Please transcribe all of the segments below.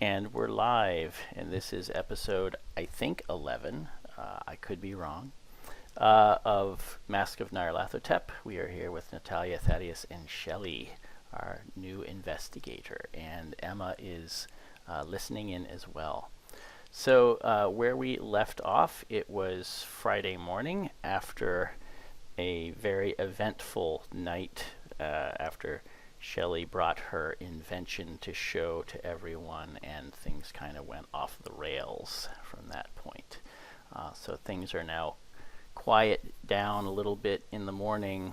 And we're live, and this is episode, I think, 11. I could be wrong. Of Mask of Nyarlathotep. We are here with Natalya, Thaddeus, and Shelley, our new investigator. And Emma is listening in as well. So, where we left off, it was Friday morning after a very eventful night after Shelley brought her invention to show to everyone, and things kind of went off the rails from that point. So things are now quiet down a little bit in the morning.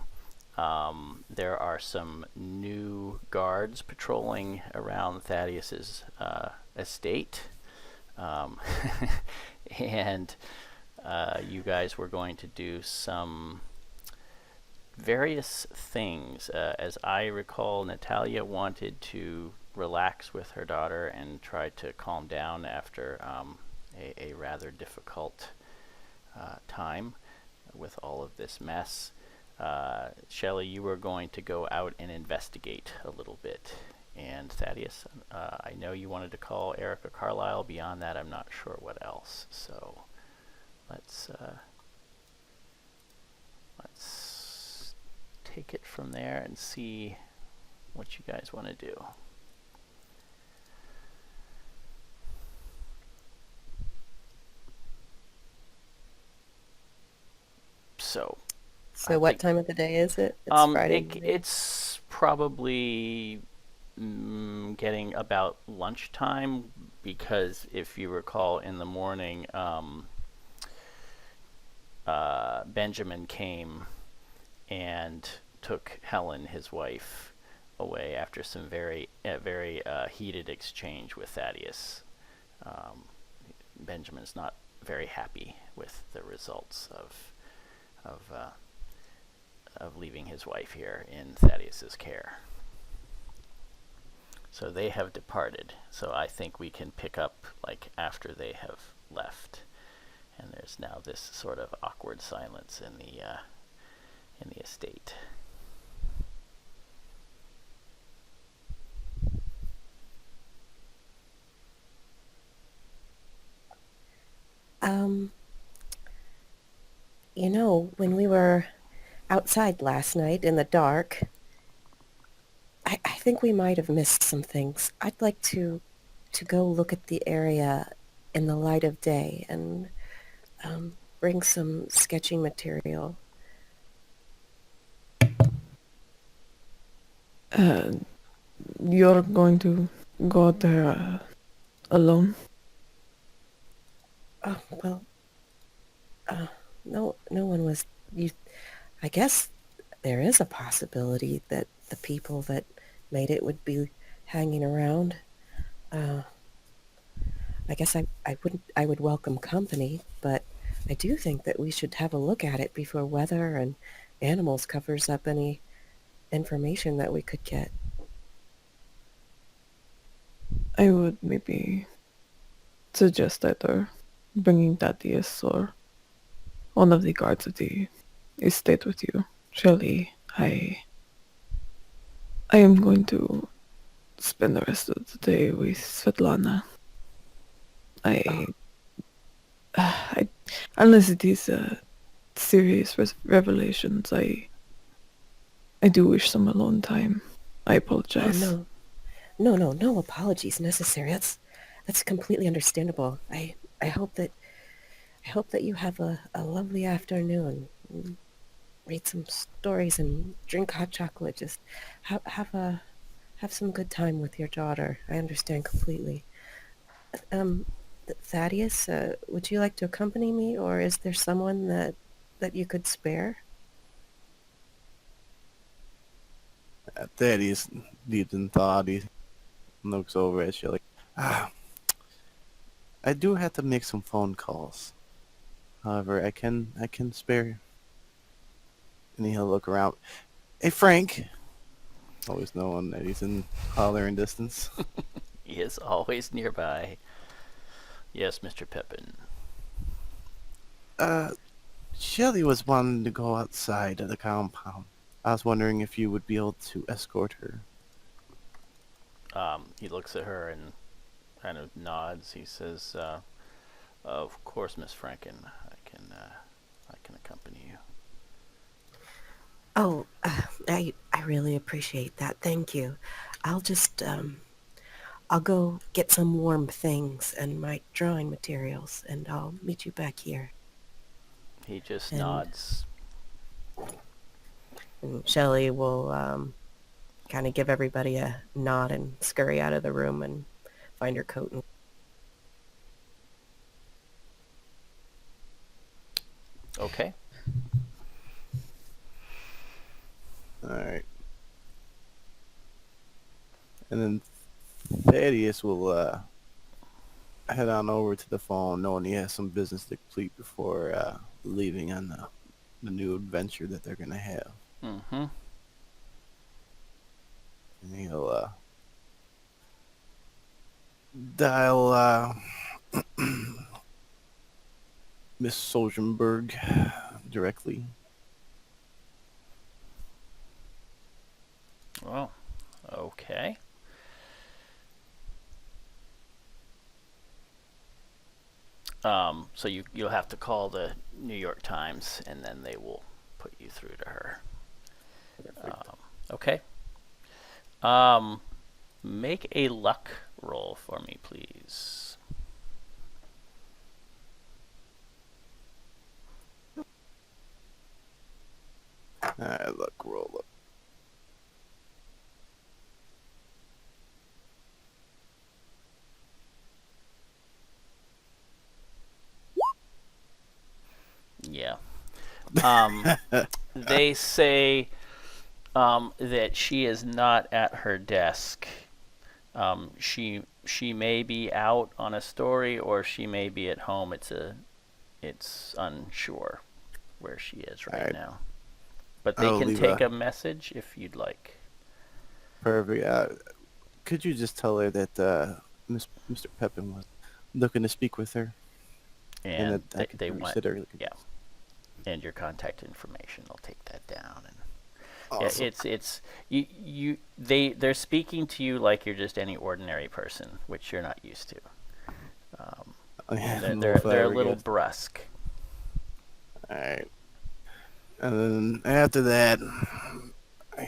There are some new guards patrolling around Thaddeus's estate. And you guys were going to do some various things. As I recall, Natalya wanted to relax with her daughter and try to calm down after a rather difficult time with all of this mess. Shelley, you were going to go out and investigate a little bit. And Thaddeus, I know you wanted to call Erica Carlye. Beyond that, I'm not sure what else. So let's take it from there and see what you guys want to do. So what time of the day is it? It's Friday. It's probably getting about lunchtime, because if you recall, in the morning, Benjamin came and took Helen, his wife, away after some very heated exchange with Thaddeus. Benjamin's not very happy with the results of leaving his wife here in Thaddeus's care. So they have departed. So I think we can pick up like after they have left, and there's now this sort of awkward silence in the estate. When we were outside last night in the dark, I think we might have missed some things. I'd like to go look at the area in the light of day and bring some sketching material. You're going to go there alone? Oh, well, no one was... I guess there is a possibility that the people that made it would be hanging around. I guess I would welcome company, but I do think that we should have a look at it before weather and animals covers up any information that we could get. I would maybe suggest either bringing Thaddeus or one of the guards of the estate with you. Shelley, I am going to spend the rest of the day with Svetlana. Unless it is serious revelations, I do wish some alone time. I apologize. Oh, no apologies necessary. That's completely understandable. I hope that you have a lovely afternoon. Read some stories and drink hot chocolate. Just have some good time with your daughter. I understand completely. Thaddeus, would you like to accompany me, or is there someone that you could spare? Thaddeus, deep in thought, he looks over at Shelley. I do have to make some phone calls. However, I can spare. And he'll look around. Hey, Frank. Always knowing that he's in hollering distance. He is always nearby. Yes, Mr. Pepin. Shelley was wanting to go outside of the compound. I was wondering if you would be able to escort her. He looks at her and kind of nods. He says, "Of course, Miss Franken. I can accompany you." Oh, I really appreciate that. Thank you. I'll just I'll go get some warm things and my drawing materials, and I'll meet you back here. He just And, nods. and Shelley will kind of give everybody a nod and scurry out of the room and find her coat and Okay. All right. And then Thaddeus will head on over to the phone, knowing he has some business to complete before leaving on the new adventure that they're gonna have. Mm-hmm. And he'll dial Miss Soljenberg directly. Oh, okay. So you'll have to call the New York Times, and then they will put you through to her. Okay. Make a luck roll for me, please. Look, roll up. Yeah. They say that she is not at her desk. She may be out on a story, or she may be at home. It's unsure where she is right Alright. now. But they I'll can leave take a message if you'd like. Perfect. Could you just tell her that Mr. Pepin was looking to speak with her, And that I could they want, reach her? yeah. And your contact information. I'll take that down. And Awesome. yeah, it's they're speaking to you like you're just any ordinary person, which you're not used to. They're a little brusque. All right. And then after that,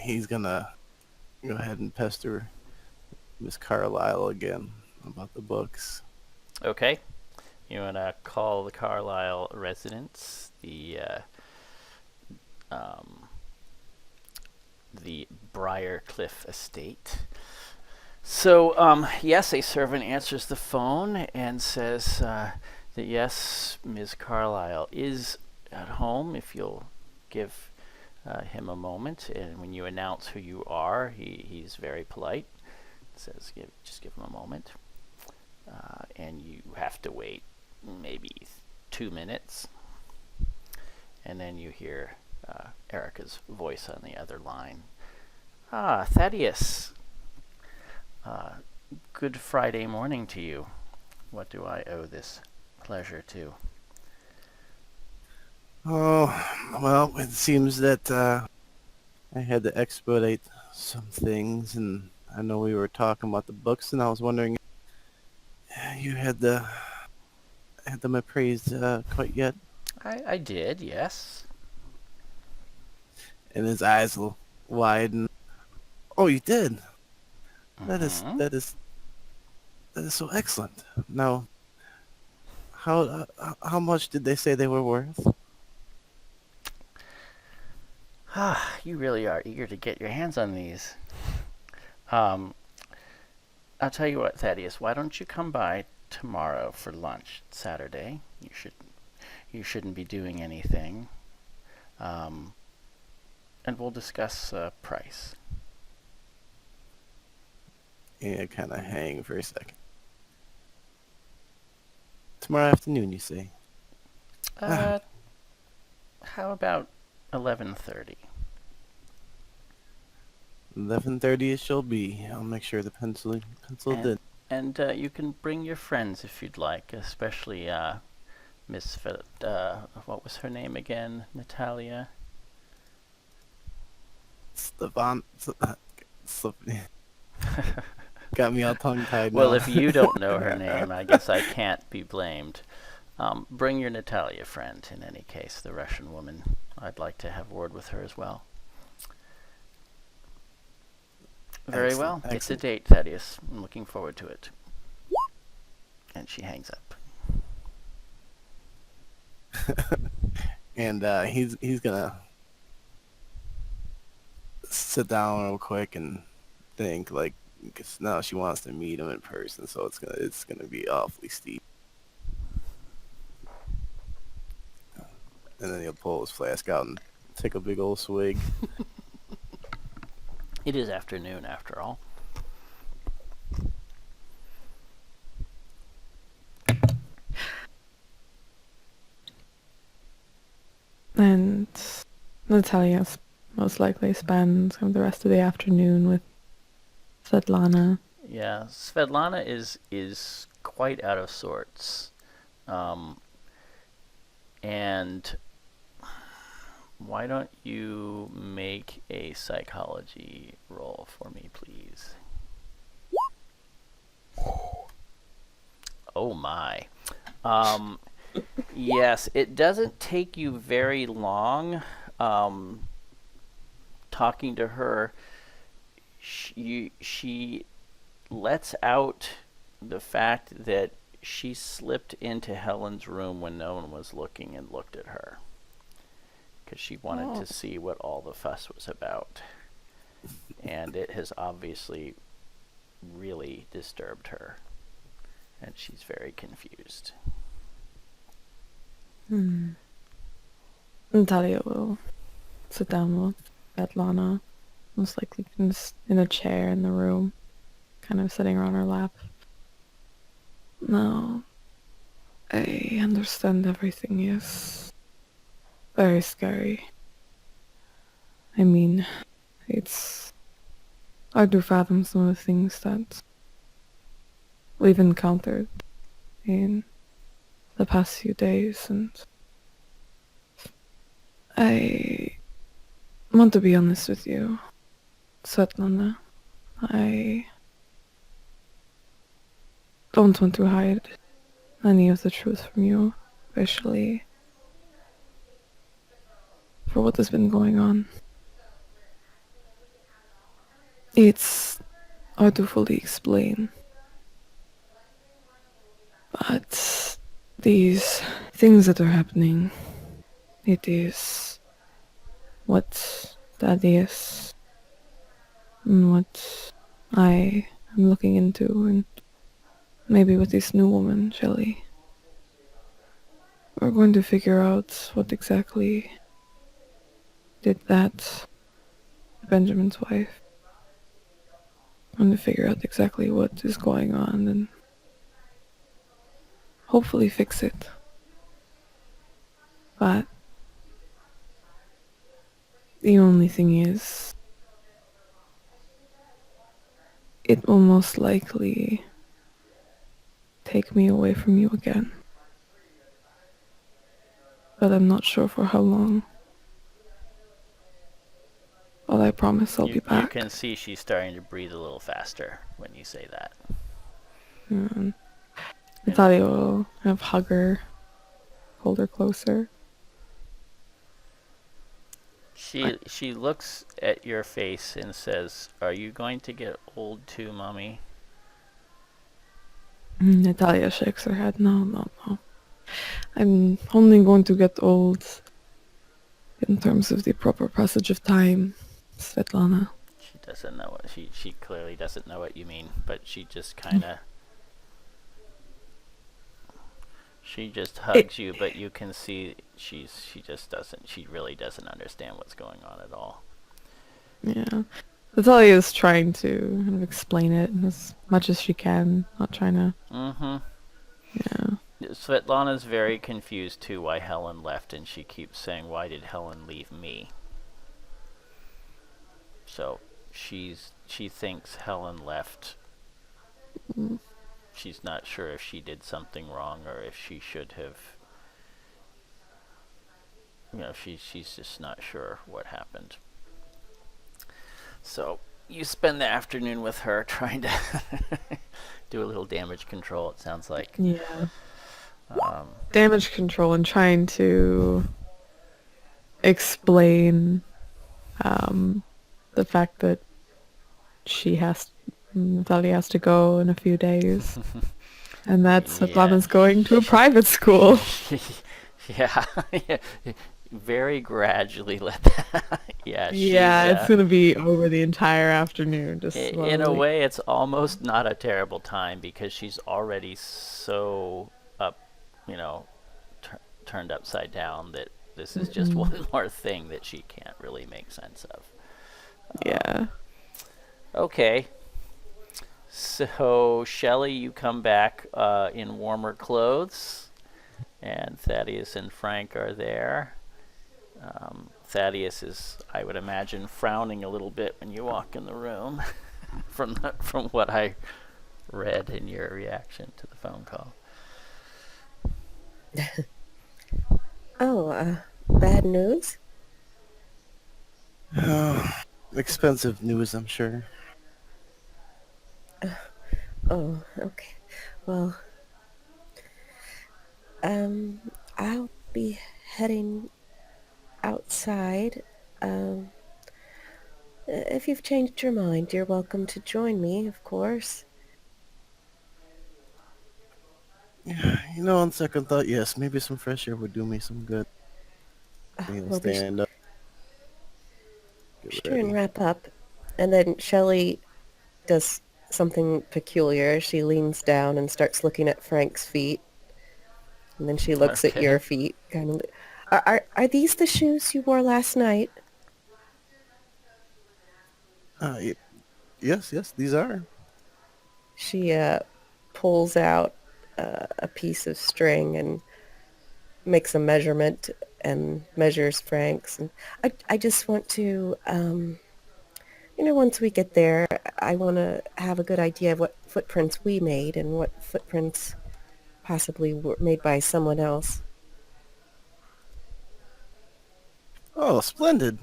he's gonna go ahead and pester Miss Carlyle again about the books. Okay. You want to call the Carlisle residence, the Briarcliff estate. So, yes, a servant answers the phone and says that yes, Ms. Carlyle is at home. If you'll give him a moment, and when you announce who you are, he's very polite. Says, just give him a moment, and you have to wait maybe 2 minutes, and then you hear Erica's voice on the other line. Ah, Thaddeus. Good Friday morning to you. What do I owe this pleasure to? Oh, well, it seems that I had to expedite some things, and I know we were talking about the books, and I was wondering if you had them appraised quite yet. I did, yes. And his eyes will widen. Oh, you did. That is Mhm. that is that is so excellent. Now, how much did they say they were worth? Ah, you really are eager to get your hands on these. Um, I'll tell you what, Thaddeus. Why don't you come by tomorrow for lunch? Saturday. You shouldn't be doing anything. And we'll discuss price. Yeah, kind of hang for a second. Tomorrow afternoon, you say? How about 11:30? 11:30 it shall be. I'll make sure the penciled in. And you can bring your friends if you'd like, especially Miss. What was her name again? Natalya. Stefan. Got me all tongue-tied now. Well, if you don't know her name, I guess I can't be blamed. Bring your Natalya friend, in any case, the Russian woman. I'd like to have word with her as well. Very well. Excellent. It's a date, Thaddeus. I'm looking forward to it. And she hangs up. And he's gonna sit down real quick and think, like, because now she wants to meet him in person, so it's gonna be awfully steep. And then he'll pull his flask out and take a big old swig. It is afternoon, after all. And Natalya most likely spends the rest of the afternoon with Svetlana. Yeah, Svetlana is quite out of sorts. And why don't you make a psychology roll for me, please? Oh my. Yes, it doesn't take you very long talking to her. She lets out the fact that she slipped into Helen's room when no one was looking and looked at her because she wanted to see what all the fuss was about. And it has obviously really disturbed her. And she's very confused. Natalya will sit down with Svetlana, most likely just in a chair in the room, kind of sitting around her lap. No, I understand everything is very scary. I mean, it's hard to fathom some of the things that we've encountered in the past few days, and I want to be honest with you, Svetlana. I don't want to hide any of the truth from you, especially for what has been going on. It's hard to fully explain, but these things that are happening, it is what Thaddeus and what I am looking into, and maybe with this new woman, Shelley. We're going to figure out what exactly did that to Benjamin's wife. I'm going to figure out exactly what is going on and hopefully fix it. But the only thing is, it will most likely take me away from you again. But I'm not sure for how long. But I promise I'll be back. You can see she's starting to breathe a little faster when you say that. Natalya will kind of hug her, hold her closer. She looks at your face and says, "Are you going to get old too, Mommy?" Natalya shakes her head. No. I'm only going to get old in terms of the proper passage of time, Svetlana. She doesn't know what she clearly doesn't know what you mean, but she just kind of she just hugs you, but you can see she really doesn't understand what's going on at all. Yeah. Natalya is trying to kind of explain it as much as she can, not trying to... Yeah. Svetlana's very confused too why Helen left, and she keeps saying, "Why did Helen leave me?" So she thinks Helen left. She's not sure if she did something wrong or if she should have. She's just not sure what happened. So you spend the afternoon with her trying to do a little damage control, it sounds like. Yeah. Um, Damage control and trying to explain the fact that Natalya has to go in a few days. And that's yeah. Svetlana's going to a private school. Yeah. Very gradually let that. Yeah, Yeah, she's. it's gonna be over the entire afternoon, just In a slowly. way, it's almost not a terrible time because she's already so up, you know, turned upside down that this is just one more thing that she can't really make sense of. Yeah. Okay. So, Shelley, you come back in warmer clothes, and Thaddeus and Frank are there. Thaddeus is, I would imagine, frowning a little bit when you walk in the room from what I read in your reaction to the phone call. Oh, bad news? Oh, expensive news, I'm sure. Oh, okay. Well, I'll be heading outside. Um, if you've changed your mind, you're welcome to join me, of course. Yeah, on second thought, yes, maybe some fresh air would do me some good. I'll We'll be stand up, get sure and ready. wrap up. And then Shelley does something peculiar. She leans down and starts looking at Frank's feet. And then she looks at Okay. your feet, kind of. Are these the shoes you wore last night? Y- yes, these are. She pulls out a piece of string and makes a measurement and measures Frank's. And I just want to, once we get there, I want to have a good idea of what footprints we made and what footprints possibly were made by someone else. Oh, splendid.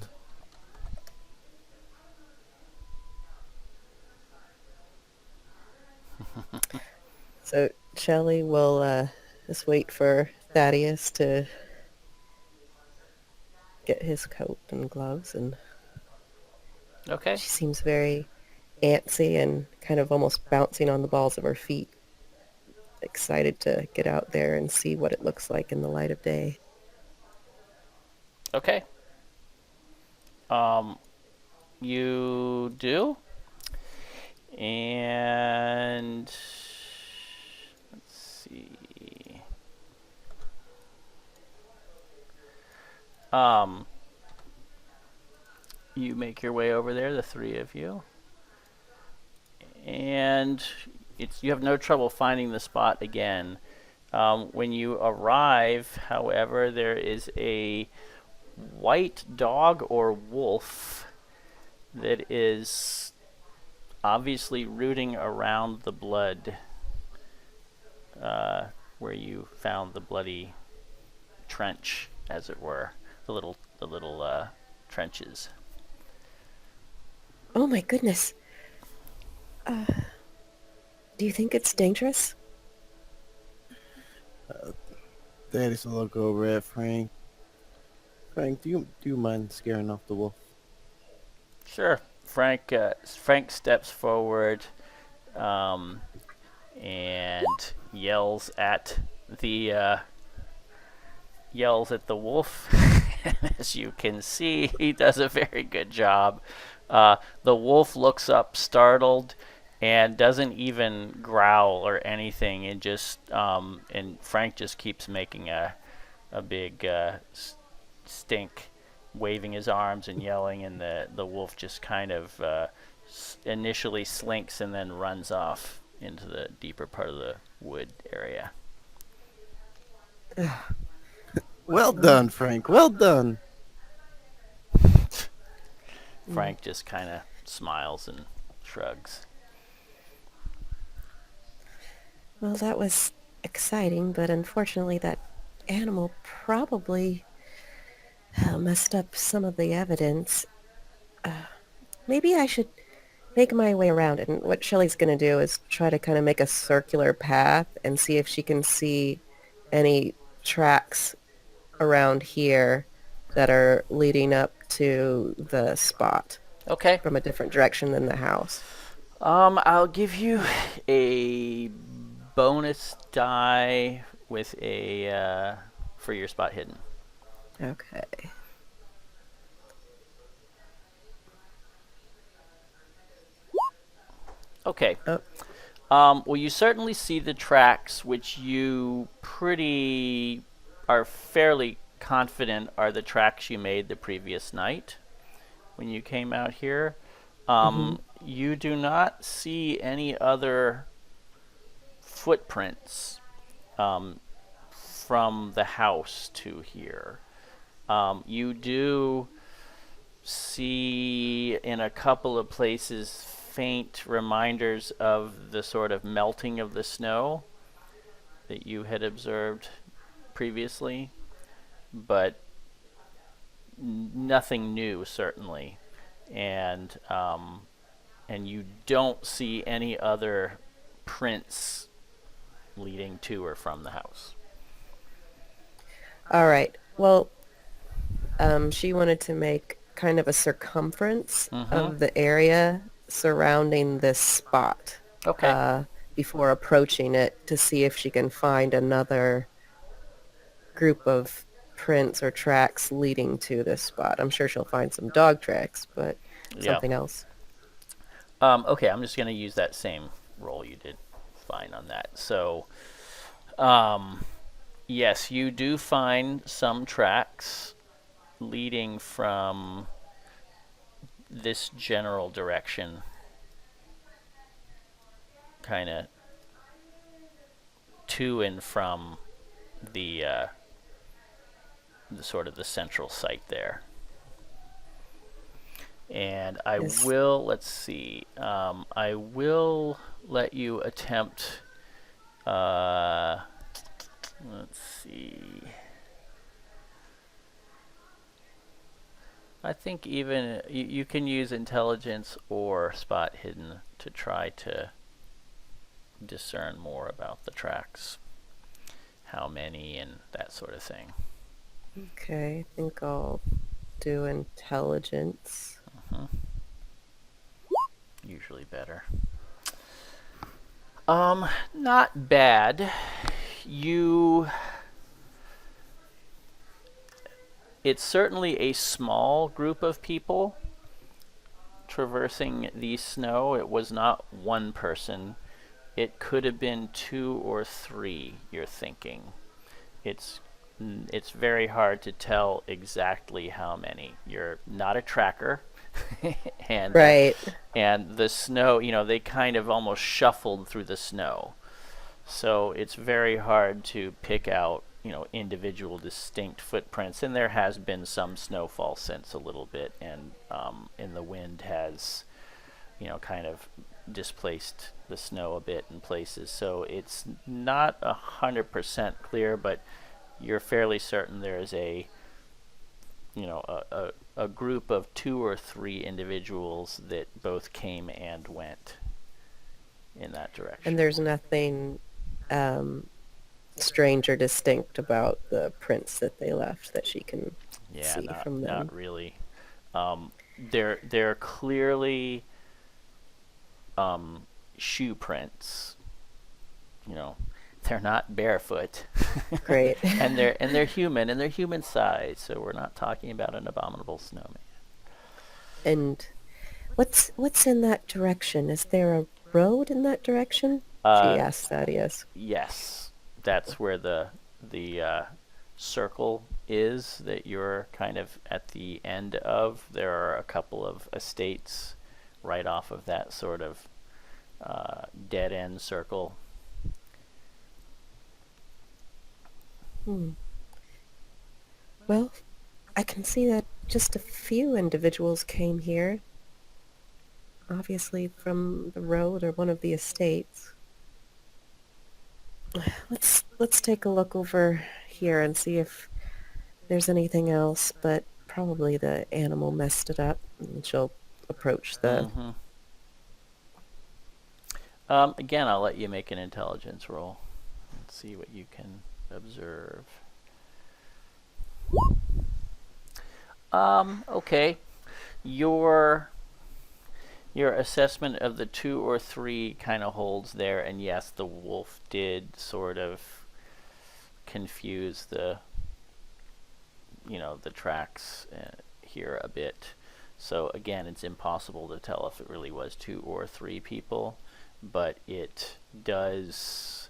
So Shelley will just wait for Thaddeus to get his coat and gloves, and Okay. she seems very antsy and kind of almost bouncing on the balls of her feet, excited to get out there and see what it looks like in the light of day. Okay. You do, and let's see. You make your way over there, the three of you, and you have no trouble finding the spot again. When you arrive, however, there is a white dog or wolf that is obviously rooting around the blood where you found the bloody trench, as it were, the little trenches. Oh my goodness. Do you think it's dangerous? Daddy's will look over at Frank. Frank, do you mind scaring off the wolf? Sure. Frank steps forward and yells at the wolf. As you can see, he does a very good job. The wolf looks up startled and doesn't even growl or anything, and and Frank just keeps making a big stink, waving his arms and yelling, and the wolf just kind of initially slinks and then runs off into the deeper part of the wood area. Well done, Frank. Well done. Frank just kind of smiles and shrugs. Well, that was exciting, but unfortunately that animal probably messed up some of the evidence. Maybe I should make my way around it. And what Shelley's going to do is try to kind of make a circular path and see if she can see any tracks around here that are leading up to the spot Okay. from a different direction than the house. I'll give you a bonus die with a for your spot hidden. Okay. Okay. Oh, Well, you certainly see the tracks, which you are fairly confident are the tracks you made the previous night when you came out here. mm-hmm. You do not see any other footprints from the house to here. You do see in a couple of places faint reminders of the sort of melting of the snow that you had observed previously, but nothing new certainly, and you don't see any other prints leading to or from the house. All right. Well, she wanted to make kind of a circumference of the area surrounding this spot Okay. before approaching it to see if she can find another group of prints or tracks leading to this spot. I'm sure she'll find some dog tracks, but Yeah. something else. Okay, I'm just going to use that same roll you did fine on that. So, yes, you do find some tracks leading from this general direction, kind of to and from the sort of the central site there. And I Yes. will, let's see, I will let you attempt, let's see, I think even you can use intelligence or spot hidden to try to discern more about the tracks, how many and that sort of thing. Okay, I think I'll do intelligence. Usually better. Not bad. It's certainly a small group of people traversing the snow. It was not one person. It could have been 2 or 3, you're thinking. It's very hard to tell exactly how many. You're not a tracker. and Right. and the snow, they kind of almost shuffled through the snow. So it's very hard to pick out, individual distinct footprints. And there has been some snowfall since a little bit, and the wind has, kind of displaced the snow a bit in places. So it's not 100% clear, but you're fairly certain there is a group of 2 or 3 individuals that both came and went in that direction. And there's nothing strange or distinct about the prints that they left that she can see from them. Not really. They're clearly shoe prints. They're not barefoot. Great. and they're human, and they're human size, so we're not talking about an abominable snowman. And what's in that direction? Is there a road in that direction? She asked Thaddeus. Yes, that's where the circle is that you're kind of at the end of. There are a couple of estates right off of that sort of dead end circle. Well, I can see that just a few individuals came here, obviously from the road or one of the estates. Let's take a look over here and see if there's anything else, but probably the animal messed it up, and she'll approach the Again, I'll let you make an intelligence roll and see what you can observe. Okay. Your assessment of the 2 or 3 kind of holds there, and yes, the wolf did sort of confuse the tracks here a bit. So again, it's impossible to tell if it really was 2 or 3 people, but it does.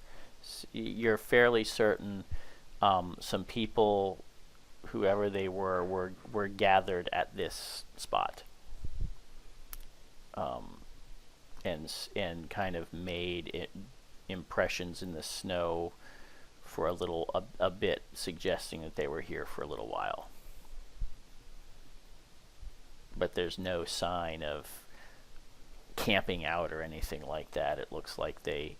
You're fairly certain some people, whoever they were gathered at this spot, and kind of made impressions in the snow for a bit, suggesting that they were here for a little while. But there's no sign of camping out or anything like that. It looks like they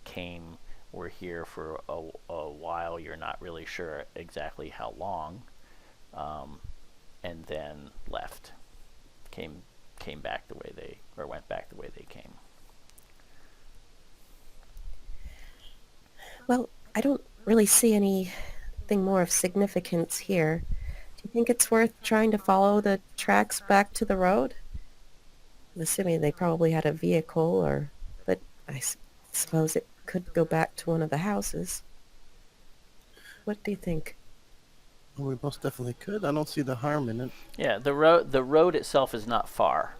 were here for a while. You're not really sure exactly how long, and then left. Came back the way went back the way they came. Well, I don't really see anything more of significance here. Do you think it's worth trying to follow the tracks back to the road? I'm assuming they probably had a vehicle, but I suppose it could go back to one of the houses. What do you think? Well, we most definitely could. I don't see the harm in it. Yeah, the road itself is not far.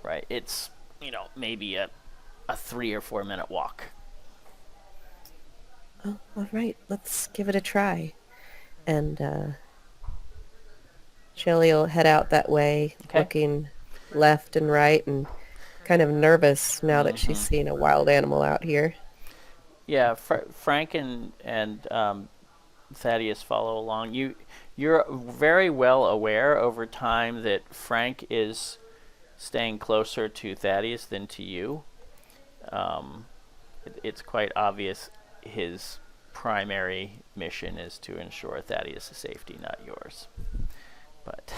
Right, it's maybe a 3 or 4 minute walk. Oh, all right, let's give it a try. And Shelley will head out that way, Okay. looking left and right and kind of nervous now that she's seen a wild animal out here. Yeah, Frank and Thaddeus follow along. You're very well aware over time that Frank is staying closer to Thaddeus than to you. It's quite obvious his primary mission is to ensure Thaddeus' safety, not yours. But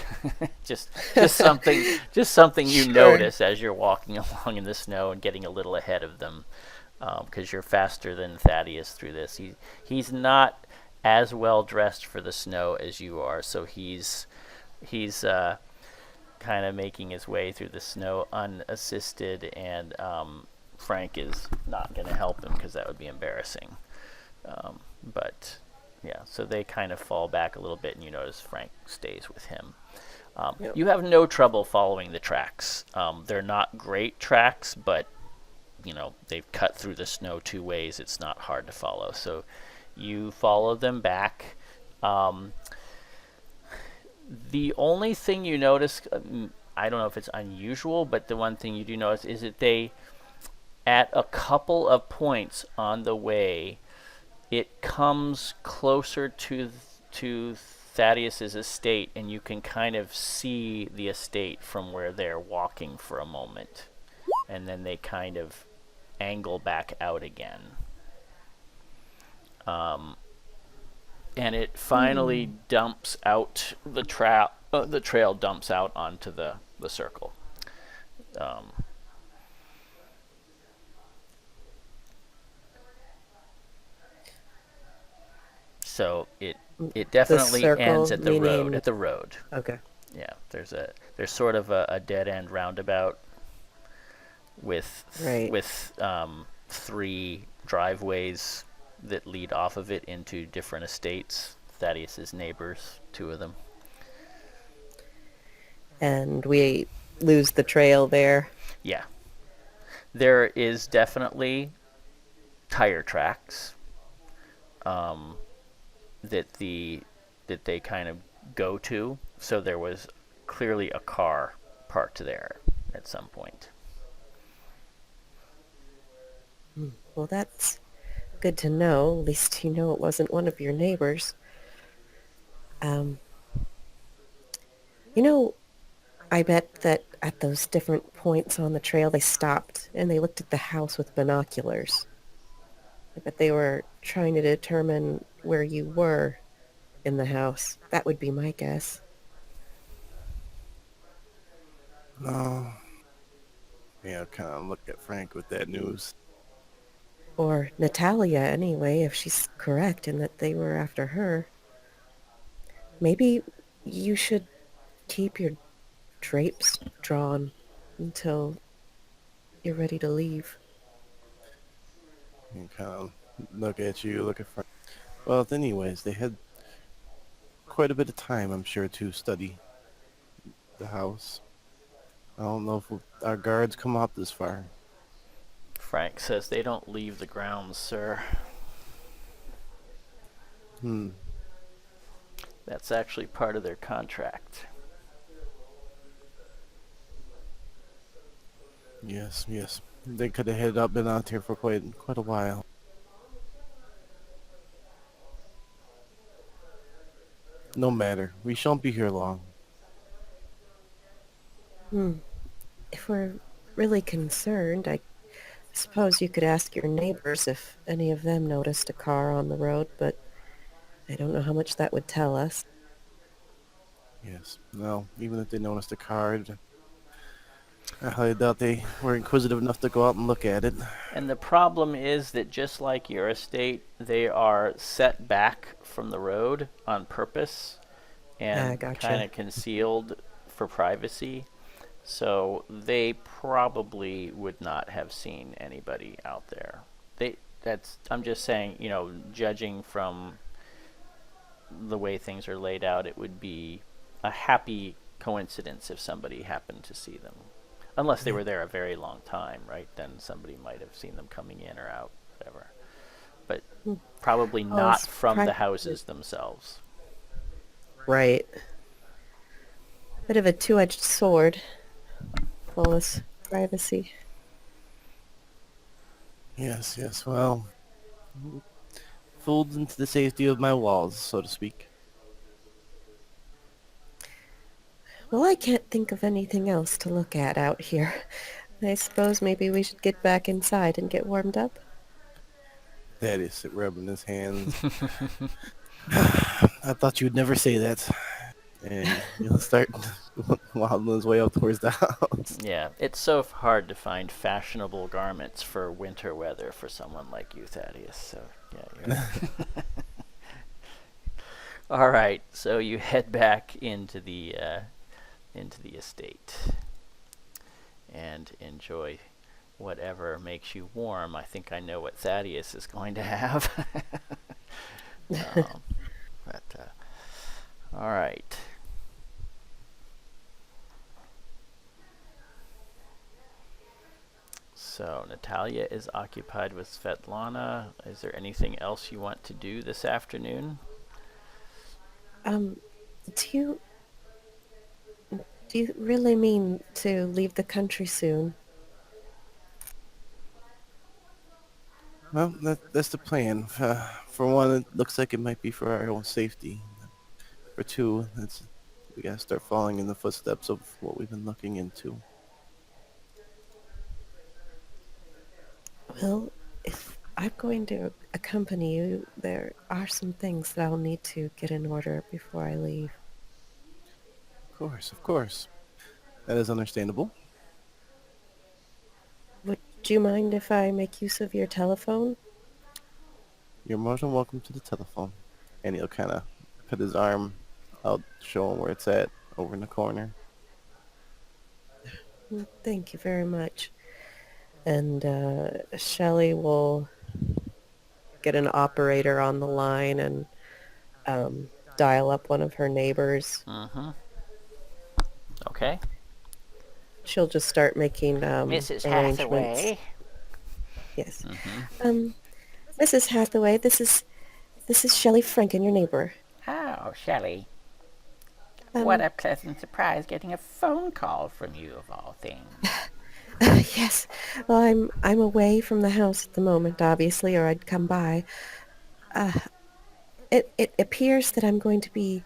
just something you Sure. notice as you're walking along in the snow and getting a little ahead of them, because you're faster than Thaddeus through this. He's not as well dressed for the snow as you are, so he's kind of making his way through the snow unassisted, and Frank is not going to help him because that would be embarrassing. But yeah, so they kind of fall back a little bit, and you notice Frank stays with him. Yep. You have no trouble following the tracks. They're not great tracks, but they've cut through the snow 2 ways. It's not hard to follow. So you follow them back. The only thing you notice, I don't know if it's unusual, but the one thing you do notice is that they, at a couple of points on the way, it comes closer to Thaddeus's estate, and you can kind of see the estate from where they're walking for a moment, and then they kind of angle back out again. And it finally dumps out the trail. The trail dumps out onto the circle. So it definitely circle, ends at the road. meaning- At the road, Okay. yeah. There's sort of a dead end roundabout with Right. 3 driveways that lead off of it into different estates. Thaddeus's neighbors, 2 of them. And we lose the trail there. Yeah. There is definitely tire tracks that they kind of go to. So there was clearly a car parked there at some point. Well, that's good to know. At least you know it wasn't one of your neighbors. I bet that at those different points on the trail they stopped and they looked at the house with binoculars. I bet they were trying to determine where you were in the house. That would be my guess. No. Yeah, kind of look at Frank with that news. Or Natalya, anyway, if she's correct in that they were after her. Maybe you should keep your drapes drawn until you're ready to leave. And kind of look at you, look at Frank. Well, anyways, they had quite a bit of time, I'm sure, to study the house. I don't know if our guards come out this far. Frank says they don't leave the grounds, sir. That's actually part of their contract. Yes, yes. They could have been out here for quite a while. No matter. We shan't be here long. If we're really concerned, I suppose you could ask your neighbors if any of them noticed a car on the road, but I don't know how much that would tell us. Yes. No, even if they noticed a card, I highly doubt they were inquisitive enough to go out and look at it. And the problem is that just like your estate, they are set back from the road on purpose and Gotcha. kind of concealed for privacy. So they probably would not have seen anybody out there. I'm just saying, judging from the way things are laid out, it would be a happy coincidence if somebody happened to see them. Unless they were there a very long time, right? Then somebody might have seen them coming in or out, whatever. But probably not it's from the private. houses themselves. Right. Bit of a two-edged sword. All this privacy. Yes, yes. Well, fooled into the safety of my walls, so to speak. Well, I can't think of anything else to look at out here. I suppose maybe we should get back inside and get warmed up. Thaddeus rubbing his hands. I thought you'd never say that. And he'll start waddling his way up towards the house. Yeah, it's so hard to find fashionable garments for winter weather for someone like you, Thaddeus. So, yeah, you're all right. So you head back into the estate and enjoy whatever makes you warm. I think I know what Thaddeus is going to have. All right. So Natalya is occupied with Svetlana. Is there anything else you want to do this afternoon? Do you really mean to leave the country soon? Well, that's the plan. For one, it looks like it might be for our own safety. For two, we gotta start following in the footsteps of what we've been looking into. Well, if I'm going to accompany you, there are some things that I'll need to get in order before I leave. Of course. That is understandable. Would you mind if I make use of your telephone? You're more than welcome to the telephone. And he'll kind of put his arm out, show him where it's at, over in the corner. Thank you very much. And Shelley will get an operator on the line and dial up one of her neighbors. Mm-hmm. Okay. She'll just start making Mrs. arrangements. Hathaway. Yes. Mm-hmm. Mrs. Hathaway, this is Shelley Franken, your neighbor. Oh, Shelley. What a pleasant surprise getting a phone call from you, of all things. Yes. Well, I'm away from the house at the moment, obviously, or I'd come by. It appears that I'm going to be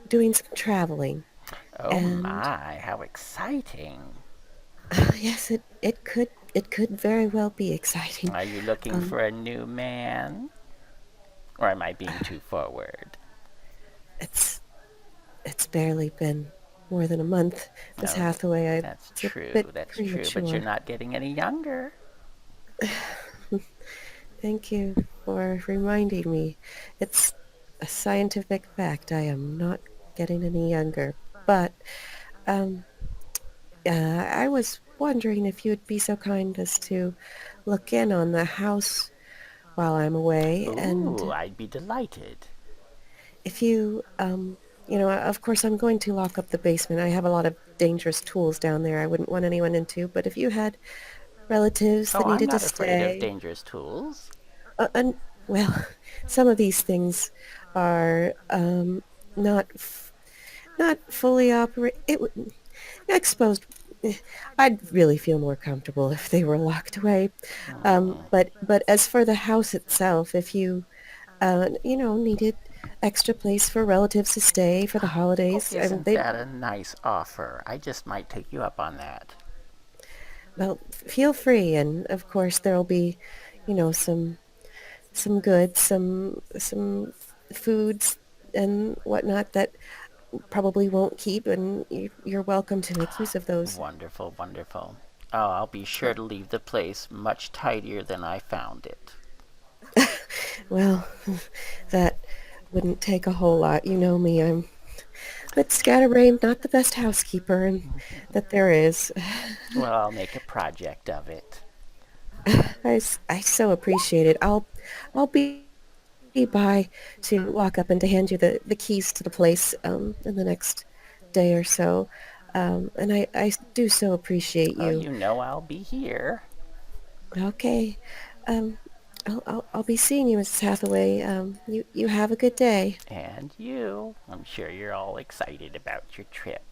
doing some traveling. Oh And- my, how exciting. Yes, it could very well be exciting. Are you looking for a new man? Or am I being too forward? It's barely been more than a month, Miss Oh, Hathaway. That's it's a true, bit that's true. But premature. you're not getting any younger. Thank you for reminding me. It's a scientific fact. I am not getting any younger. But um, I was wondering if you'd be so kind as to look in on the house while I'm away, Ooh, and I'd be delighted. if you, of course, I'm going to lock up the basement. I have a lot of dangerous tools down there I wouldn't want anyone into, but if you had relatives Oh, that I'm needed to not afraid of stay, dangerous tools. and well, some of these things are not not fully operate. Exposed. I'd really feel more comfortable if they were locked away. But as for the house itself, if you needed extra place for relatives to stay for the Oh, holidays, I mean, isn't that a nice offer? I just might take you up on that. well, feel free, and of course there'll be, some goods, some foods and whatnot that probably won't keep, and you're welcome to make use of those. Wonderful, wonderful. Oh, I'll be sure to leave the place much tidier than I found it. Well, that wouldn't take a whole lot. You know me, I'm a bit scatterbrained, not the best housekeeper, and that there is. Well, I'll make a project of it. I so appreciate it. I'll be by to walk up and to hand you the keys to the place in the next day or so. And I do so appreciate Well, you. you know I'll be here. Okay. Um, I'll be seeing you, Mrs. Hathaway. You have a good day. And you. I'm sure you're all excited about your trip.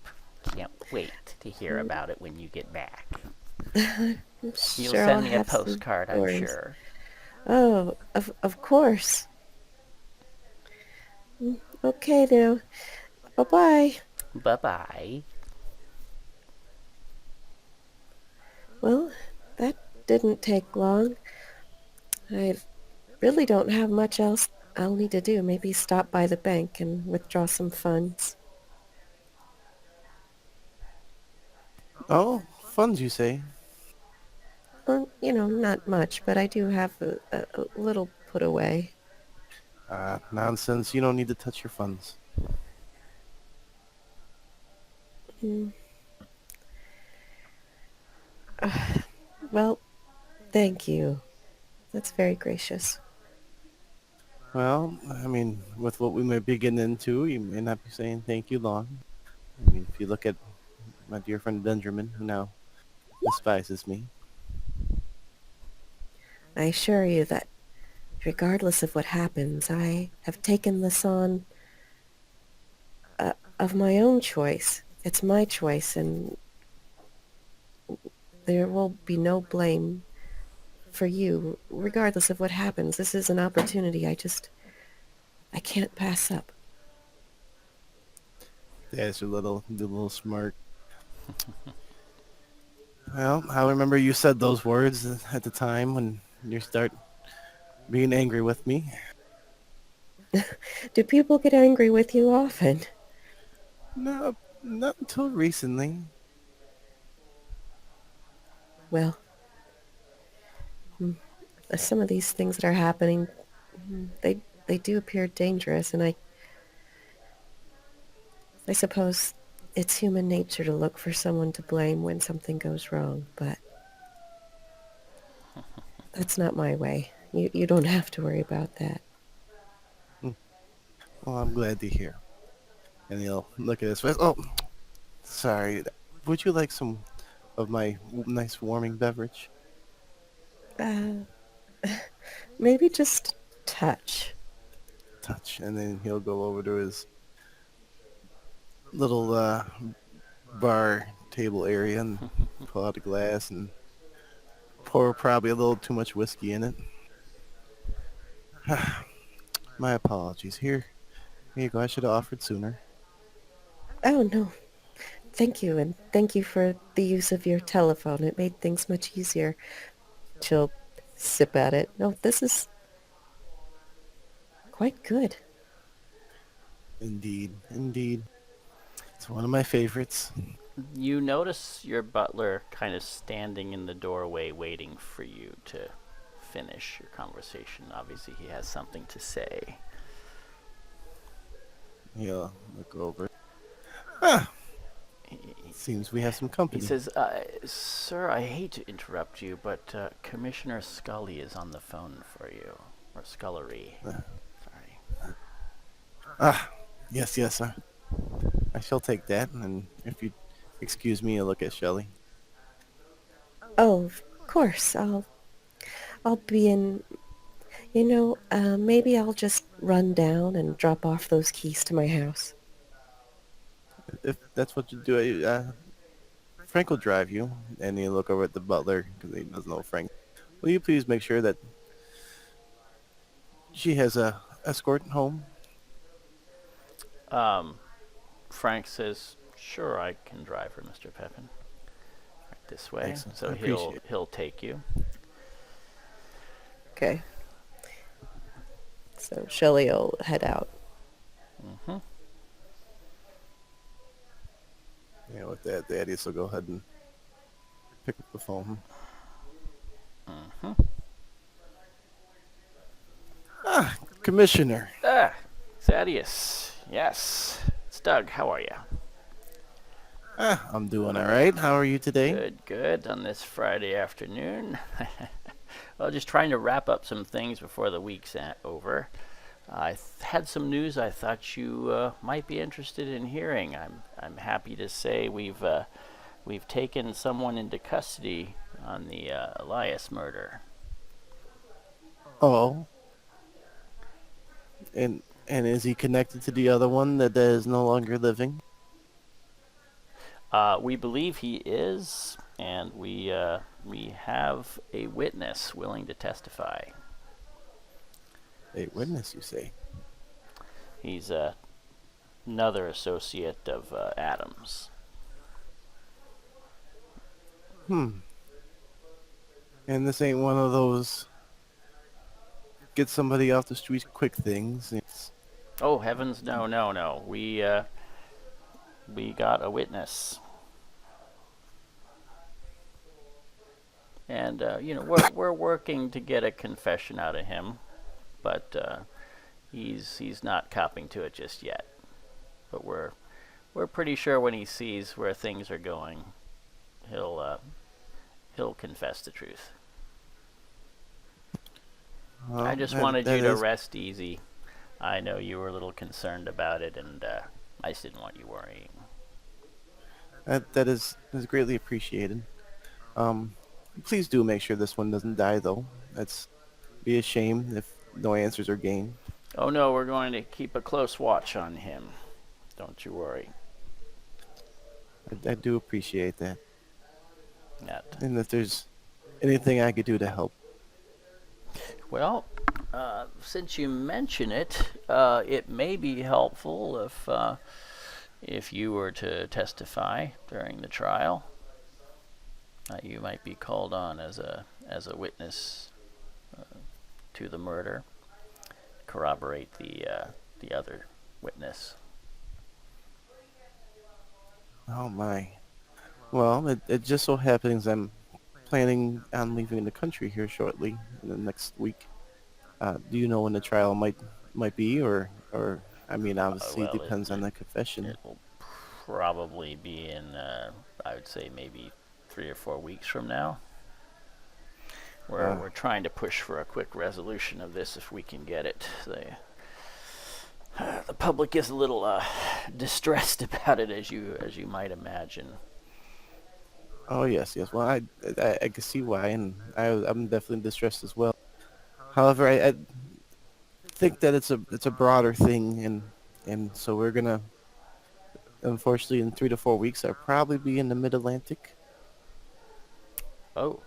Can't wait to hear Mm, about it when you get back. I'm You'll sure I'll send me a have some postcard, I'm stories. sure. Oh, of course. Okay, now. Bye-bye. Bye bye. Well, that didn't take long. I really don't have much else I'll need to do. Maybe stop by the bank and withdraw some funds. Oh, funds, you say? Well, not much, but I do have a little put away. Nonsense. You don't need to touch your funds. Mm. Well, thank you. That's very gracious. Well, I mean, with what we might be getting into, you may not be saying thank you long. I mean, if you look at my dear friend Benjamin, who now despises me. I assure you that regardless of what happens, I have taken this on of my own choice. It's my choice, and there will be no blame for you, regardless of what happens. This is an opportunity I can't pass up. There's your little smirk. Well, I remember you said those words at the time when you start being angry with me. Do people get angry with you often? No, not until recently. Well, mm, some of these things that are happening, they do appear dangerous, and I suppose it's human nature to look for someone to blame when something goes wrong, but that's not my way. You don't have to worry about that. Hmm. Well, I'm glad to hear. And he'll look at his face. Oh, sorry. Would you like some of my nice warming beverage? Uh, maybe just touch. Touch. And then he'll go over to his little bar table area and pull out a glass and pour probably a little too much whiskey in it. My apologies. Here you go. I should have offered sooner. Oh, no. Thank you, and thank you for the use of your telephone. It made things much easier. She'll sip at it. No, this is quite good. Indeed, indeed. It's one of my favorites. You notice your butler kind of standing in the doorway waiting for you to finish your conversation. Obviously, he has something to say. He'll look over. Ah, He, seems we have some he company. says, "Sir, I hate to interrupt you, but Commissioner Scully is on the phone for you, or Scullery. Sorry." Yes, yes, sir. I shall take that, and if you excuse me, I'll look at Shelley. Oh, of course. I'll be in. Maybe I'll just run down and drop off those keys to my house. If that's what you do, Frank will drive you, and he'll look over at the butler, because he doesn't know Frank. Will you please make sure that she has a escort home? Frank says, "Sure, I can drive her, Mr. Pepin. Right this way." Excellent. So I appreciate it. he'll take you. Okay. So Shelley will head out. Mm-hmm. With that, Thaddeus will go ahead and pick up the phone. Mm-hmm. Commissioner. Thaddeus. Yes. It's Doug. How are you? I'm doing all right. How are you today? Good, good. On this Friday afternoon. Well, just trying to wrap up some things before the week's over. I had some news I thought you might be interested in hearing. I'm happy to say we've taken someone into custody on the Elias murder. Oh. And is he connected to the other one that is no longer living? We believe he is, and we have a witness willing to testify. A witness, you say? He's another associate of Adams. And this ain't one of those get somebody off the street quick things. It's, Oh heavens, no, no, no. We got a witness. And we're working to get a confession out of him, but he's not copping to it just yet. But we're pretty sure when he sees where things are going, he'll confess the truth. well, I just that- wanted that you to is- rest easy. I know you were a little concerned about it, and I just didn't want you worrying. That is greatly appreciated. Please do make sure this one doesn't die, though. That's be a shame if no answers are gained. Oh no, we're going to keep a close watch on him. Don't you worry. I do appreciate that. That. And if there's anything I could do to help. Well, since you mention it, it may be helpful if you were to testify during the trial. You might be called on as a witness to the murder, corroborate the other witness. Oh my. Well, it just so happens I'm planning on leaving the country here shortly, in the next week. Do you know when the trial might be, or I mean, obviously well, it depends on the confession. It will probably be in, I would say, maybe 3 or 4 weeks from now. We're trying to push for a quick resolution of this if we can get it. The public is a little distressed about it, as you might imagine. Oh yes, yes. Well, I can see why, and I'm definitely distressed as well. However, I think that it's a broader thing, and so we're gonna, unfortunately, in 3 to 4 weeks, I'll probably be in the Mid-Atlantic. Oh,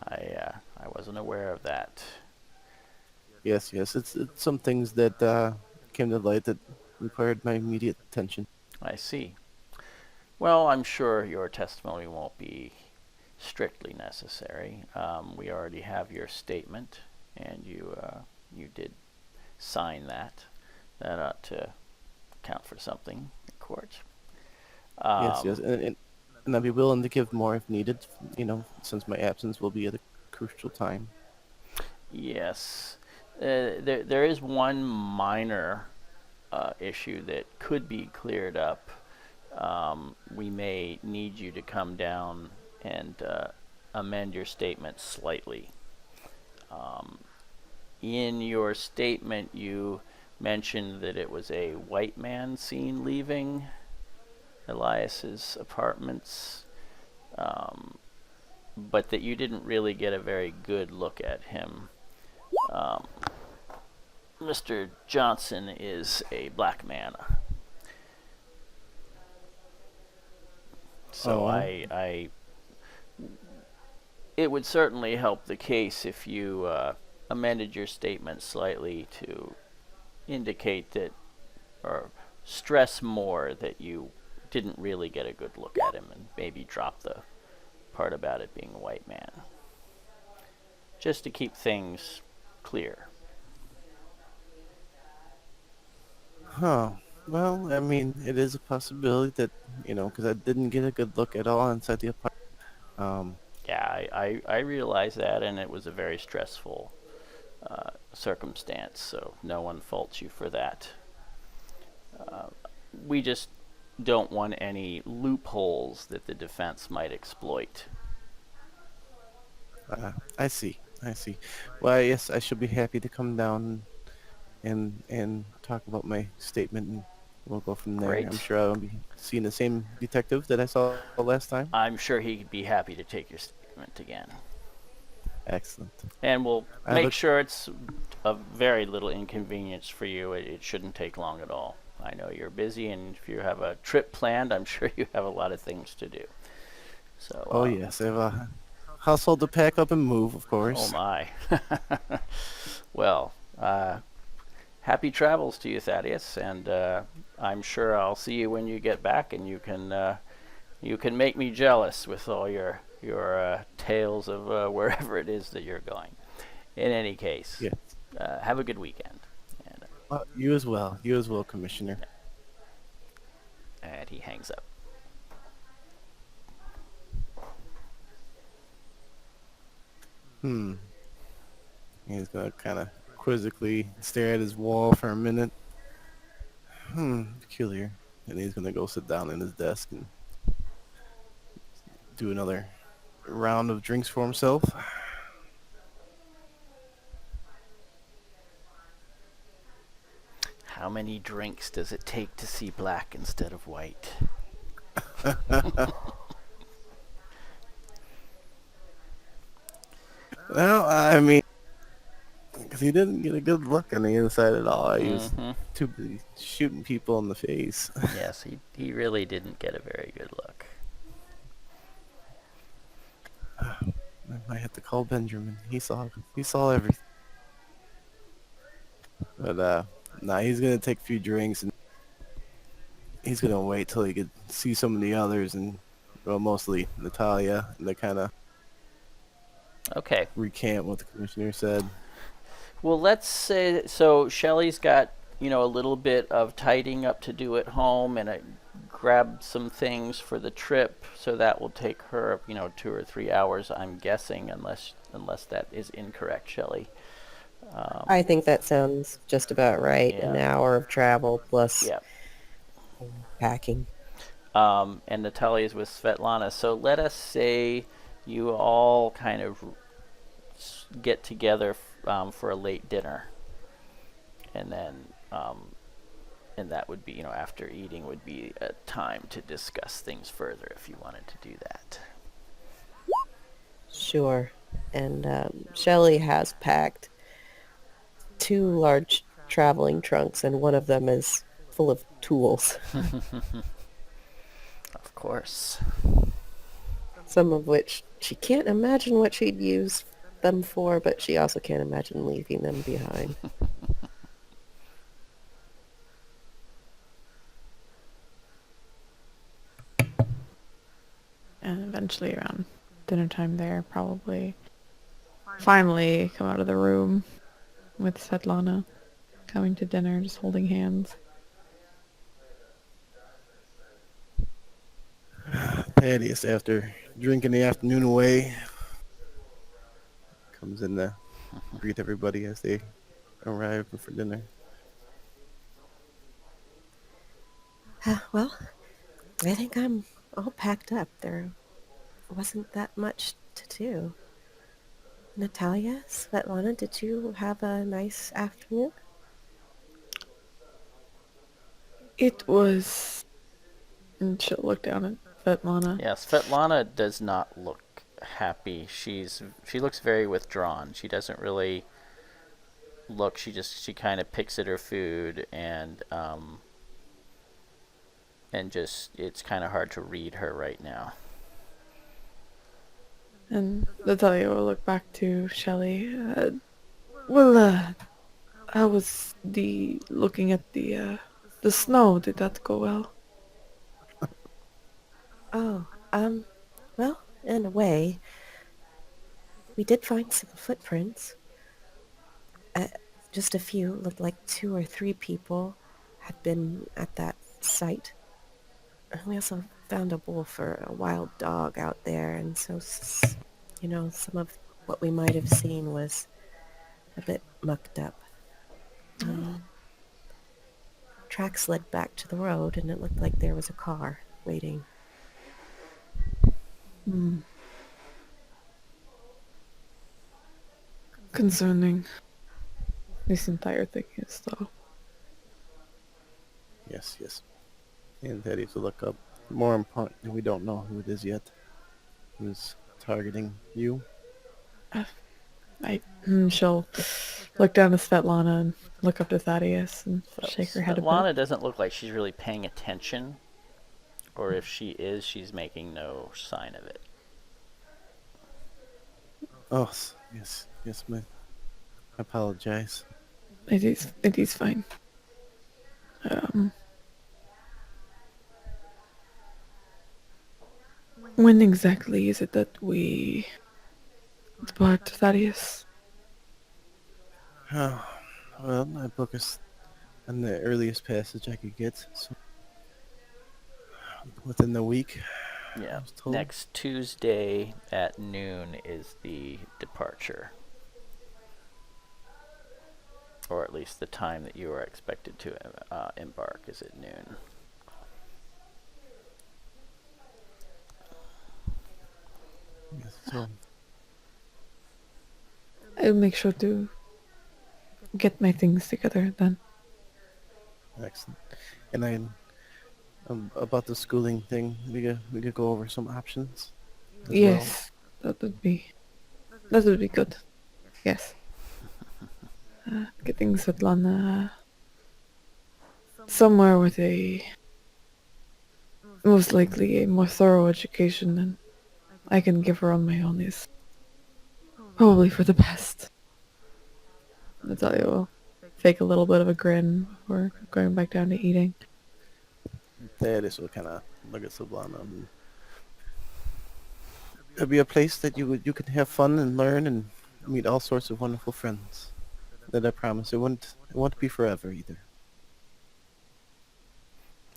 I wasn't aware of that. Yes, yes. It's some things that came to light that required my immediate attention. I see. Well, I'm sure your testimony won't be strictly necessary. We already have your statement, and you did sign that. That ought to count for something in court. Yes, yes. And I'd be willing to give more if needed, since my absence will be at a crucial time. Yes. There is one minor issue that could be cleared up. We may need you to come down and amend your statement slightly. In your statement, you mentioned that it was a white man seen leaving Elias's apartments, but that you didn't really get a very good look at him. Um, Mr. Johnson is a black man. So Oh, it would certainly help the case if you amended your statement slightly to indicate that, or stress more that you didn't really get a good look at him, and maybe drop the part about it being a white man. Just to keep things clear. huh. Well, I mean, it is a possibility that, because I didn't get a good look at all inside the apartment. Um, Yeah, I realize that, and it was a very stressful circumstance, so no one faults you for that. We just don't want any loopholes that the defense might exploit. I see. I see. Well, yes, I should be happy to come down and talk about my statement, and we'll go from there. I'm Great. sure I'll be seeing the same detective that I saw last time. I'm sure he'd be happy to take your statement again. Excellent. And we'll I make look. sure it's of very little inconvenience for you. It shouldn't take long at all. I know you're busy, and if you have a trip planned, I'm sure you have a lot of things to do. So, Oh yes, I have a household to pack up and move, of oh course. my. Well, happy travels to you, Thaddeus, and I'm sure I'll see you when you get back, and you can make me jealous with all your tales of wherever it is that you're going. In any case, Yeah. have a good weekend. And, You as well. You as well, Commissioner. and he hangs up. Hmm. He's gonna kind of quizzically stare at his wall for a minute. Peculiar. And he's gonna go sit down in his desk and do another round of drinks for himself. How many drinks does it take to see black instead of white? Well, I mean, because he didn't get a good look on the inside at all. He was Mm-hmm. too busy shooting people in the face. Yes, he really didn't get a very good look. I might have to call Benjamin. He saw everything. But nah, he's gonna take a few drinks and he's gonna wait till he could see some of the others, and well, mostly Natalya, and they kind of Okay. recant what the commissioner said. Well, let's say so. Shelley's got a little bit of tidying up to do at home, and I grabbed some things for the trip, so that will take her 2 or 3 hours, I'm guessing, unless that is incorrect, Shelley. I think that sounds just about right. An Yeah. hour of travel plus Yeah. packing. And Natalya's with Svetlana. So let us say you all kind of get together for a late dinner, and then and that would be after eating would be a time to discuss things further if you wanted to do that. Sure. And Shelley has packed 2 large traveling trunks, and one of them is full of tools, Of course. some of which she can't imagine what she'd use them for, but she also can't imagine leaving them behind. And eventually around dinner time there, probably finally come out of the room with Svetlana coming to dinner, just holding hands. Thaddeus, after drinking the afternoon away, comes in the greet everybody as they arrive for dinner. Well, I think I'm all packed up. There wasn't that much to do. Natalia, Svetlana, did you have a nice afternoon? It was... And she'll look down at Svetlana. Yeah, Svetlana does not look happy. She looks very withdrawn. She doesn't really look. She kind of picks at her food and just it's kind of hard to read her right now. And Natalya will look back to Shelley. Well, how was the looking at the snow? Did that go well? Oh, well, in a way, we did find some footprints. Uh, just a few, looked like 2 or 3 people had been at that site. We also found a wolf or a wild dog out there, and so, some of what we might have seen was a bit mucked up. Tracks led back to the road, and it looked like there was a car waiting. Hmm. Concerning this entire thing is, though. Yes, yes. And Thaddeus will look up. More important, we don't know who it is yet. Who's targeting you? She'll look down at Svetlana and look up to Thaddeus and shake her head a Svetlana bit. doesn't look like she's really paying attention, or if she is, she's making no sign of it. Oh, yes, yes, I apologize. It is fine. When exactly is it that we depart, Thaddeus? Oh, well, I book us on the earliest passage I could get, so within the week. I Yeah, was told. next Tuesday at noon is the departure. Or at least the time that you are expected to embark is at noon. Yes, so I'll make sure to get my things together then. excellent. And I about the schooling thing, we could go over some options as well. Yes, that would be good. Yes. Getting Svetlana somewhere with a most likely a more thorough education than I can give her on my own is probably for the best. Natalia will fake a little bit of a grin before going back down to eating. Thaddeus will kind of look at Sublana. And it'll be a place that you can have fun and learn and meet all sorts of wonderful friends. That I promise it won't be forever either.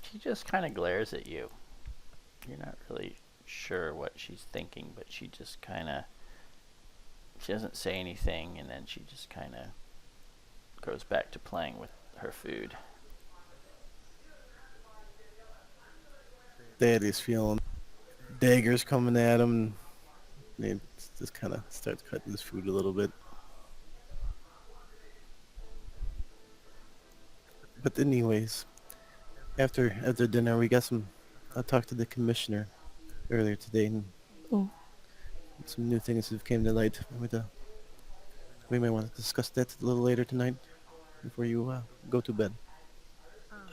She just kind of glares at you. You're not really sure what she's thinking, but she just kind of... She doesn't say anything, and then she just kind of goes back to playing with her food. Thaddeus feeling daggers coming at him. And he just kind of starts cutting his food a little bit. But anyways, after dinner, we got some... I talked to the commissioner earlier today, and Oh, some new things have came to light. We may want to discuss that a little later tonight before you go to bed.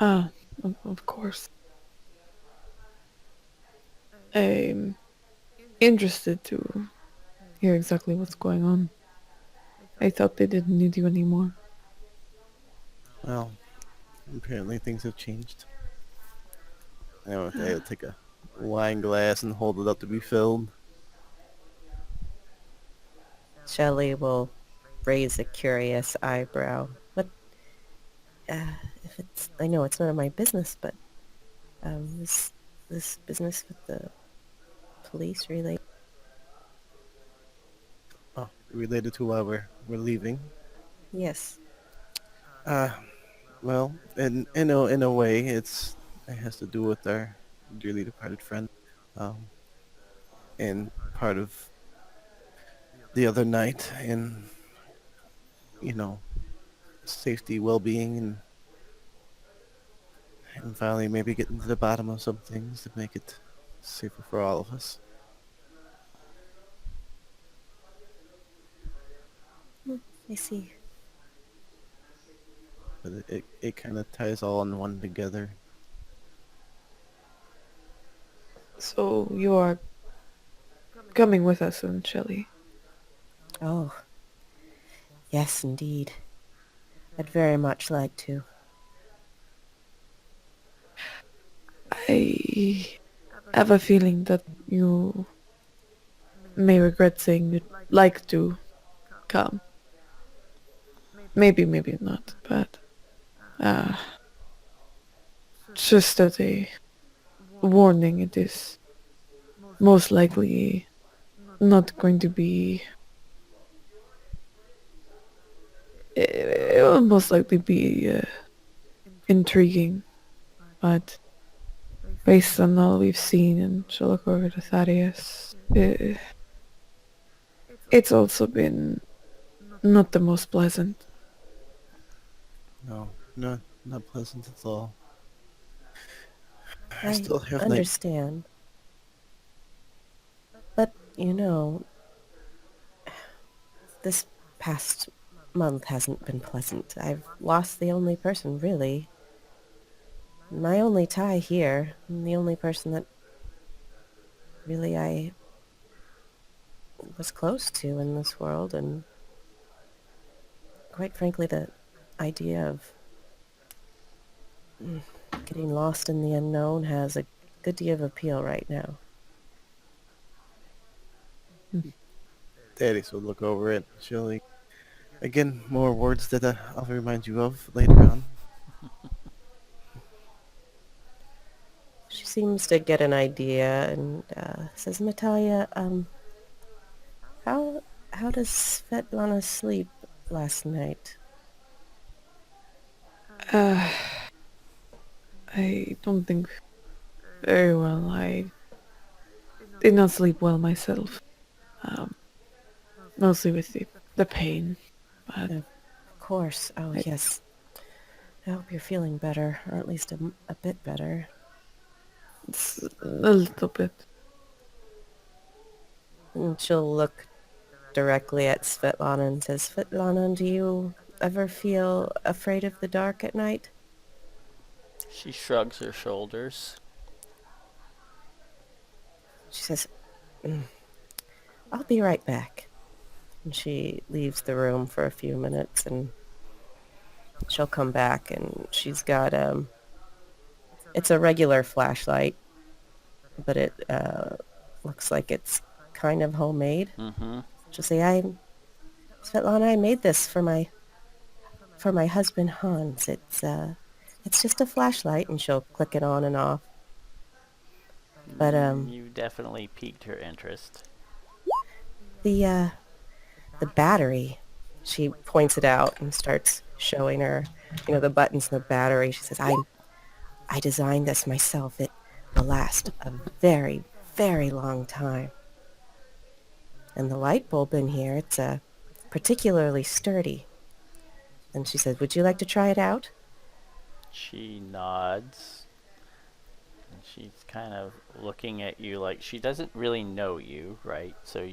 of course. I'm interested to hear exactly what's going on. I thought they didn't need you anymore. Well, apparently things have changed. I don't know if I'll take a wine glass and hold it up to be filled. Shelley will raise a curious eyebrow. What, if it's, I know it's none of my business, but, this business with the police relate? Oh, related to our we're leaving. Yes. Uh, well, in a way, it has to do with our dearly departed friend. Um, and part of the other night, and you know, safety, well-being, and finally maybe getting to the bottom of some things to make it safer for all of us. I see. But it kind of ties all in one together. So you are coming with us then, Shelley. Oh, yes, indeed. I'd very much like to. I have a feeling that you may regret saying you'd like to come. Maybe, maybe not, but uh, just as a warning, it is most likely not going to be. It will most likely be intriguing, but based on all we've seen and shall look over to Thaddeus, it's also been not the most pleasant. No, not pleasant at all. I I still have night. understand. But, this past month hasn't been pleasant. I've lost the only person, really. My only tie here, and the only person that really I was close to in this world, and quite frankly, the idea of getting lost in the unknown has a good deal of appeal right now. Thaddeus will look over it. Shelley. Again, more words that I'll remind you of later on. She seems to get an idea and says, Natalya, how how does Svetlana sleep last night? Uh, I don't think very well. I did not sleep well myself. Um, Mostly with the pain, but Of course. Oh, I, yes. I hope you're feeling better, or at least a bit better. it's a little bit. And she'll look directly at Svetlana and says, Svetlana, do you ever feel afraid of the dark at night? She shrugs her shoulders. She says, I'll be right back. And she leaves the room for a few minutes, and she'll come back, and she's got, it's a regular flashlight, but it looks like it's kind of homemade. Mm-hmm. She'll say, Svetlana, I made this for my husband Hans. It's just a flashlight, and she'll click it on and off. But You definitely piqued her interest. the battery, she points it out and starts showing her, the buttons in the battery. She says, I designed this myself. It will last a very, very long time. And the light bulb in here, it's particularly sturdy. And she said, would you like to try it out? She nods. And she's kind of looking at you like she doesn't really know you, right? So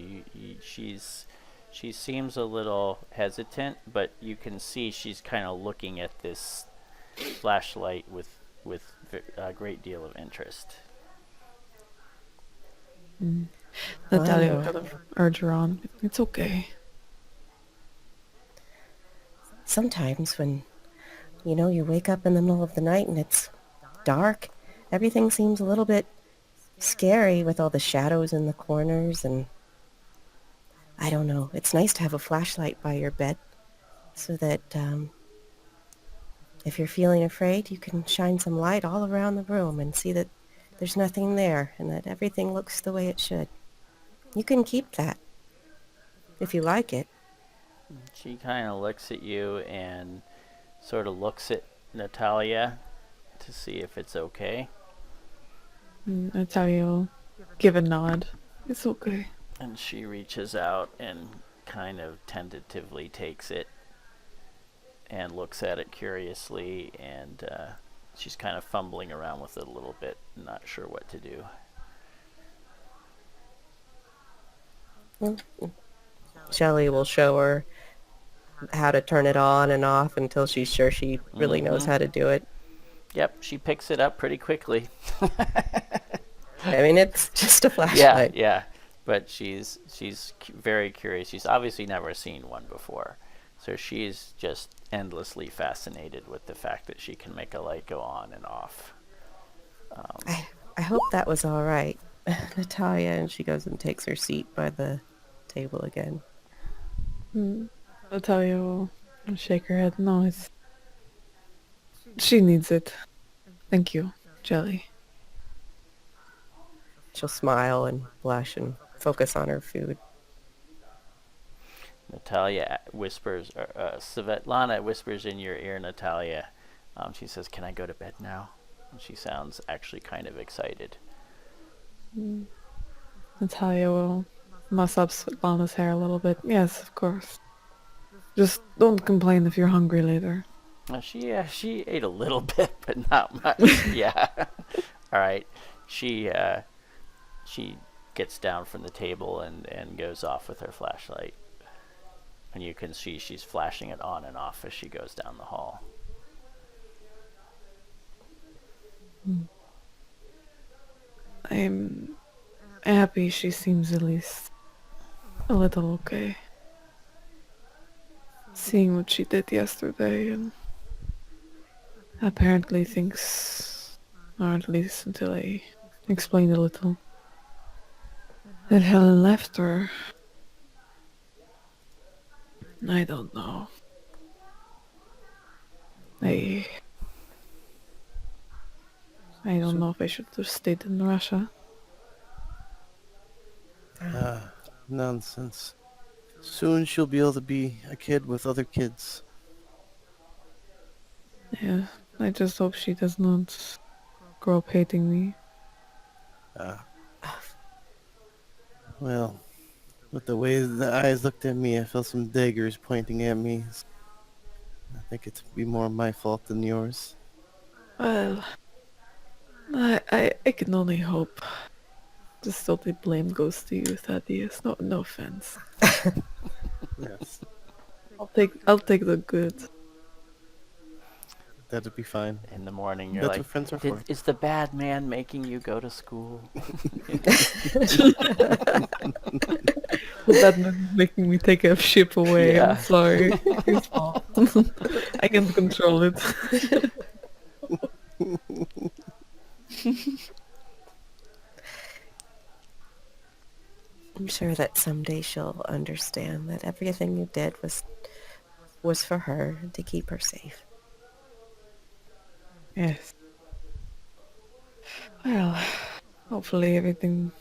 she seems a little hesitant, but you can see she's kind of looking at this flashlight with a great deal of interest. Natalia Wow. kind of urge her on. It's okay. Sometimes when, you wake up in the middle of the night and it's dark, everything seems a little bit scary with all the shadows in the corners, and I don't know. It's nice to have a flashlight by your bed so that if you're feeling afraid, you can shine some light all around the room and see that there's nothing there and that everything looks the way it should. You can keep that if you like it. She kind of looks at you and sort of looks at Natalya to see if it's okay. Natalya will give a nod. It's okay. And she reaches out and kind of tentatively takes it and looks at it curiously, and she's kind of fumbling around with it a little bit, not sure what to do. Shelley will show her how to turn it on and off until she's sure she really knows how to do it. Yep, she picks it up pretty quickly. I mean, it's just a flashlight. Yeah, but she's very curious. She's obviously never seen one before, so she's just endlessly fascinated with the fact that she can make a light go on and off. I hope that was all right, Natalya. And she goes and takes her seat by the table again. Natalya will shake her head. No, it's... She needs it. Thank you, Shelley. She'll smile and blush and focus on her food. Natalya whispers, Svetlana whispers in your ear, Natalya. She says, "Can I go to bed now?" And she sounds actually kind of excited. Natalya will muss up Svetlana's hair a little bit. Yes, of course. Just don't complain if you're hungry later. She ate a little bit, but not much. Yeah. All right. She gets down from the table and goes off with her flashlight. And you can see she's flashing it on and off as she goes down the hall. I'm happy she seems at least a little okay. Seeing what she did yesterday and apparently thinks, or at least until I explained a little, that Helen left her. I don't know. I don't know if I should have stayed in Russia. Nonsense. Soon she'll be able to be a kid with other kids. Yeah, I just hope she does not grow up hating me. Well, with the way the eyes looked at me, I felt some daggers pointing at me. I think it's be more my fault than yours. Well, I can only hope. Just so the blame goes to you, Thaddeus. No offense. Yes, I'll take the good. that'd be fine. In the morning, you're That's like, what friends are for. Is the bad man making you go to school?" That man making me take a ship away. Yeah. I'm sorry. His fault. I can't control it. I'm sure that someday she'll understand that everything you did was for her, to keep her safe. Yes. Well, hopefully everything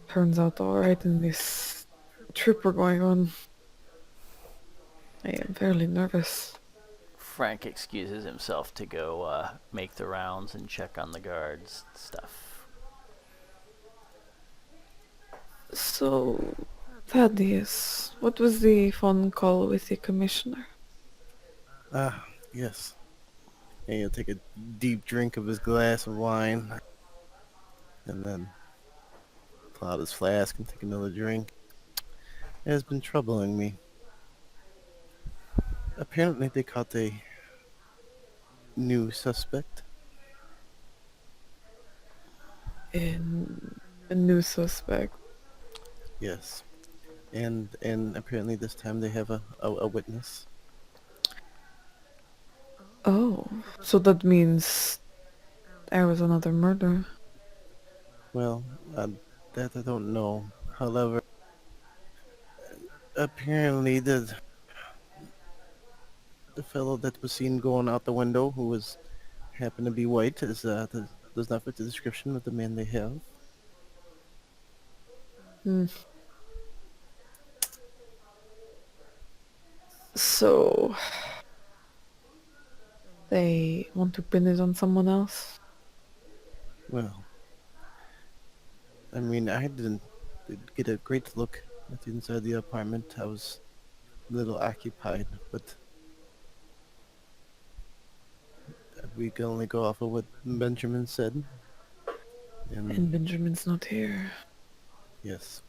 turns out alright in this trip we're going on. I am fairly nervous. Frank excuses himself to go make the rounds and check on the guards stuff. So, Thaddeus, what was the phone call with the commissioner? Yes. And he'll take a deep drink of his glass of wine. And then pull out his flask and take another drink. It has been troubling me. Apparently they caught a new suspect. In a new suspect. Yes. And apparently this time they have a witness. Oh, so that means there was another murder. Well, that I don't know. However, apparently the fellow that was seen going out the window, who was happened to be white, does not fit the description of the man they have. So, they want to pin it on someone else? Well, I mean, I didn't get a great look at the inside of the apartment. I was a little occupied, but we can only go off of what Benjamin said. And And Benjamin's not here. yes,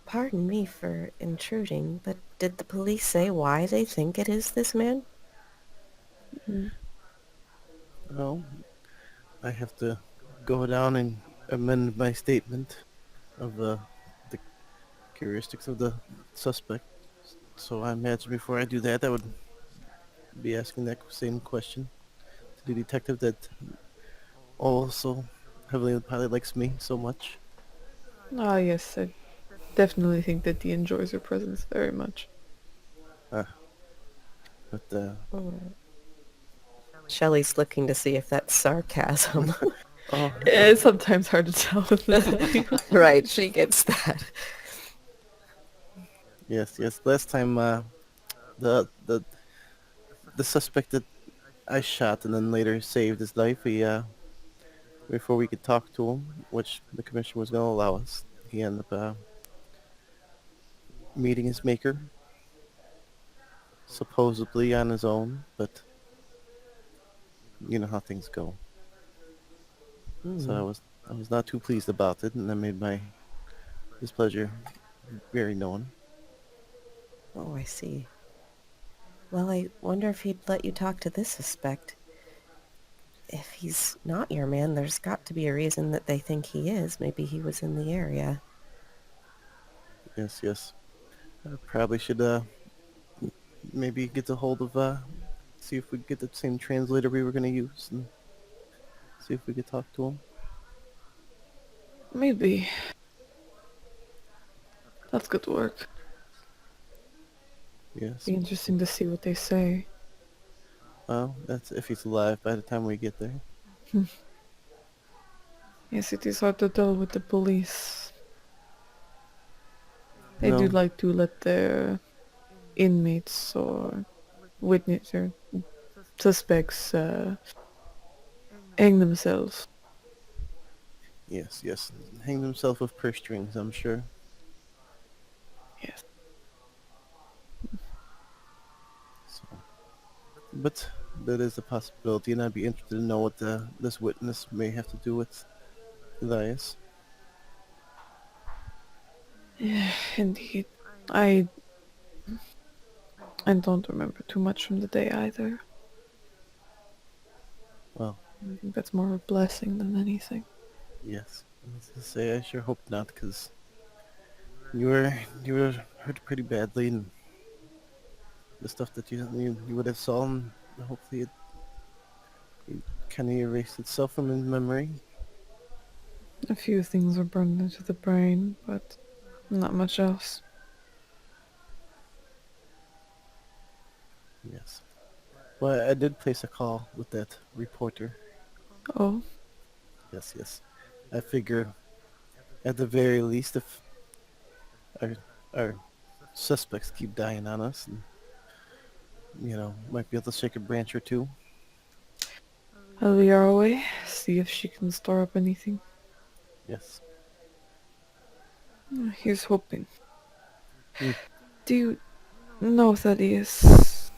Pardon me for intruding, but did the police say why they think it is this man? Mm. well, I have to go down and amend my statement of the characteristics of the suspect. So I imagine before I do that, I would be asking that same question to the detective that also heavily probably likes me so much. Ah, yes, I definitely think that he enjoys your presence very much. Uh, but Mm. Shelley's looking to see if that's sarcasm. oh, It's sometimes hard to tell with the time. Right, she gets that. yes. Last time, the the the suspect that I shot and then later saved his life, he before we could talk to him, which the commissioner was going to allow us, he ended up meeting his maker, supposedly on his own, but you know how things go. So Mm. I was not too pleased about it, and I made my displeasure very known. Oh, I see. Well, I wonder if he'd let you talk to this suspect. If he's not your man, there's got to be a reason that they think he is. Maybe he was in the area. Yes. I probably should maybe get a hold of see if we get the same translator we were going to use and see if we could talk to him. Maybe. That's good work. Yes. Be interesting to see what they say. Well, that's if he's alive by the time we get there. Yes, it is hard to tell with the police. They do No. like to let their inmates or witness or suspects hang themselves. Yes. Hanged himself with purse strings, I'm sure. Yes. So, but that is a possibility, and I'd be interested to know what this witness may have to do with Elias. Yeah, indeed. I I don't remember too much from the day either. Well, I think that's more a blessing than anything. yes. I was to say I sure hope not, because you were hurt pretty badly, and the stuff that you would have saw, and hopefully it kind of erased itself from his memory. A few things were burned into the brain, but not much else. Yes. Well, I did place a call with that reporter. Oh, Yes. I figure, at the very least, if our our suspects keep dying on us, and might be able to shake a branch or two. I'll be our way. See if she can store up anything. Yes. Here's hoping. Hmm. Do you know, Thaddeus,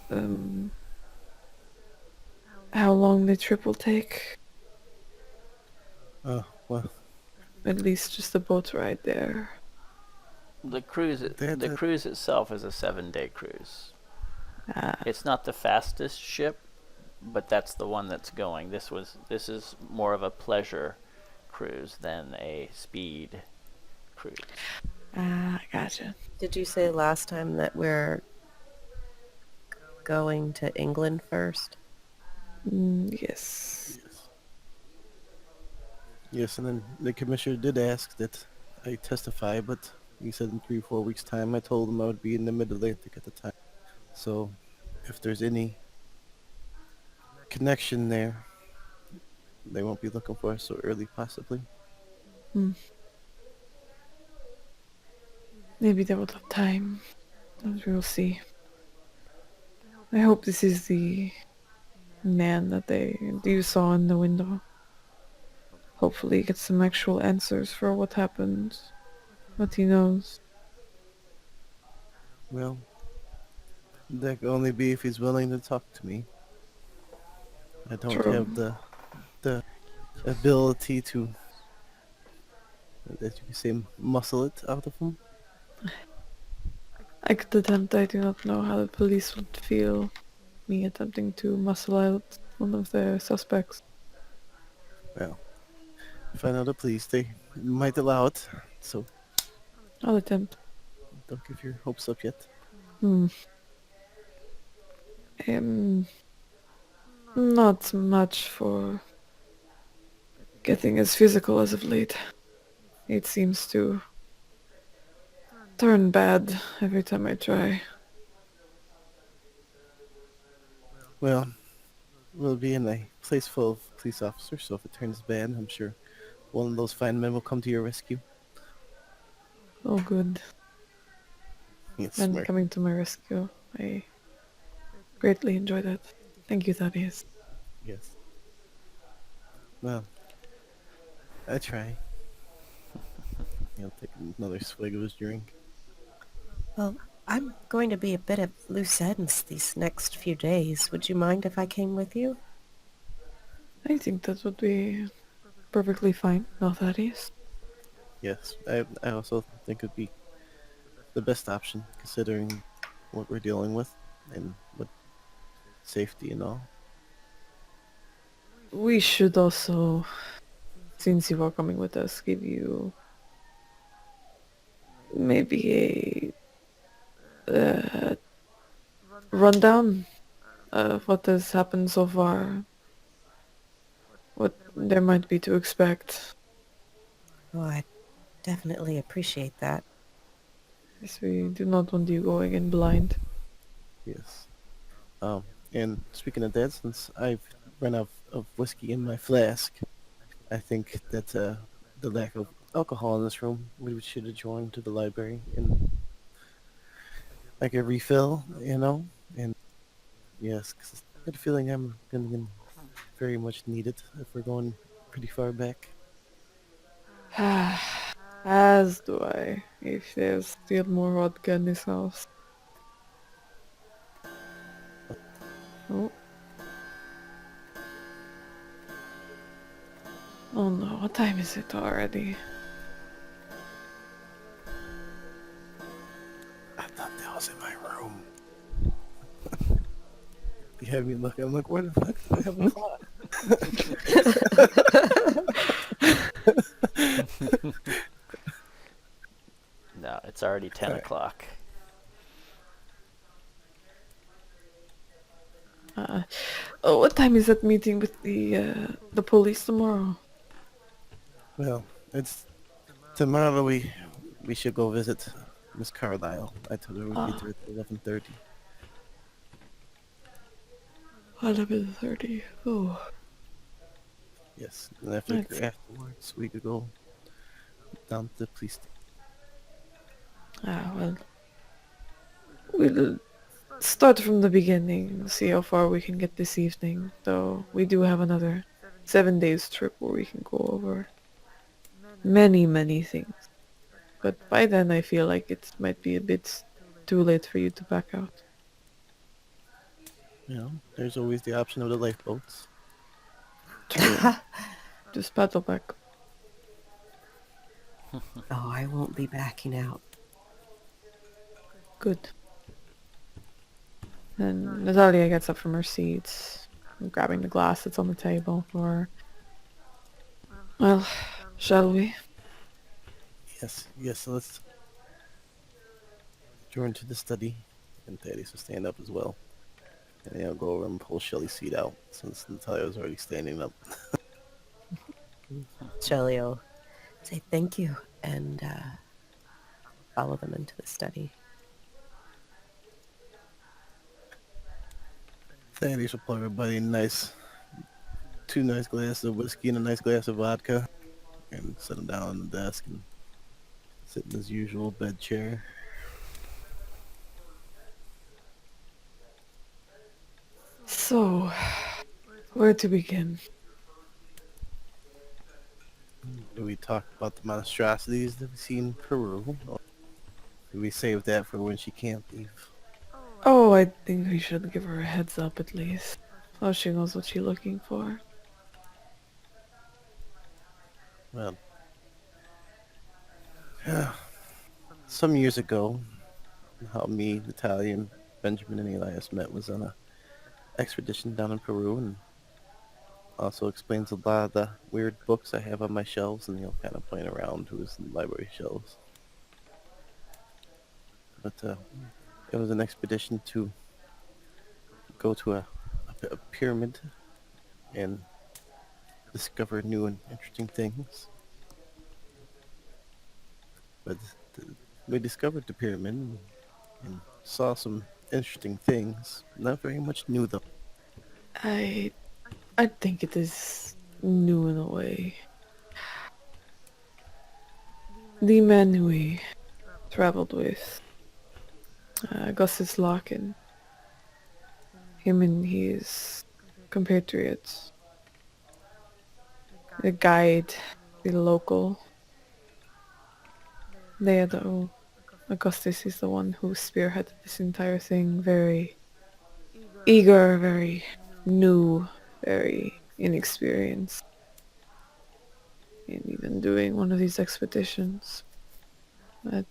how long the trip will take? Well, At least just the boat ride there. The that cruise itself is a 7-day cruise. Ah, It's not the fastest ship, but that's the one that's going. This is more of a pleasure cruise than a speed cruise. gotcha. Did you say last time that we're going to England first? Yes. yes. Yes, and then the commissioner did ask that I testify, but he said in 3 or 4 weeks' time. I told him I would be in the Mid-Atlantic at the time. So, if there's any connection there, they won't be looking for us so early, possibly. Hmm. Maybe they will have time. We will see. I hope this is the man that you saw in the window. Hopefully get some actual answers for what happened, what he knows. Well, that can only be if he's willing to talk to me. I don't True. have the ability to, as you can say, muscle it out of him. I could attempt. I do not know how the police would feel me attempting to muscle out one of their suspects. Well, if I know the police, they might allow it. So I'll attempt. don't give your hopes up yet. Hmm. I am not much for getting as physical as of late. It seems to turn bad every time I try. Well, we'll be in a place full of police officers, so if it turns bad, I'm sure one of those fine men will come to your rescue. Oh, good. Yes, Men smirk. coming to my rescue. I greatly enjoy that. Thank you, Thaddeus. Yes. Well, I try. He'll take another swig of his drink. Well, I'm going to be a bit of loose ends these next few days. Would you mind if I came with you? I think that would be perfectly fine, no, Thaddeus. Yes, I also think it'd be the best option considering what we're dealing with and what safety and all. We should also, since you are coming with us, give you maybe a rundown of what has happened so far, what there might be to expect. Oh, I definitely appreciate that. Yes, we do not want you going in blind. Yes. And speaking of that, since I've run out of whiskey in my flask, I think that the lack of alcohol in this room, we should adjourn to the library and like a refill, And yes, 'cause I get a feeling I'm gonna very much need it if we're going pretty far back. As do I, if there's still more vodka in this house. Oh. Oh no, what time is it already? I thought that was in my room. You had me look. I'm like, where the fuck do I have a clock? No, it's already 10 Alright. o'clock. Oh, what time is that meeting with the police tomorrow? Well, it's tomorrow. We should go visit Miss Carlyle. I told her we'd be there at 11:30. 11:30. Oh, Yes, and that's afterwards we could go down to the police station. well. We'll start from the beginning. See how far we can get this evening. Though we do have another 7 days trip where we can go over many things. But by then I feel like it might be a bit too late for you to back out. There's always the option of the lifeboats. True. Just paddle back. Oh, I won't be backing out. Good. And Natalya gets up from her seat, grabbing the glass that's on the table for her. Well, shall we? Yes. So let's join to the study, and Thaddeus will stand up as well. And then I'll go over and pull Shelley's seat out since Natalya was already standing up. Shelley will say thank you and follow them into the study. Thaddeus will pour everybody two nice glasses of whiskey and a nice glass of vodka, and sit him down on the desk and sit in his usual bed chair. So, where to begin? Do we talk about the monstrosities that we see in Peru? Or do we save that for when she can't leave? Oh, I think we should give her a heads up at least. So she knows what she's looking for. Well, some years ago, how me, Natalya, and Benjamin and Elias met was on a expedition down in Peru, and also explains a lot of the weird books I have on my shelves, and he'll kind of point around to his library shelves. But it was an expedition to go to a pyramid and discover new and interesting things. But we discovered the pyramid and saw some interesting things. Not very much new though. I I think it is new in a way. The man we traveled with, Augustus Larkin, him and his compatriots, the guide, the local, they are the Augustus is the one who spearheaded this entire thing. Very eager, very new, very inexperienced in even doing one of these expeditions. But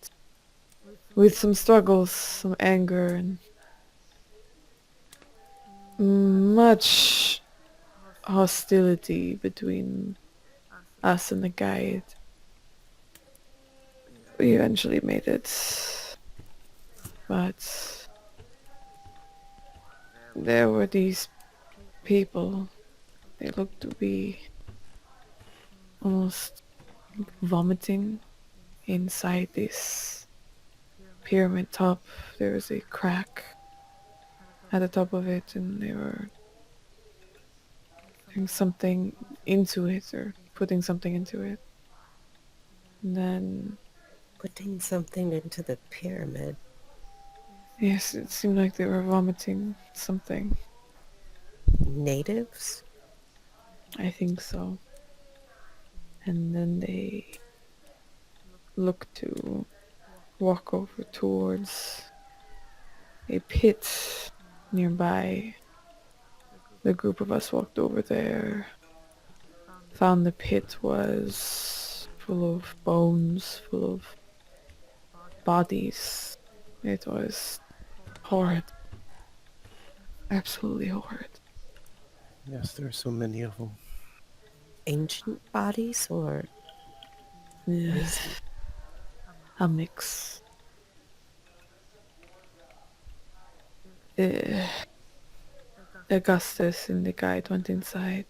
with some struggles, some anger, and much hostility between us and the guide, we eventually made it. But there were these people. They looked to be almost vomiting inside this pyramid top. There was a crack at the top of it, and they were doing something into it, or putting something into it. And then, Putting something into the pyramid. yes, it seemed like they were vomiting something. Natives? I think so. And then they looked to walk over towards a pit nearby. The group of us walked over there, found the pit was full of bones, full of bodies. It was horrid. Absolutely horrid. Yes, there are so many of them. Ancient bodies or Yeah, recent? a mix. Uh, Augustus and the guide went inside,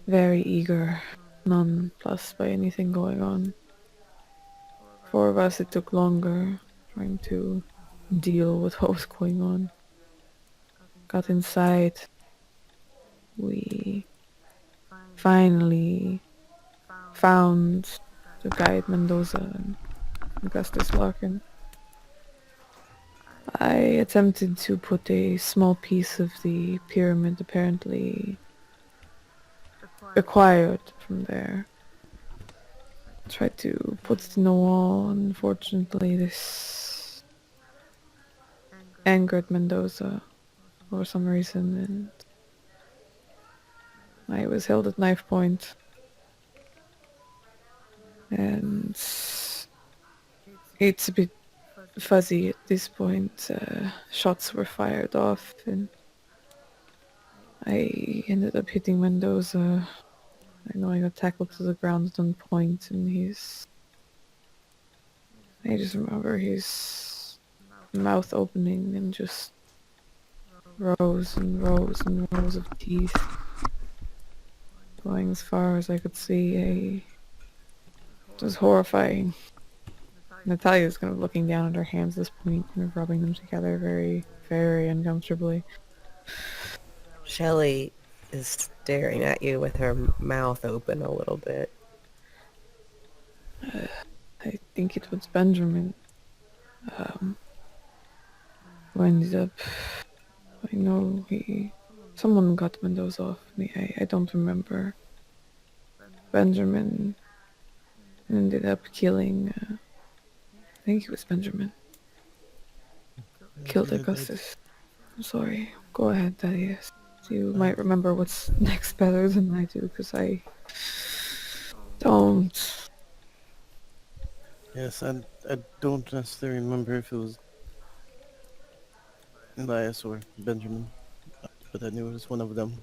very eager, nonplussed by anything going on. For us it took longer, trying to deal with what was going on. Got inside. We finally found the guide Mendoza and Augustus Larkin. I attempted to put a small piece of the pyramid apparently acquired from there. Tried to put it in the wall. Unfortunately, this angered Mendoza for some reason, and I was held at knife point. And it's a bit fuzzy at this point. Shots were fired off, and I ended up hitting Mendoza. I know I got tackled to the ground at one point, and I just remember his mouth opening and just rows and rows and rows of teeth going as far as I could see. It was horrifying. Natalya's kind of looking down at her hands at this point, kind of rubbing them together very, very uncomfortably. Shelley is staring at you with her mouth open a little bit. I think it was Benjamin who ended up I know someone got windows off me. I don't remember. Benjamin ended up killing, I think it was Benjamin. Killed Augustus. I'm sorry. Go ahead, Thaddeus. You might remember what's next better than I do, because I don't. Yes, I don't necessarily remember if it was Elias or Benjamin, but I knew it was one of them.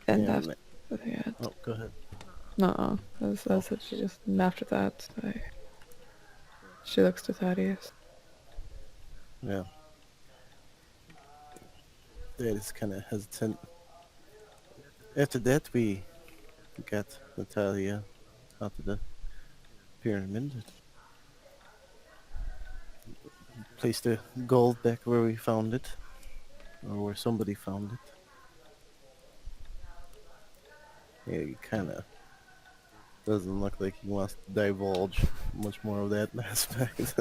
And Yeah, after that, oh, go ahead. no, that's it. She just, and after that, she looks to Thaddeus. Yeah. Dad is kind of hesitant. After that, we got Natalya out of the pyramid. Placed the gold back where we found it, or where somebody found it. Yeah, he kind of doesn't look like he wants to divulge much more of that aspect.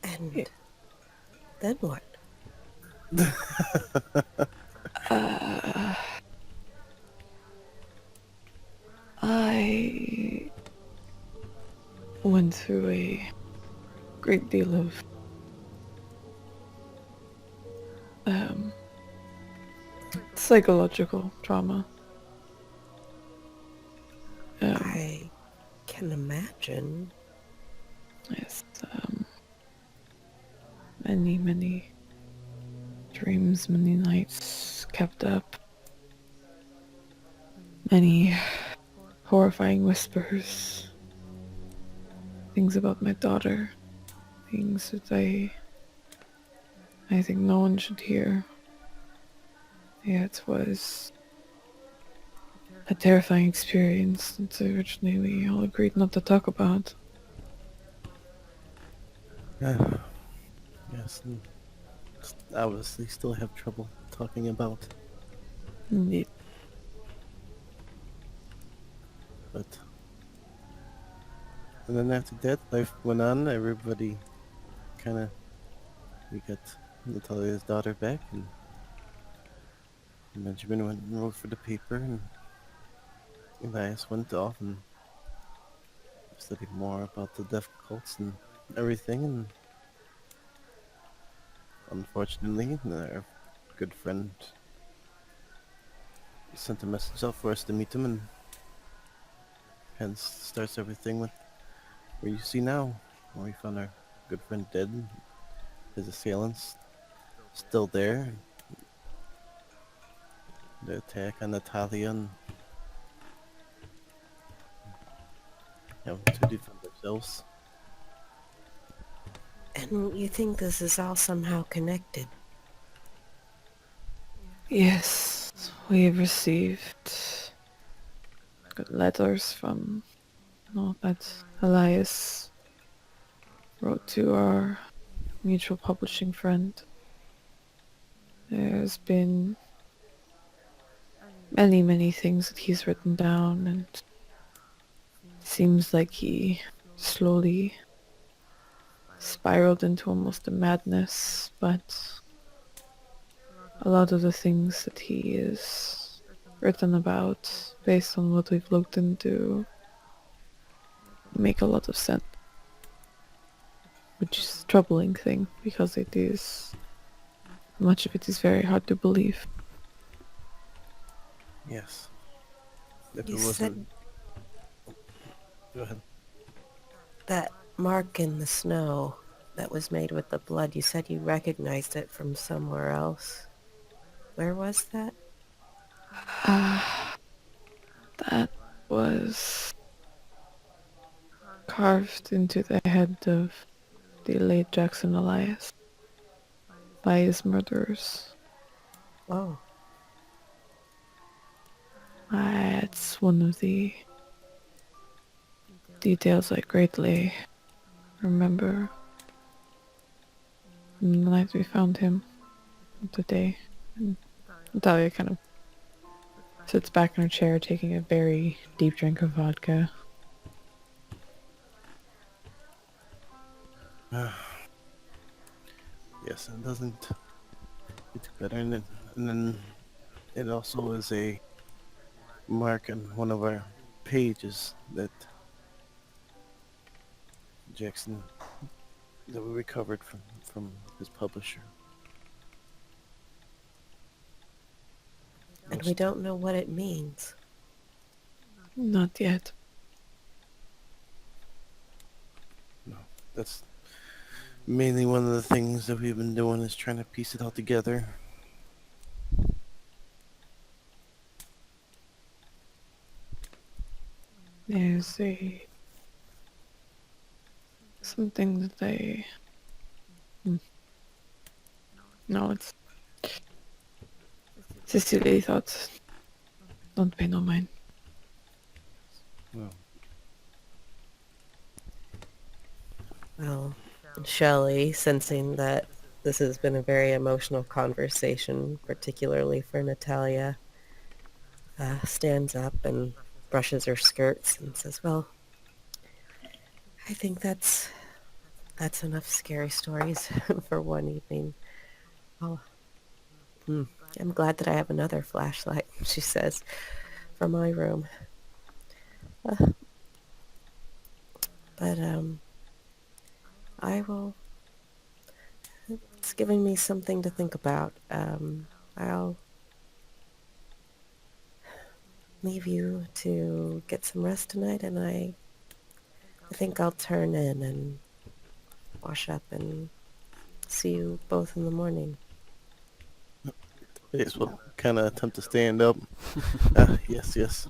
And then what? I went through a great deal of um, psychological trauma. I can imagine. Yes, many dreams, many nights kept up, many horrifying whispers, things about my daughter, things that I think no one should hear. Yeah, it was a terrifying experience that originally we all agreed not to talk about. Yes, and obviously still have trouble talking about, Indeed. but... And then after that, life went on. Everybody kind of... We got Natalya's daughter back, and Benjamin went and wrote for the paper, and Elias went off and studied more about the death cults and everything, and unfortunately, our good friend sent a message out for us to meet him, and hence starts everything with where you see now, where we found our good friend dead, his assailants still there, the attack on Natalya, and having to defend ourselves. And you think this is all somehow connected? Yes, we have received good letters from that Elias wrote to our mutual publishing friend. There's been many things that he's written down, and it seems like he slowly spiraled into almost a madness, but a lot of the things that he is written about, based on what we've looked into, make a lot of sense. Which is a troubling thing, because much of it is very hard to believe. Yes. If You it wasn't... said Go ahead. that mark in the snow that was made with the blood, you said you recognized it from somewhere else. Where was that? That was carved into the head of the late Jackson Elias by his murderers. Oh, It's one of the details I greatly remember from the night we found him, the day. And Natalya kind of sits back in her chair, taking a very deep drink of vodka. Yes, it doesn't get better. And then it also is a mark on one of our pages that Jackson that we recovered from his publisher. And we don't know what it means. Not yet. No, that's mainly one of the things that we've been doing is trying to piece it all together. There's something that I... No, it's silly thoughts. Don't pay no mind. Well, Well, Shelley, sensing that this has been a very emotional conversation, particularly for Natalya, stands up and brushes her skirts and says, well, I think that's enough scary stories for one evening. Oh, I'm glad that I have another flashlight, she says, from my room. But, I will... It's giving me something to think about. I'll leave you to get some rest tonight, and I think I'll turn in and wash up and see you both in the morning. yes, well, kind of attempt to stand up. Yes.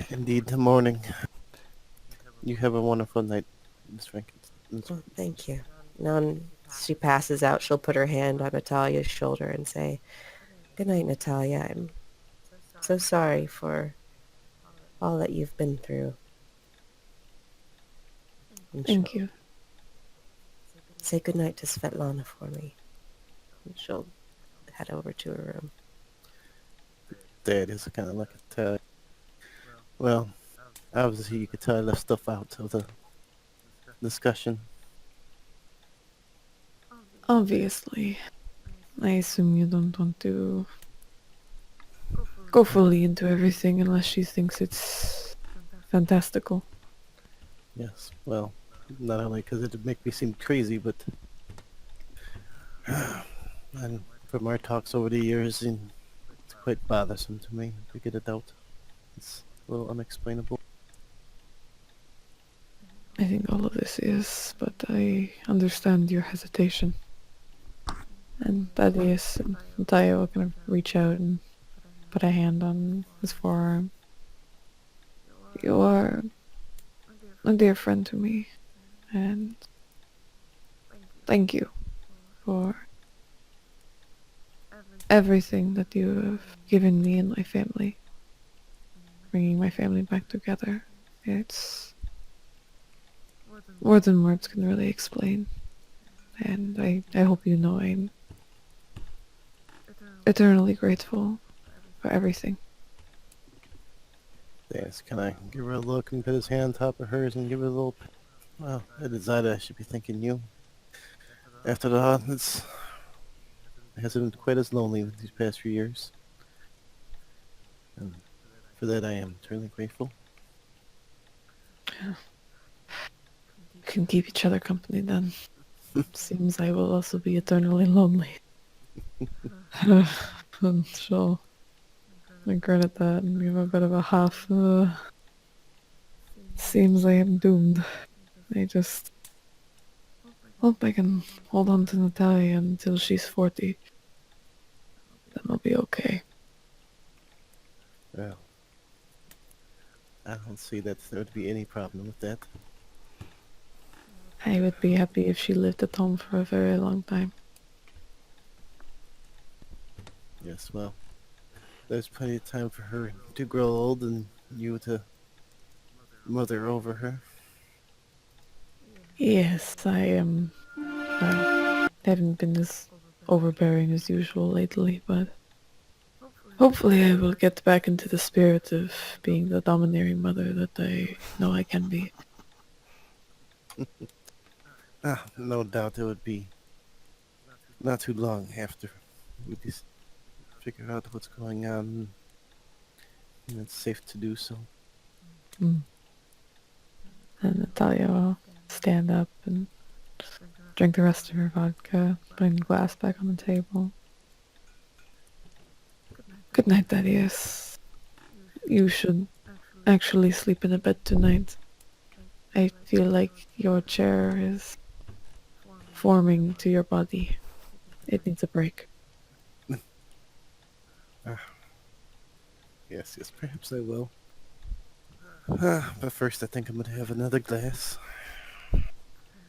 Indeed, the morning. You have a wonderful night, Miss Frank. Oh, thank you. Now, she passes out. She'll put her hand on Natalya's shoulder and say, good night, Natalya. I'm so sorry for all that you've been through. And Thank you. say good night to Svetlana for me. And she'll head over to her room. Dad is kind of like a tell. Well, obviously you could tell I left stuff out of the discussion. Obviously. I assume you don't want to go fully into everything unless she thinks it's fantastical. Yes, well, not only because it'd make me seem crazy, but and from our talks over the years, it's quite bothersome to me to get it out. It's a little unexplainable. I think all of this is, but I understand your hesitation. And Thaddeus and Natalya will kind of reach out and put a hand on his forearm. You are a dear friend to me, and thank you for everything that you have given me and my family. Bringing my family back together. It's more than words can really explain. And I hope you know I'm eternally grateful for everything. Yes, can I give her a look and put his hand on top of hers and give her a little... Well, I decided I should be thanking you. After all, it hasn't been quite as lonely these past few years. And for that I am eternally grateful. We can keep each other company then. Seems I will also be eternally lonely. And she'll grin at that and give a bit of a huff. Seems I am doomed. I just hope I can hold on to Natalya until she's 40. Then I'll be okay. Well, I don't see that there would be any problem with that. I would be happy if she lived at home for a very long time. Yes, well, there's plenty of time for her to grow old and you to mother over her. Yes, I am. Well, haven't been as overbearing as usual lately, but Hopefully I will get back into the spirit of being the domineering mother that I know I can be. No doubt it would be not too long after we just figure out what's going on, and it's safe to do so. Mm. And Natalya will stand up and drink the rest of her vodka, putting the glass back on the table. Good night, Thaddeus. You should actually sleep in a bed tonight. I feel like your chair is forming to your body. It needs a break. Yes, perhaps I will. But first I think I'm gonna have another glass.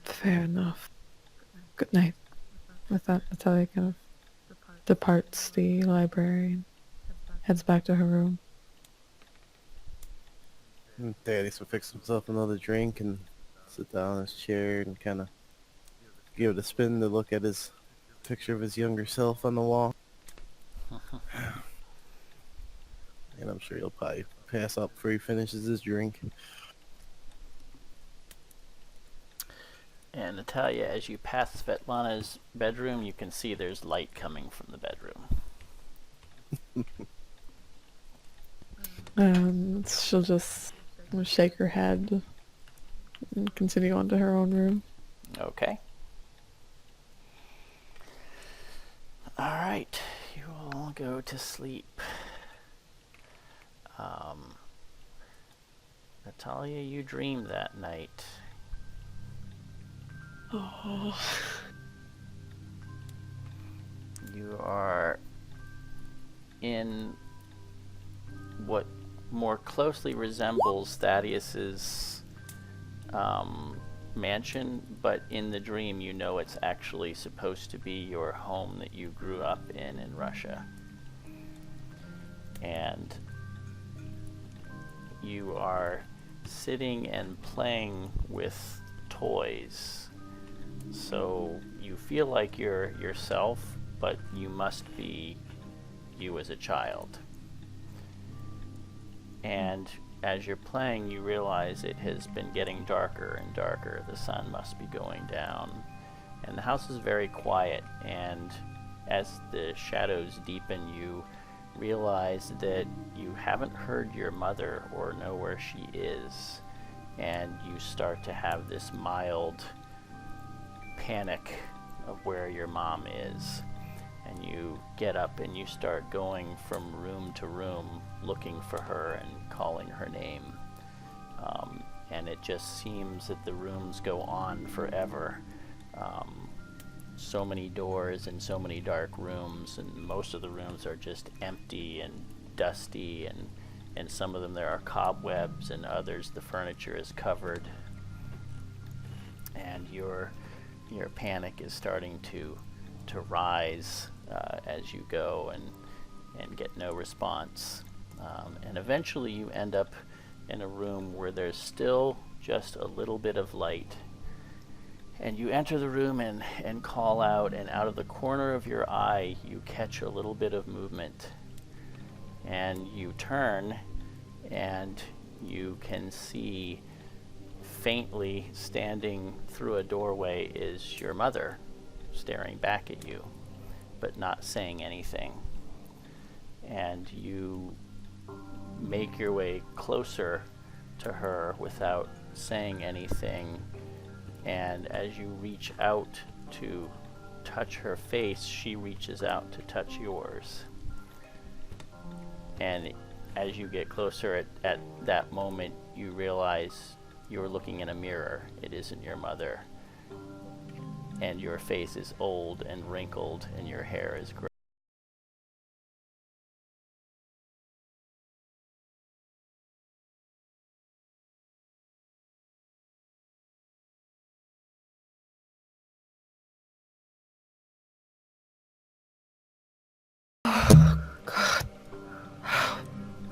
Fair enough. Good night. With that, Natalya kind of departs the library and heads back to her room. And Thaddeus will fix himself another drink and sit down in his chair and kind of give it a spin to look at his picture of his younger self on the wall. And I'm sure he'll probably pass out before he finishes his drink. And Natalya, as you pass Svetlana's bedroom, you can see there's light coming from the bedroom. She'll just shake her head and continue on to her own room. Okay. Alright, you all go to sleep. Natalya, you dreamed that night. Oh. You are in what more closely resembles Thaddeus's mansion, but in the dream you know it's actually supposed to be your home that you grew up in Russia. And you are sitting and playing with toys. So you feel like you're yourself, but you must be you as a child. And as you're playing, you realize it has been getting darker and darker. The sun must be going down. And the house is very quiet, and as the shadows deepen, you realize that you haven't heard your mother or know where she is. And you start to have this mild panic of where your mom is. And you get up and you start going from room to room looking for her and calling her name. And it just seems that the rooms go on forever. So many doors and so many dark rooms, and most of the rooms are just empty and dusty, and some of them there are cobwebs, and others the furniture is covered. And your panic is starting to rise as you go and get no response. And eventually you end up in a room where there's still just a little bit of light. And you enter the room and call out, and out of the corner of your eye you catch a little bit of movement. And you turn and you can see faintly standing through a doorway is your mother, staring back at you, but not saying anything. And you make your way closer to her without saying anything, and as you reach out to touch her face, she reaches out to touch yours. And as you get closer at that moment, you realize you're looking in a mirror. It isn't your mother. And your face is old and wrinkled, and your hair is gray.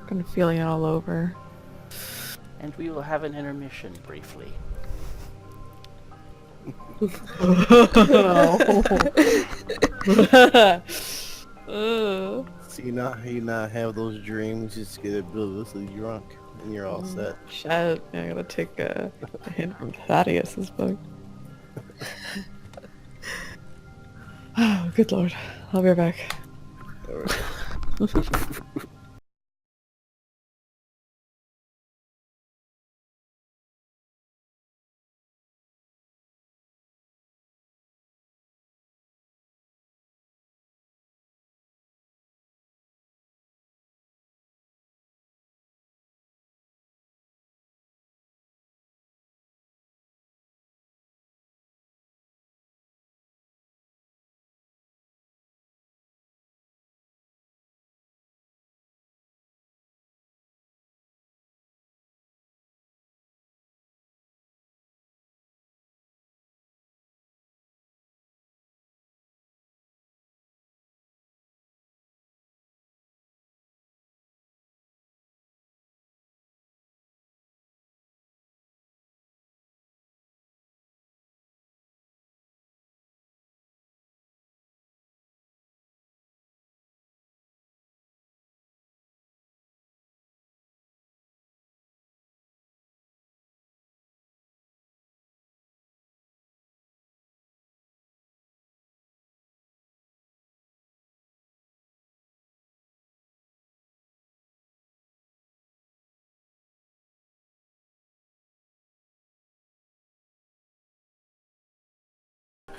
Kind of feeling it all over. And we will have an intermission briefly. So you not have those dreams, just get obliviously drunk, and you're all set. Shit, I gotta take a hint from Thaddeus's book. Oh, good lord. I'll be right back. Alright.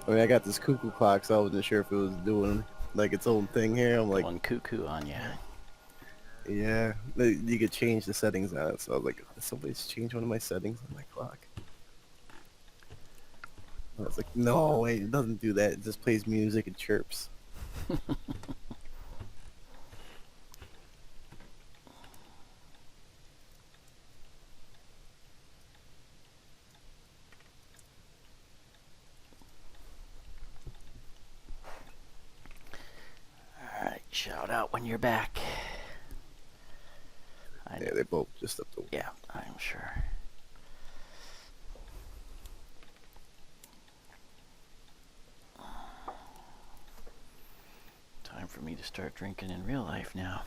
I mean, I got this cuckoo clock, so I wasn't sure if it was doing like its own thing here. I'm like, Going cuckoo on you. yeah, you could change the settings on it. So I was like, did somebody's changed one of my settings on my clock? I was like, no, wait, it doesn't do that. It just plays music and chirps. Alright, shout out when you're back. Yeah, they both just up to. Yeah, I'm sure. Time for me to start drinking in real life now.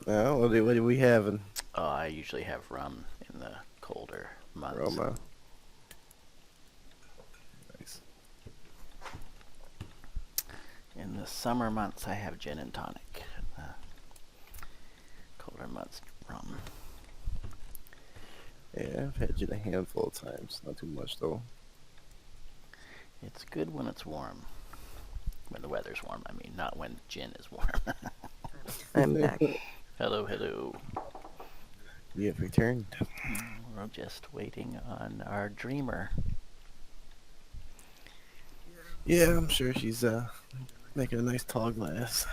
Now, what are we having? Oh, I usually have rum in the colder months. Roma. Nice. In the summer months, I have gin and tonic. In the colder months, rum. Yeah, I've had gin a handful of times. Not too much though. It's good when it's warm. When the weather's warm, I mean, not when gin is warm. I'm back. Hello, hello. We have returned. We're just waiting on our dreamer. Yeah, I'm sure she's making a nice tall glass.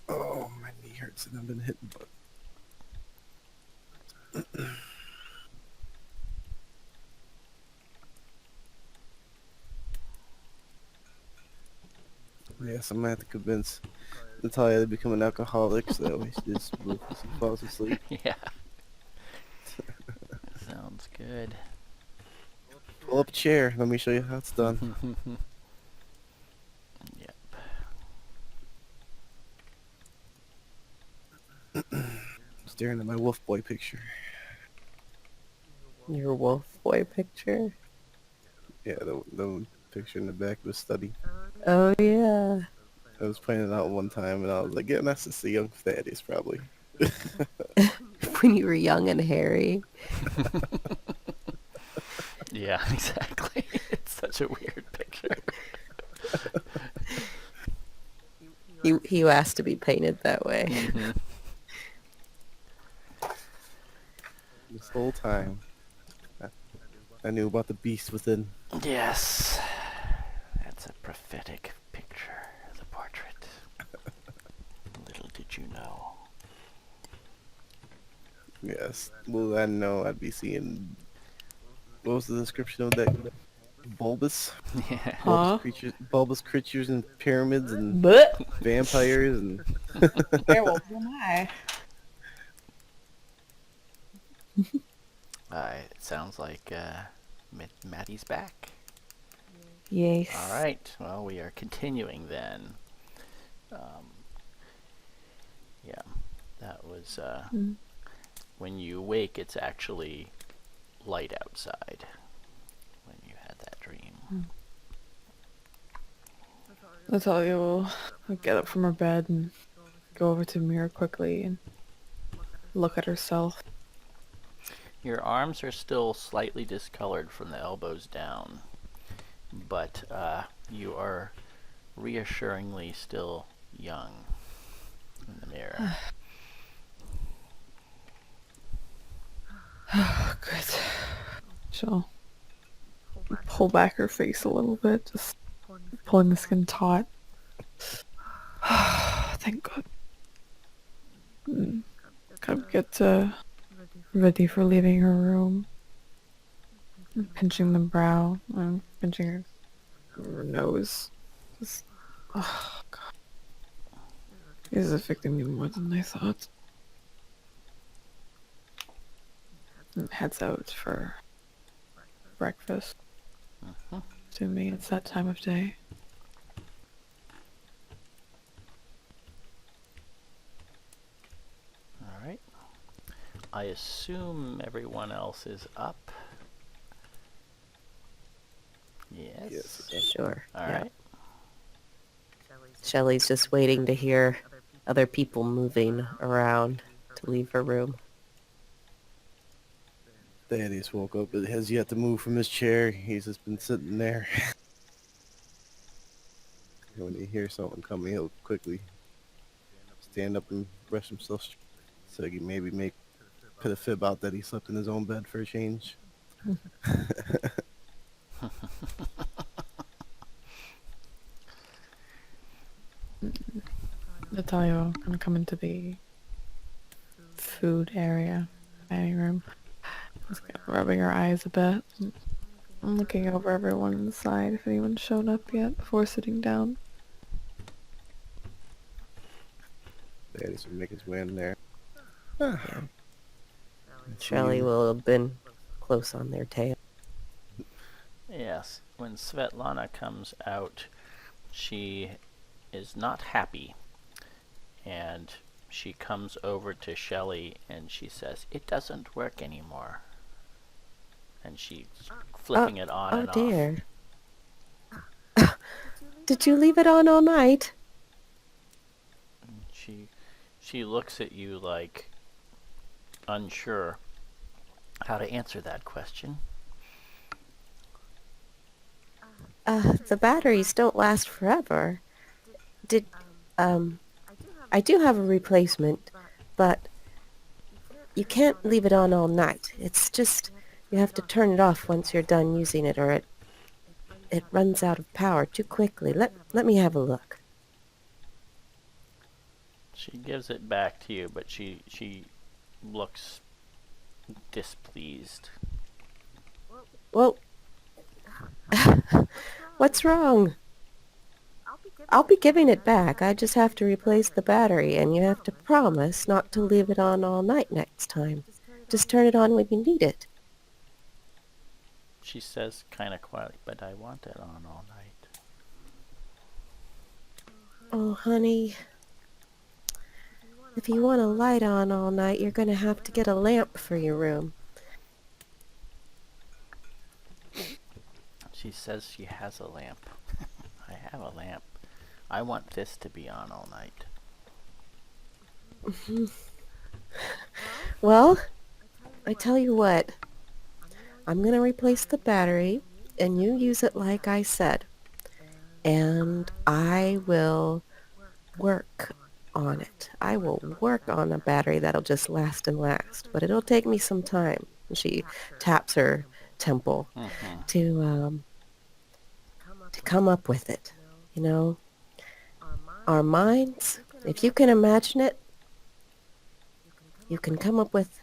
Oh, my knee hurts and I've been hitting butt. Yes, I'm gonna have to convince Natalya to become an alcoholic so that way she just falls asleep. Yeah. Sounds good. Pull up a chair. Let me show you how it's done. Yep. Staring at my wolf boy picture. Your wolf boy picture? Yeah, the picture in the back of the study. Oh, yeah. I was pointing it out one time and I was like, yeah, that's just a young Thaddeus probably. When you were young and hairy. Yeah, exactly. It's such a weird picture. He asked to be painted that way. Mhm. This whole time, I knew about the beast within. Yes. That's a prophetic picture, the portrait. Little did you know. Yes. Well, I know I'd be seeing. What was the description of that? Bulbous? Yeah. Huh? Bulbous creatures and pyramids and But vampires and. werewolf, oh my. sounds like Maddie's back. Yes. All right. Well, we are continuing then. Yeah, that was when you wake. It's actually light outside when you had that dream. Natalya will get up from her bed and go over to the mirror quickly and look at herself. Your arms are still slightly discolored from the elbows down, but you are reassuringly still young in the mirror. Good. She'll pull back her face a little bit, just pulling the skin taut. Thank God. Kind of get ready for leaving her room. Pinching the brow and pinching her nose. Just, oh God. This is affecting me more than I thought. And heads out for breakfast. To me, it's that time of day. All right. I assume everyone else is up. Yes. Yes. Sure. All yeah. right. Shelley's just waiting to hear other people moving around to leave her room. Thaddeus woke up but has yet to move from his chair. He's just been sitting there. When he hears someone coming, he'll quickly stand up and brush himself so he can maybe put a fib out that he slept in his own bed for a change. Natalya will kind of come into the food area, dining room. Just kind of rubbing her eyes a bit. I'm looking over everyone inside if anyone's shown up yet before sitting down. Thaddeus will make his way in there. Shelley will have been close on their tail. Yes. When Svetlana comes out, she is not happy. And she comes over to Shelley and she says, "It doesn't work anymore." And she's flipping it on and Oh dear. Did you leave it on all night? off. And she looks at you like unsure how to answer that question. The batteries don't last forever. I do have a replacement, but you can't leave it on all night. It's just, you have to turn it off once you're done using it or it runs out of power too quickly. Let me have a look. She gives it back to you, but she looks displeased. Well, what's wrong? I'll be giving it back. I just have to replace the battery, and you have to promise not to leave it on all night next time. Just turn it on when you need it. She says kind of quietly, "But I want it on all night." Oh, honey. If you want a light on all night, you're going to have to get a lamp for your room. She says she has a lamp. I have a lamp. I want this to be on all night. Well, I tell you what. I'm going to replace the battery, and you use it like I said. And I will work on it. I will work on a battery that'll just last and last. But it'll take me some time. She taps her temple to come up with it. You know, our minds, if you can imagine it, you can come up with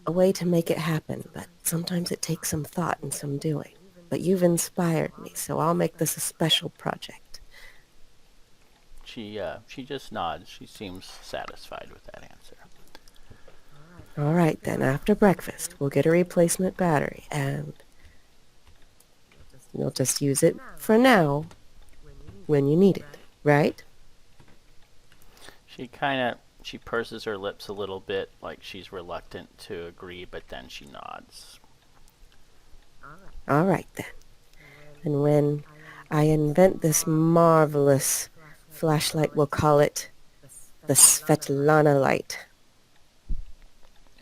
a way to make it happen, but sometimes it takes some thought and some doing. But you've inspired me, so I'll make this a special project. She just nods. She seems satisfied with that answer. All right, then, after breakfast, we'll get a replacement battery, and you'll just use it for now when you need it, right? She purses her lips a little bit, like she's reluctant to agree, but then she nods. All right, then. And when I invent this marvelous flashlight, we'll call it the Svetlana light.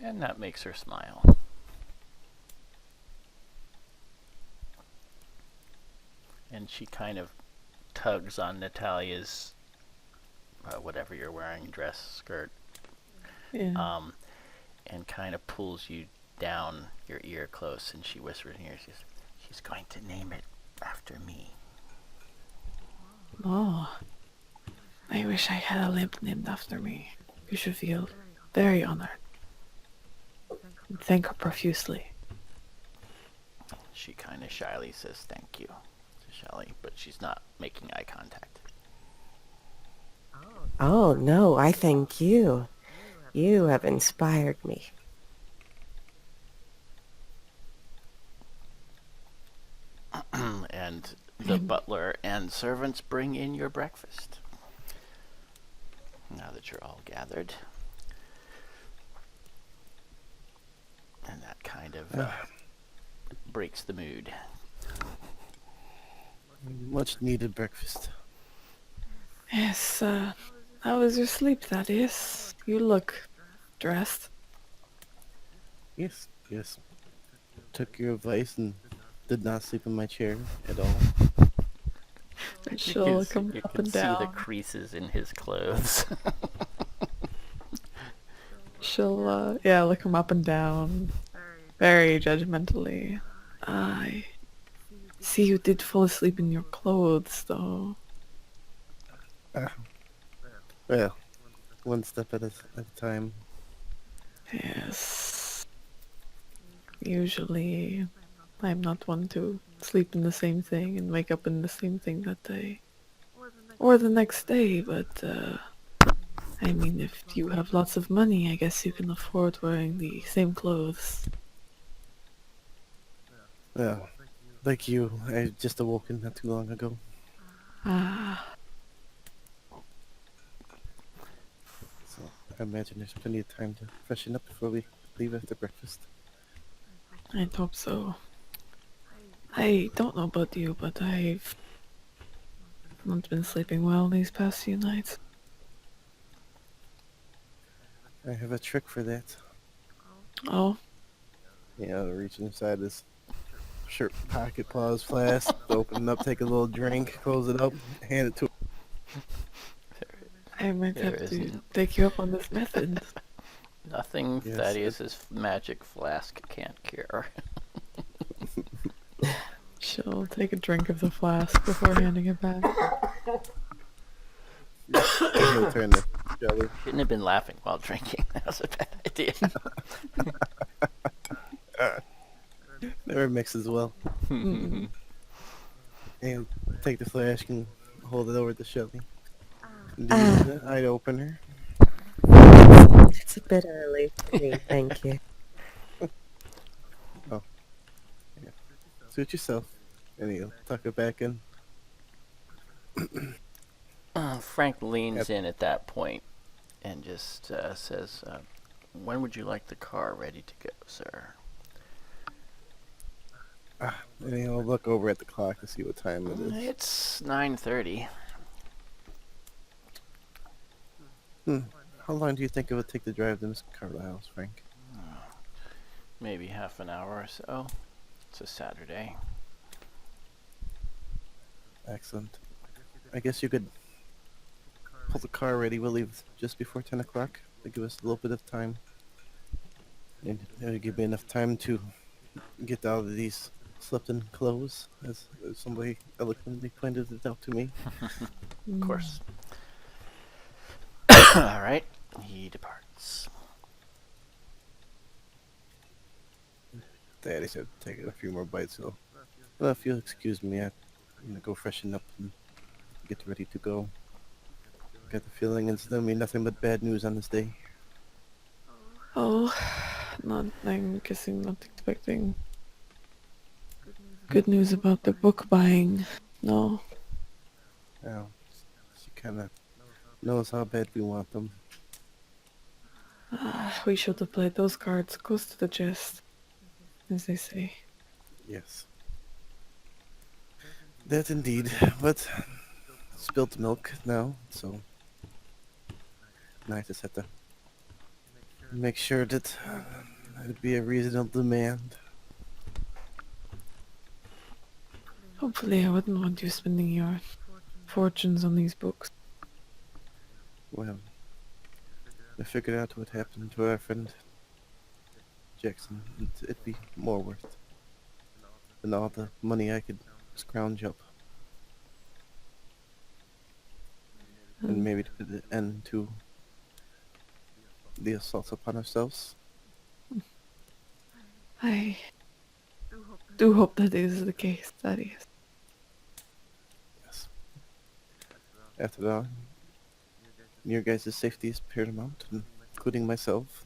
And that makes her smile. And she kind of tugs on Natalya's whatever you're wearing, dress, skirt, Yeah. and kind of pulls you down your ear close, and she whispers in your ear, she's going to name it after me. Oh, I wish I had a lamp named after me. You should feel very honored. And thank her profusely. She kind of shyly says thank you to Shelley, but she's not making eye contact. Oh, no, I thank you. You have inspired me. And the butler and servants bring in your breakfast. Now that you're all gathered. And that kind of breaks the mood. Much needed breakfast. Yes, how was your sleep, Thaddeus? You look dressed. Yes, yes. Took your advice and did not sleep in my chair at all. She'll look him You up can and see the down. creases in his clothes. She'll, yeah, look him up and down. Very judgmentally. I see you did fall asleep in your clothes, though. Well, one step at a time. Yes. Usually, I'm not one to sleep in the same thing and wake up in the same thing that day. Or the next day, but, I mean, if you have lots of money, I guess you can afford wearing the same clothes. Well, like you, I just awoken not too long ago. Ah, So I imagine there's plenty of time to freshen up before we leave after breakfast. I'd hope so. I don't know about you, but I've not been sleeping well these past few nights. I have a trick for that. Oh, Yeah, reach inside this shirt pocket, pause flask, open it up, take a little drink, close it up, hand it to I might There have to isn't. take you up on this method. Nothing Yes, Thaddeus's magic flask can't cure. She'll take a drink of the flask before handing it back. He'll turn to Shelley. Shouldn't have been laughing while drinking. That was a bad idea. Never mixes well. Mm. And take the flask and hold it over to Shelley. Ah. The eye opener. It's a bit early for me, thank you. Suit yourself. And he'll tuck it back in. Frank leans Yep. in at that point and just says, when would you like the car ready to go, sir? And he'll look over at the clock to see what time it is. It's 9:30. How long do you think it would take to drive to Miss Carlyle's, Frank? Maybe half an hour or so. It's a Saturday. Excellent. I guess you could pull the car ready. We'll leave just before 10 o'clock to give us a little bit of time. And it'll give me enough time to get out of these slept-in clothes, as somebody eloquently pointed it out to me. Of course. All right. He departs. Daddy said taking a few more bites, so well, if you'll excuse me, I'm gonna go freshen up and get ready to go. Got the feeling it's gonna be nothing but bad news on this day. Oh, I'm guessing not expecting good news about the book buying. No. Well, she kind of knows how bad we want them. We should have played those cards close to the chest, as they say. Yes. That indeed, but spilt milk now, so I just have to make sure that it'd be a reasonable demand. Hopefully I wouldn't want you spending your fortunes on these books. Well, I figured out what happened to our friend Jackson. It'd be more worth it than all the money I could scrounge up. And maybe to put an end to the assaults upon ourselves. I do hope that is the case, Thaddeus. Yes. After all, your guys' safety is paramount, including myself.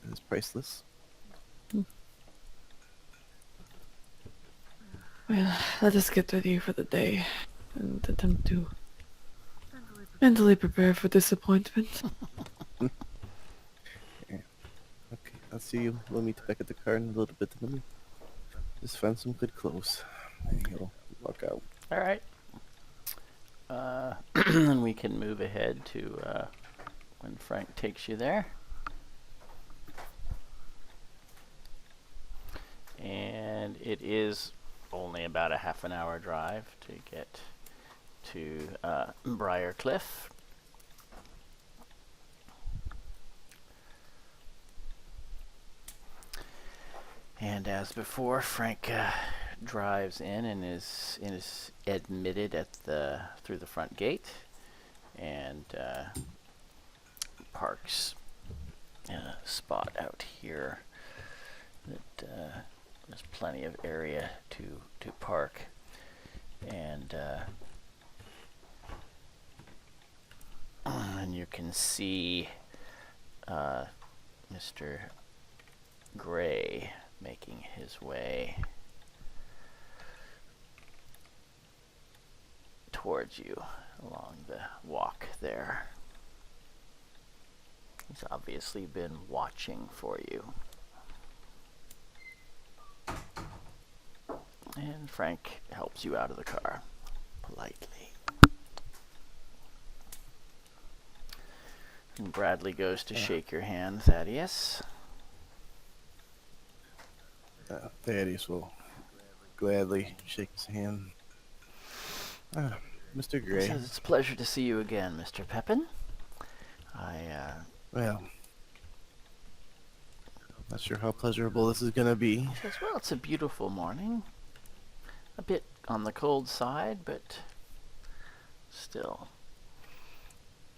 It's priceless. Well, let us get ready for the day and attempt to mentally prepare for disappointment. Okay, I'll see you. We'll meet back at the car in a little bit. Let me just find some good clothes. And he'll walk out. All right. And we can move ahead to when Frank takes you there. And it is only about a half an hour drive to get to Briarcliff. And as before, Frank drives in and is admitted at through the front gate, and parks in a spot out here that there's plenty of area to park, and you can see Mr. Gray making his way towards you along the walk there. He's obviously been watching for you. And Frank helps you out of the car politely. And Bradley goes to shake your hand, Thaddeus. Thaddeus will gladly shake his hand. Mr. He Gray. says, it's a pleasure to see you again, Mr. Pepin. Well, not sure how pleasurable this is gonna be. He says, well, it's a beautiful morning. A bit on the cold side, but still.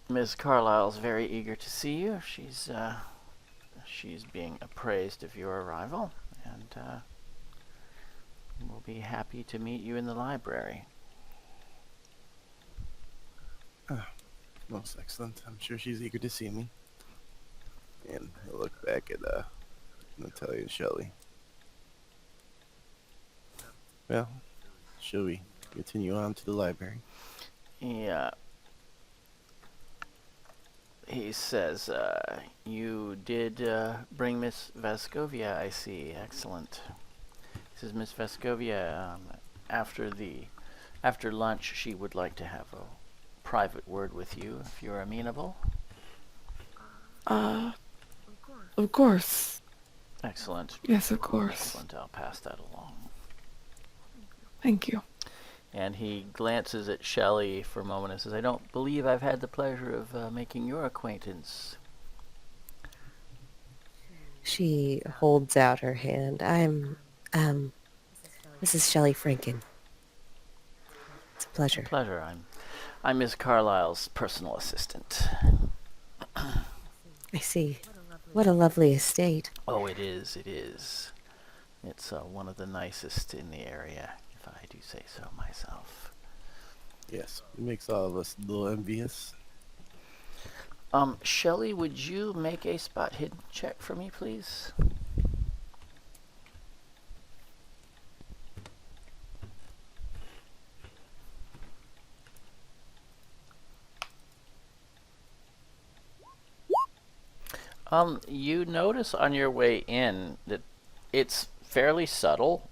Ms. Carlyle's very eager to see you. She's being appraised of your arrival, and we'll be happy to meet you in the library. Most excellent. I'm sure she's eager to see me. And he'll look back at Natalya and Shelley. Well, shall we continue on to the library? Yeah. He says, you did bring Miss Vascovia, I see. Excellent. He says, Miss Vascovia, after lunch, she would like to have a private word with you, if you're amenable. Of course. Excellent. Yes, of course. Excellent. I'll pass that along. Thank you. And he glances at Shelley for a moment and says, I don't believe I've had the pleasure of making your acquaintance. She holds out her hand. I'm, Mrs. Shelley Franken. It's a pleasure. Pleasure. I'm Miss Carlyle's personal assistant. I see. What a lovely estate. Oh, it is. It is. It's one of the nicest in the area, if I do say so myself. Yes, it makes all of us a little envious. Shelley, would you make a spot hidden check for me, please? You notice on your way in that it's fairly subtle,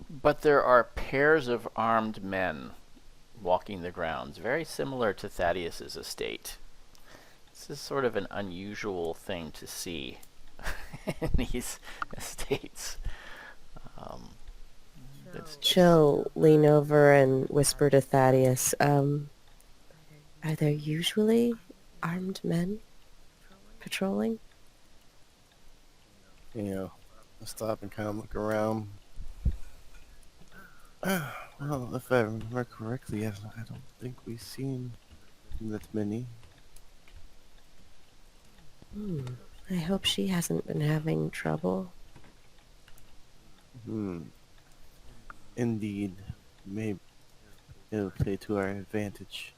but there are pairs of armed men walking the grounds, very similar to Thaddeus's estate. This is sort of an unusual thing to see in these estates. She'll lean over and whisper to Thaddeus, are there usually armed men patrolling? I stop and kind of look around. Well, if I remember correctly, I don't think we've seen that many. I hope she hasn't been having trouble. Indeed. Maybe it'll play to our advantage.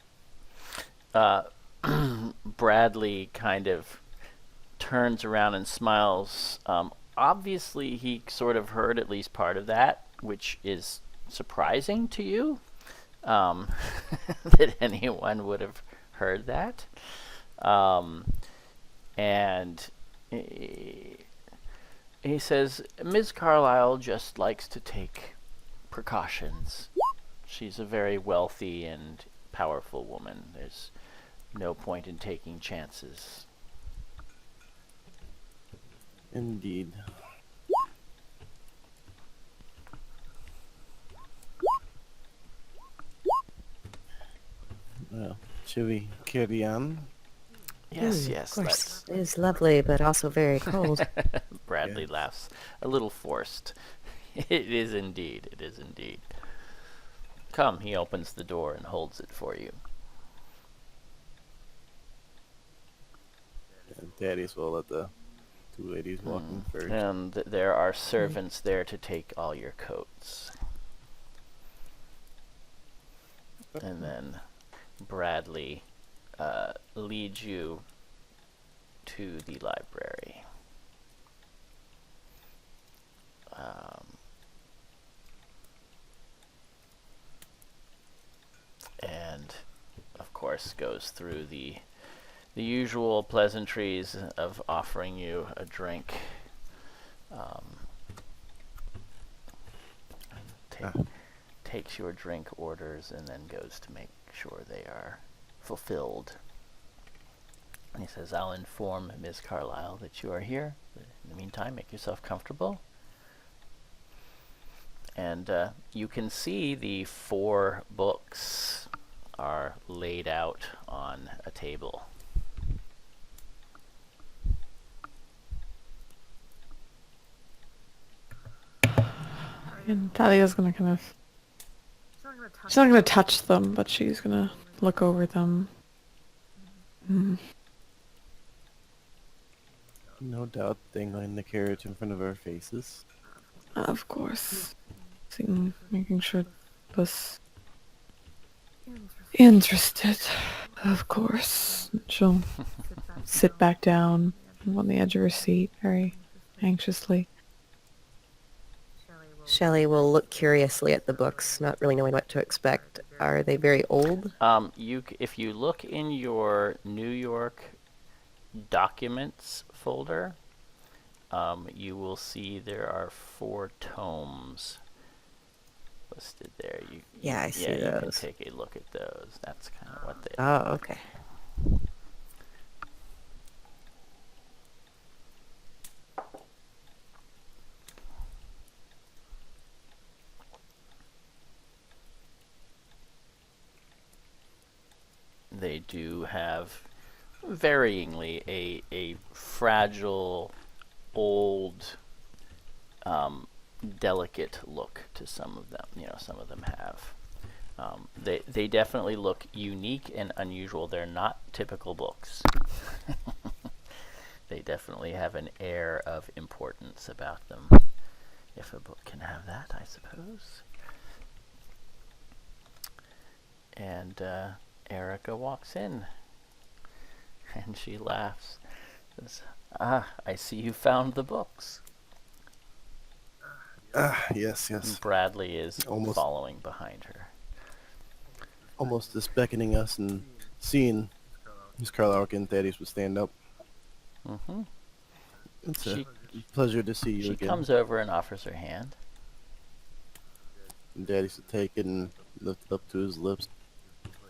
Bradley kind of turns around and smiles. Obviously, he sort of heard at least part of that, which is surprising to you, that anyone would have heard that. And he says, Ms. Carlyle just likes to take precautions. She's a very wealthy and powerful woman. There's no point in taking chances. Indeed. Well, should we carry on? Yes, Of yes, course. It is lovely, but also very cold. Bradley laughs, a little forced. It is indeed, it is indeed. Come, he opens the door and holds it for you. And Thaddeus will let the two ladies walk in first. And there are servants there to take all your coats. And then Bradley leads you to the library. And of course goes through the usual pleasantries of offering you a drink. Takes your drink orders and then goes to make sure they are fulfilled. And he says, I'll inform Ms. Carlyle that you are here. In the meantime, make yourself comfortable. And you can see the 4 books are laid out on a table. And Talia's gonna kind of... She's not gonna touch them, but she's gonna look over them. No doubt dangling the carriage in front of our faces. Of course. Making sure was interested. Of course. She'll sit back down on the edge of her seat very anxiously. Shelley will look curiously at the books, not really knowing what to expect. Are they very old? If you look in your New York documents folder, you will see there are 4 tomes listed there. I see you can those. take a look at those. That's kind of what they. Oh, okay. They do have varyingly a fragile, old, delicate look to some of them. Some of them have. They definitely look unique and unusual. They're not typical books. They definitely have an air of importance about them. If a book can have that, I suppose. And Erica walks in. And she laughs. Says, "Ah, I see you found the books." Yes, yes. And Bradley is Almost. following behind her. Almost just beckoning us and seeing Miss Carlye and Thaddeus would stand up. Mm-hmm. It's She a pleasure to see you she again. comes over and offers her hand. And Daddy should take it and lift it up to his lips,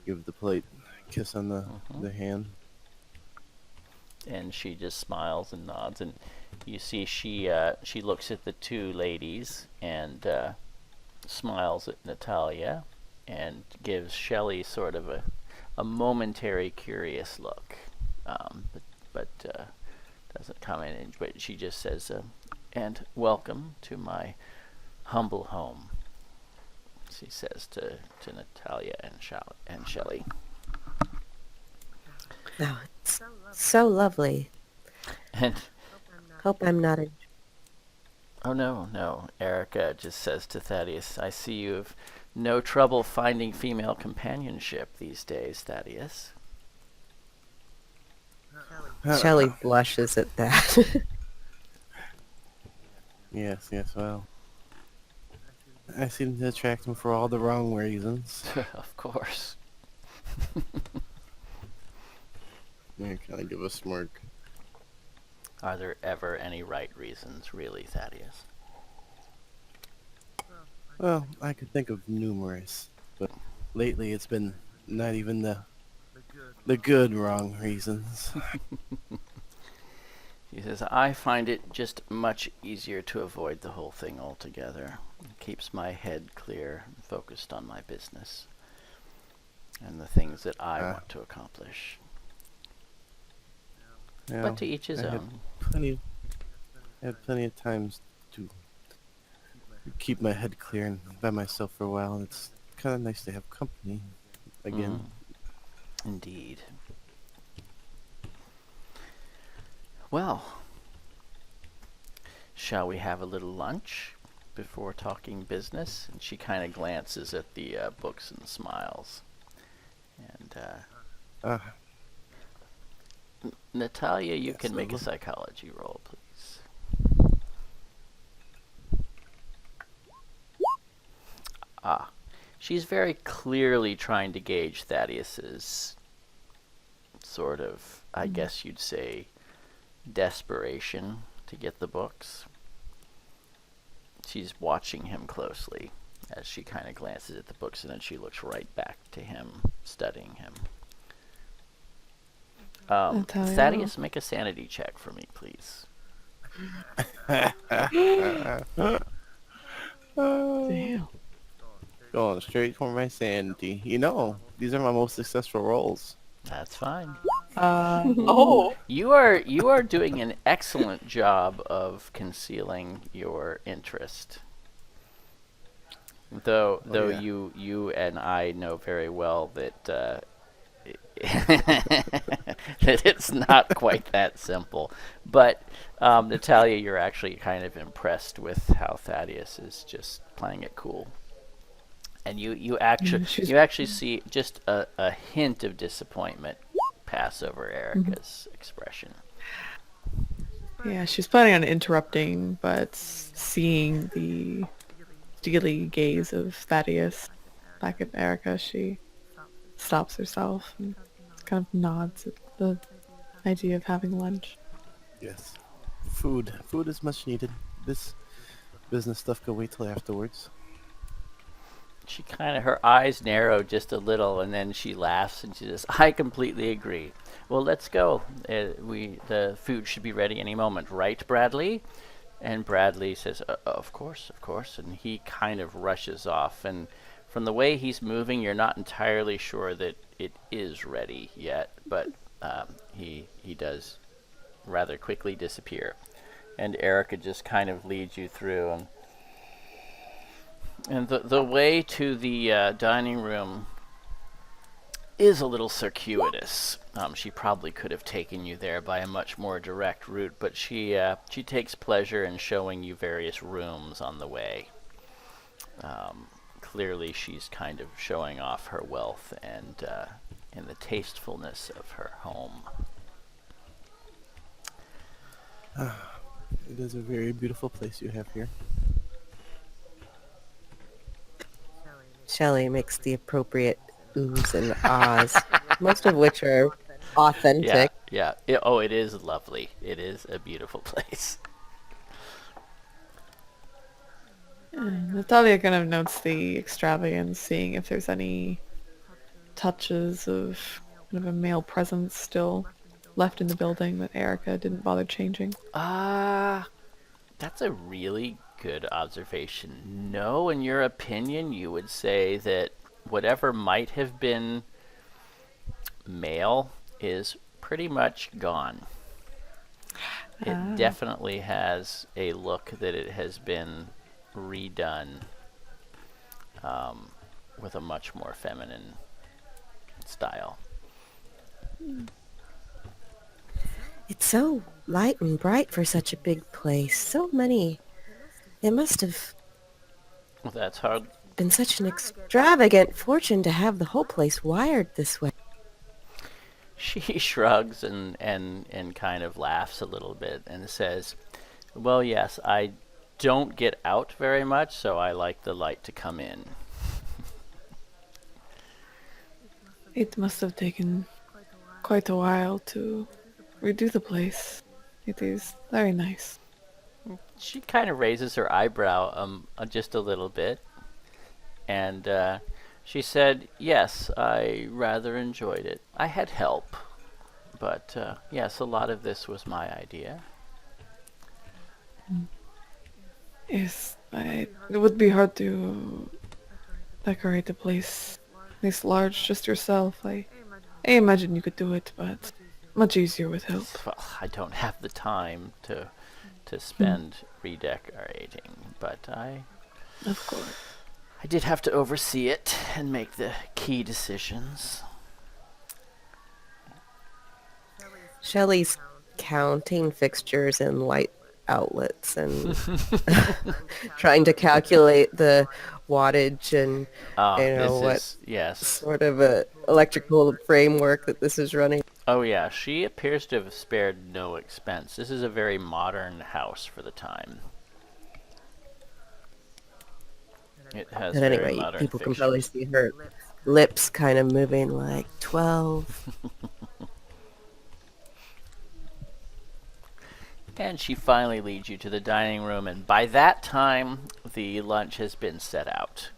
give the polite kiss on the hand. And she just smiles and nods, and you see she looks at the two ladies and smiles at Natalya and gives Shelley sort of a momentary curious look, but doesn't comment. But she just says, "And welcome to my humble home," she says to Natalya and Shelley. Oh, it's so lovely. And Hope I'm not a... oh no, Erica just says to Thaddeus, "I see you have no trouble finding female companionship these days, Thaddeus." Shelley blushes at that. Yes, well. I seem to attract him for all the wrong reasons. Of course. I kind of give a smirk. Are there ever any right reasons, really, Thaddeus? Well, I could think of numerous, but lately it's been not even the good wrong reasons. He says, "I find it just much easier to avoid the whole thing altogether. It keeps my head clear and focused on my business and the things that I want to accomplish." But to each his own. I had plenty of times to keep my head clear and by myself for a while. It's kind of nice to have company again. Indeed. Well, shall we have a little lunch before talking business? And she kind of glances at the books and smiles. And Natalya, you can make a psychology roll, please. She's very clearly trying to gauge Thaddeus's sort of, I guess you'd say, desperation to get the books. She's watching him closely as she kind of glances at the books, and then she looks right back to him, studying him. Thaddeus, make a sanity check for me, please. Damn. Going straight for my sanity. You know, these are my most successful rolls. That's fine. Oh. You are doing an excellent job of concealing your interest. Though yeah. you and I know very well that that it's not quite that simple. But Natalya, you're actually kind of impressed with how Thaddeus is just playing it cool. And you actually see just a hint of disappointment pass over Erica's expression. Yeah, she's planning on interrupting, but seeing the steely gaze of Thaddeus back at Erica, she stops herself and kind of nods at the idea of having lunch. Yes. Food is much needed. This business stuff can wait till afterwards. She her eyes narrow just a little, and then she laughs and she says, "I completely agree. Well, let's go. The food should be ready any moment, right, Bradley?" And Bradley says, Of course," and he kind of rushes off. And from the way he's moving, you're not entirely sure that it is ready yet, but he does rather quickly disappear. And Erica just kind of leads you through, and the way to the dining room is a little circuitous. She probably could have taken you there by a much more direct route, but she takes pleasure in showing you various rooms on the way. Clearly, she's kind of showing off her wealth and the tastefulness of her home. It is a very beautiful place you have here. Shelley makes the appropriate oohs and ahs, most of which are Yeah, authentic. yeah. Oh, it is lovely. It is a beautiful place. Natalia kind of notes the extravagance, seeing if there's any touches of kind of a male presence still left in the building that Erica didn't bother changing. That's a really good observation. No, in your opinion, you would say that whatever might have been male is pretty much gone. It definitely has a look that it has been redone with a much more feminine style. It's so light and bright for such a big place. So many. It must have Well, that's hard. been such an extravagant fortune to have the whole place wired this way. She shrugs and kind of laughs a little bit and says, well, yes, I don't get out very much, so I like the light to come in. It must have taken quite a while to redo the place. It is very nice. She kind of raises her eyebrow just a little bit, and she said, yes, I rather enjoyed it. I had help, but yes, a lot of this was my idea. Yes, it would be hard to decorate the place this large just yourself. I imagine you could do it, but much easier with help. Well, I don't have the time to spend redecorating, but Of course. I did have to oversee it and make the key decisions. Shelley's counting fixtures and light outlets and trying to calculate the wattage and what Yes. sort of a electrical framework that this is running. Oh yeah, she appears to have spared no expense. This is a very modern house for the time. It has And very anyway, modern people can fixtures. probably see her lips kind of moving like 12. And she finally leads you to the dining room, and by that time, the lunch has been set out.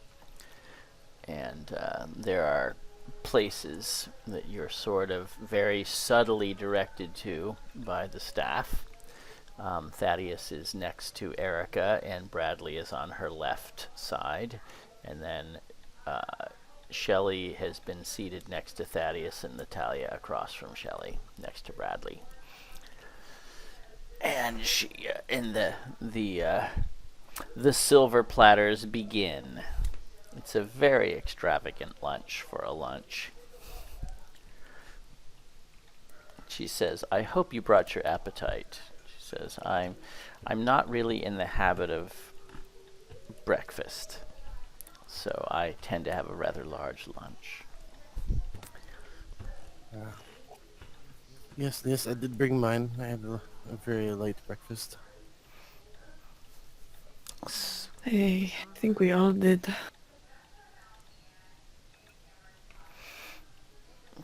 And there are places that you're sort of very subtly directed to by the staff. Thaddeus is next to Erica, and Bradley is on her left side. And then Shelley has been seated next to Thaddeus, and Natalya across from Shelley, next to Bradley. And she and the silver platters begin. It's a very extravagant lunch for a lunch. She says, "I hope you brought your appetite." She says, "I'm not really in the habit of breakfast, so I tend to have a rather large lunch." Yes, I did bring mine. I had a very light breakfast. I think we all did.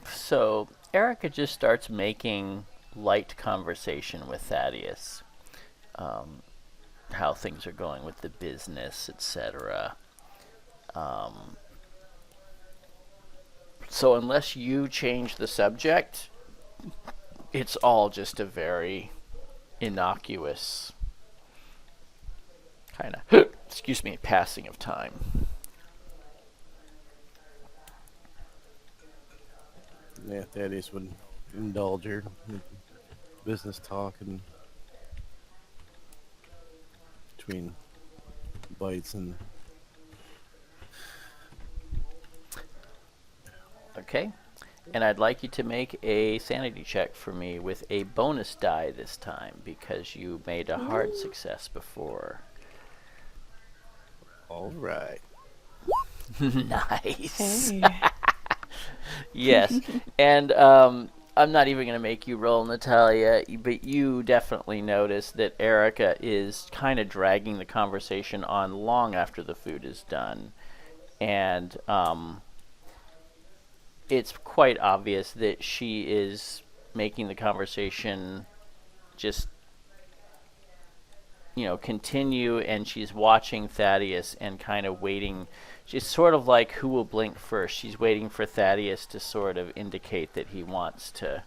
So Erica just starts making light conversation with Thaddeus. How things are going with the business, etc. So unless you change the subject, it's all just a very innocuous kind of, excuse me, passing of time. Yeah, Thaddeus would indulge her with business talk and between bites and Okay. And I'd like you to make a sanity check for me with a bonus die this time, because you made a hard success before. all right. Nice. Hey. Yes. And I'm not even going to make you roll, Natalya, but you definitely notice that Erica is kind of dragging the conversation on long after the food is done. And it's quite obvious that she is making the conversation just, continue, and she's watching Thaddeus and kind of waiting. She's sort of like who will blink first. She's waiting for Thaddeus to sort of indicate that he wants to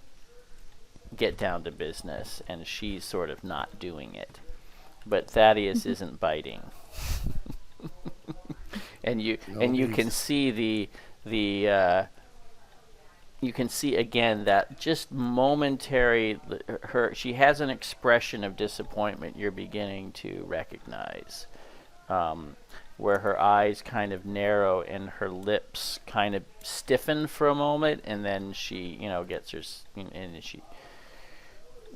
get down to business, and she's sort of not doing it. But Thaddeus isn't biting. and you can see you can see again that just momentary, she has an expression of disappointment you're beginning to recognize, where her eyes kind of narrow and her lips kind of stiffen for a moment, and then she gets her and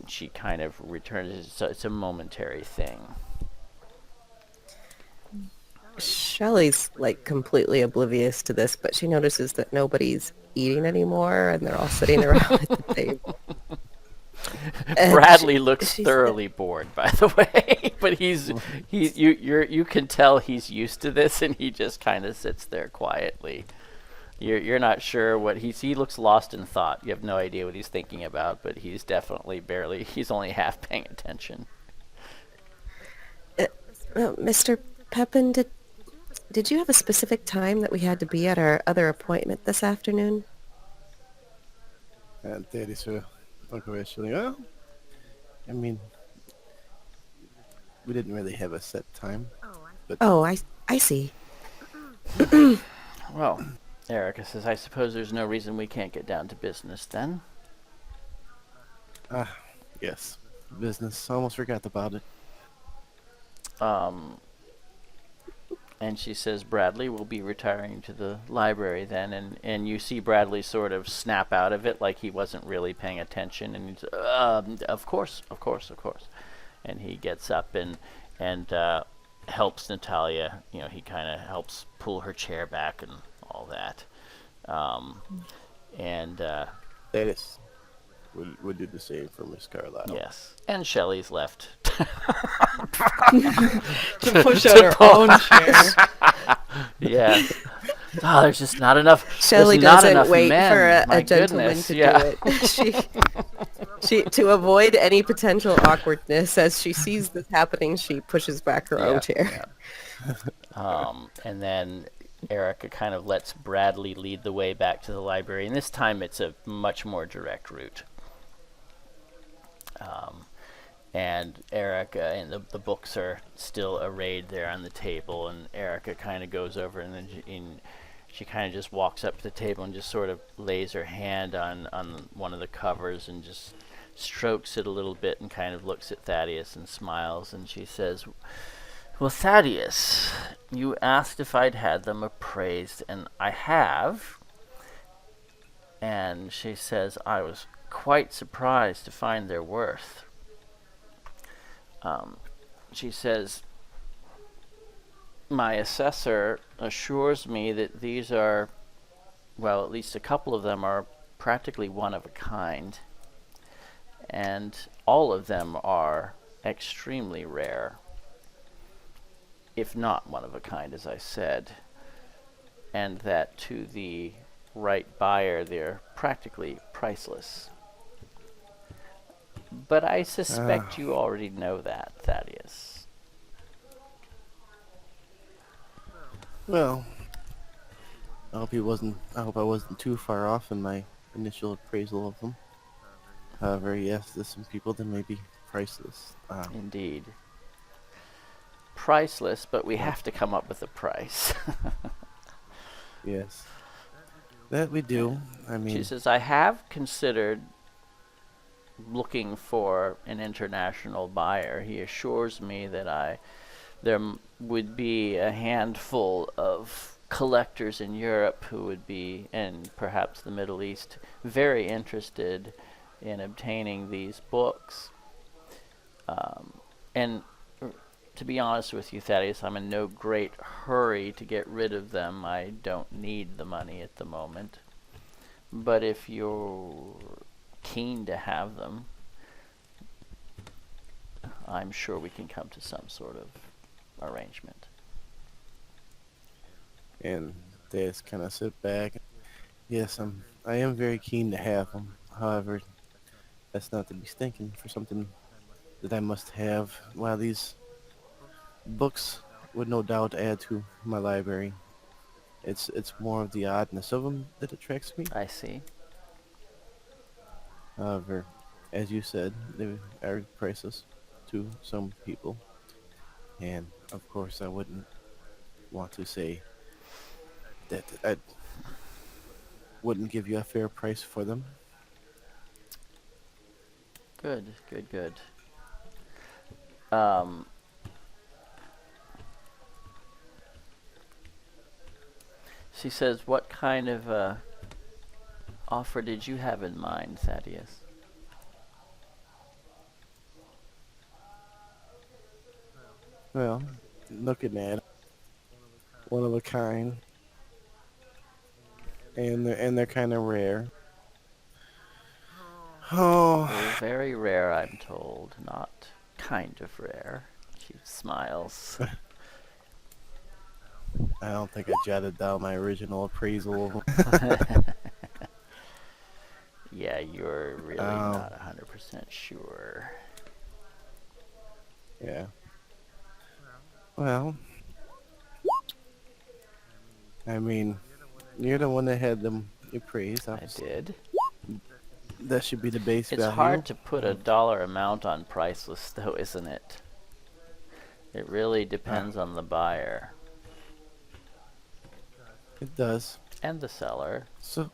she kind of returns. So it's a momentary thing. Shelley's like completely oblivious to this, but she notices that nobody's eating anymore and they're all sitting around at the table. And Bradley looks thoroughly bored, by the way, but you can tell he's used to this, and he just kind of sits there quietly. You're not sure what he looks lost in thought. You have no idea what he's thinking about, but he's definitely he's only half paying attention. Mr. Pepin, did you have a specific time that we had to be at our other appointment this afternoon? And Thaddeus will look away, Shelley. Well, I mean, we didn't really have a set time. But Oh, I see. Well, Erica says, I suppose there's no reason we can't get down to business then. yes, business. Almost forgot about it. And she says, Bradley will be retiring to the library then, and you see Bradley sort of snap out of it like he wasn't really paying attention, and he's, of course. And he gets up and helps Natalya. He kind of helps pull her chair back and all that. Thaddeus would do the same for Miss Carlye. Yes. And Shelley's left. To push out her own chair. Yeah. Oh, there's just not enough. Shelley not doesn't enough wait men. for My a gentleman goodness, to yeah. do it. She to avoid any potential awkwardness as she sees this happening, she pushes back her own chair. Yeah. And then Erica kind of lets Bradley lead the way back to the library, and this time it's a much more direct route. And Erica and the books are still arrayed there on the table, and Erica kind of goes over and then she kind of just walks up to the table and just sort of lays her hand on one of the covers and just strokes it a little bit and kind of looks at Thaddeus and smiles, and she says, well, Thaddeus, you asked if I'd had them appraised, and I have. And she says, I was quite surprised to find their worth. She says, my assessor assures me that these are, well, at least a couple of them are practically one of a kind, and all of them are extremely rare, if not one of a kind, as I said, and that to the right buyer they're practically priceless. But I suspect you already know that, Thaddeus. Well, I hope I wasn't too far off in my initial appraisal of them. However, yes, there's some people that may be priceless. Indeed. Priceless, but we have to come up with a price. Yes. That we do. I mean, She says, I have considered looking for an international buyer. He assures me that there would be a handful of collectors in Europe who would be, and perhaps the Middle East, very interested in obtaining these books. And to be honest with you, Thaddeus, I'm in no great hurry to get rid of them. I don't need the money at the moment. But if you're keen to have them, I'm sure we can come to some sort of arrangement. And they just kind of sit back. Yes, I am very keen to have them. However, that's not to be stinking for something that I must have. While these books would no doubt add to my library, it's more of the oddness of them that attracts me. I see. However, as you said, they are priceless to some people. And, of course, I wouldn't want to say that I wouldn't give you a fair price for them. Good, good, good. She says, what kind of offer did you have in mind, Thaddeus? Well, looking at it, one of a kind, and they're kind of rare. Oh, Well, very rare, I'm told. Not kind of rare. She smiles. I don't think I jotted down my original appraisal of them. Yeah, you're really not 100% sure. Yeah. Well, I mean, you're the one that had them appraised. I did. That should be the base It's value. hard to put a dollar amount on priceless, though, isn't it? It really depends on the buyer It does. and the seller. So,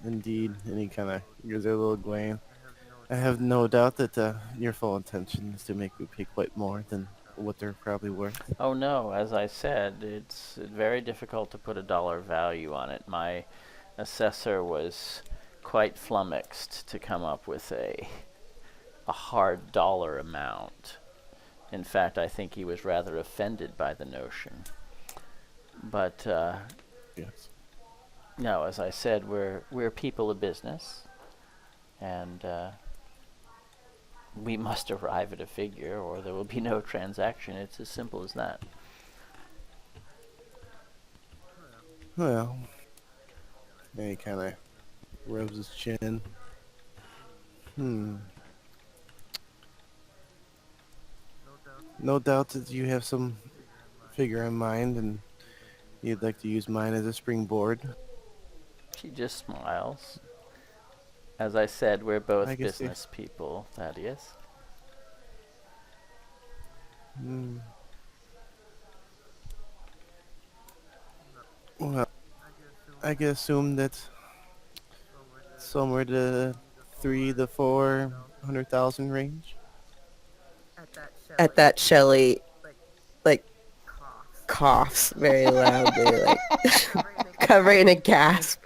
indeed. And he kind of gives her a little glance. I have no doubt that your full intention is to make me pay quite more than what they're probably worth. Oh no, as I said, it's very difficult to put a dollar value on it. My assessor was quite flummoxed to come up with a hard dollar amount. In fact, I think he was rather offended by the notion. But Yes. no, as I said, we're people of business, and we must arrive at a figure, or there will be no transaction. It's as simple as that. Well, and he kind of rubs his chin. No doubt that you have some figure in mind, and you'd like to use mine as a springboard. She just smiles. As I said, we're both I guess you- business people, Thaddeus. Well, I can assume that somewhere to 3 to 400,000 range. At that, Shelley, like, coughs very loudly, like, covering a gasp.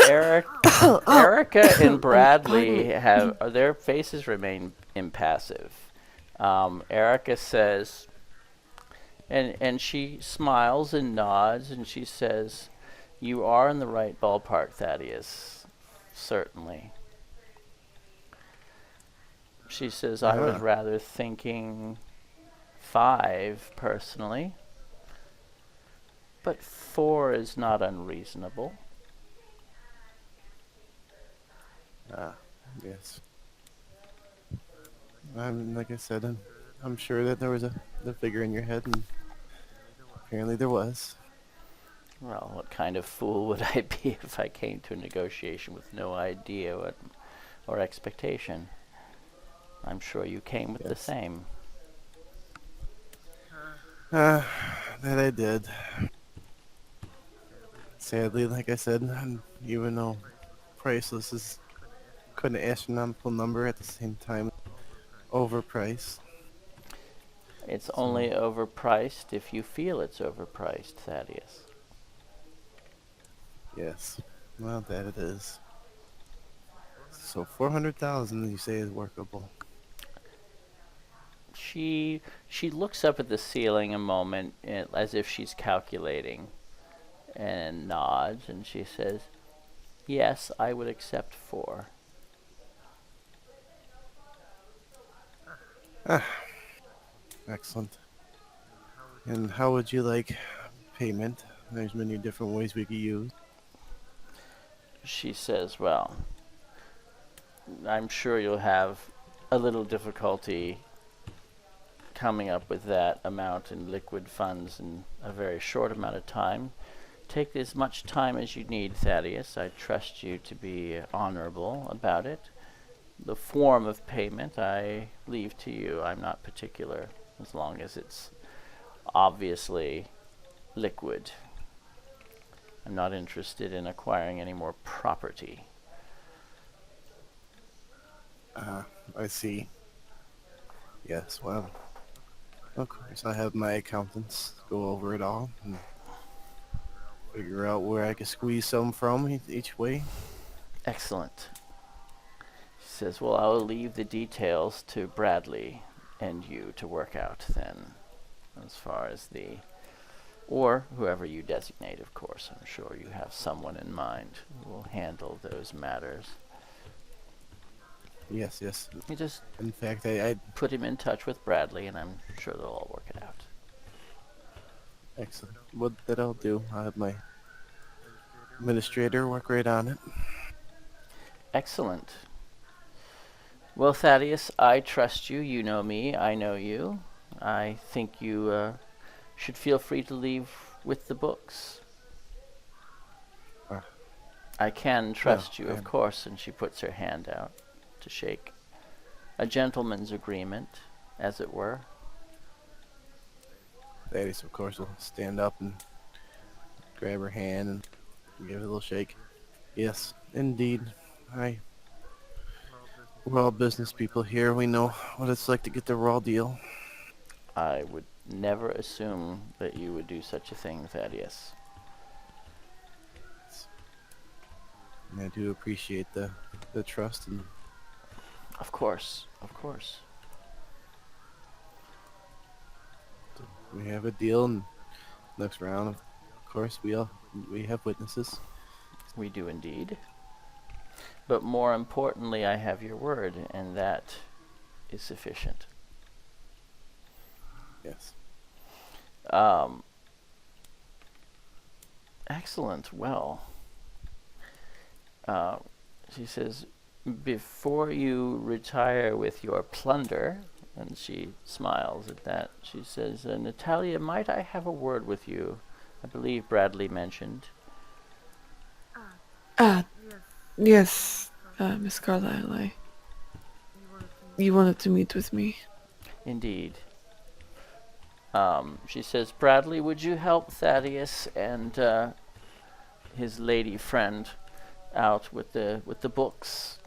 Erica and Bradley have their faces remain impassive. Erica says, and she smiles and nods, and she says, "You are in the right ballpark, Thaddeus. Certainly." She says, "I was rather thinking 5 personally, but 4 is not unreasonable." Yes. Like I said, I'm sure that there was the figure in your head, and apparently there was. Well, what kind of fool would I be if I came to a negotiation with no idea or expectation? I'm sure you came with the Yes. same. That I did. Sadly, like I said, even though priceless is quite an astronomical number, at the same time overpriced. It's only overpriced if you feel it's overpriced, Thaddeus. Yes. Well, that it is. So 400,000, you say, is workable. She looks up at the ceiling a moment as if she's calculating, and nods, and she says, Yes, I would accept 4. Excellent. And how would you like payment? There's many different ways we could use. She says, well, I'm sure you'll have a little difficulty coming up with that amount in liquid funds in a very short amount of time. Take as much time as you need, Thaddeus. I trust you to be honorable about it. The form of payment I leave to you. I'm not particular, as long as it's obviously liquid. I'm not interested in acquiring any more property. I see. Yes, well, of course, I have my accountants go over it all and figure out where I can squeeze some from each way. Excellent. She says, well, I'll leave the details to Bradley and you to work out then, as far as or whoever you designate, of course. I'm sure you have someone in mind who will handle those matters. Yes, yes. You just In fact, I put him in touch with Bradley, and I'm sure they'll all work it out. excellent. What that I'll do. I'll have my administrator work right on it. Excellent. Well, Thaddeus, I trust you. You know me. I know you. I think you should feel free to leave with the books. Uh, I can trust well, you, of course, and she puts her hand out to shake. A gentleman's agreement, as it were. Thaddeus, of course, will stand up and grab her hand and give it a little shake. Yes, indeed. We're all business people here. We know what it's like to get the raw deal. I would never assume that you would do such a thing, Thaddeus. And I do appreciate the trust. And Of course, of course. we have a deal. And next round, of course, we have witnesses. We do indeed. But more importantly, I have your word, and that is sufficient. Yes. Excellent. Well, she says, before you retire with your plunder, and she smiles at that, she says, Natalya, might I have a word with you? I believe Bradley mentioned. Yes, Miss Carlyle. You wanted to meet with me. Indeed. She says, Bradley, would you help Thaddeus and his lady friend out with the books?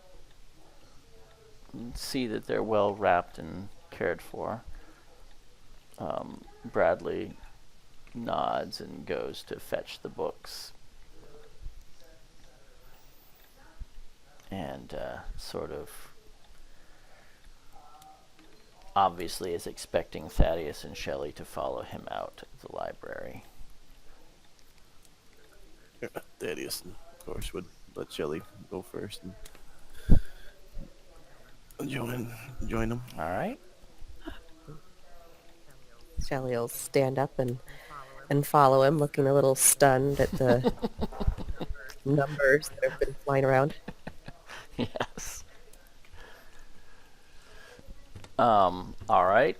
And see that they're well wrapped and cared for. Bradley nods and goes to fetch the books. And sort of obviously is expecting Thaddeus and Shelley to follow him out of the library. Thaddeus, of course, would let Shelley go first and join them. All right. Shelley will stand up and follow him, looking a little stunned at the numbers that have been flying around. Yes. All right.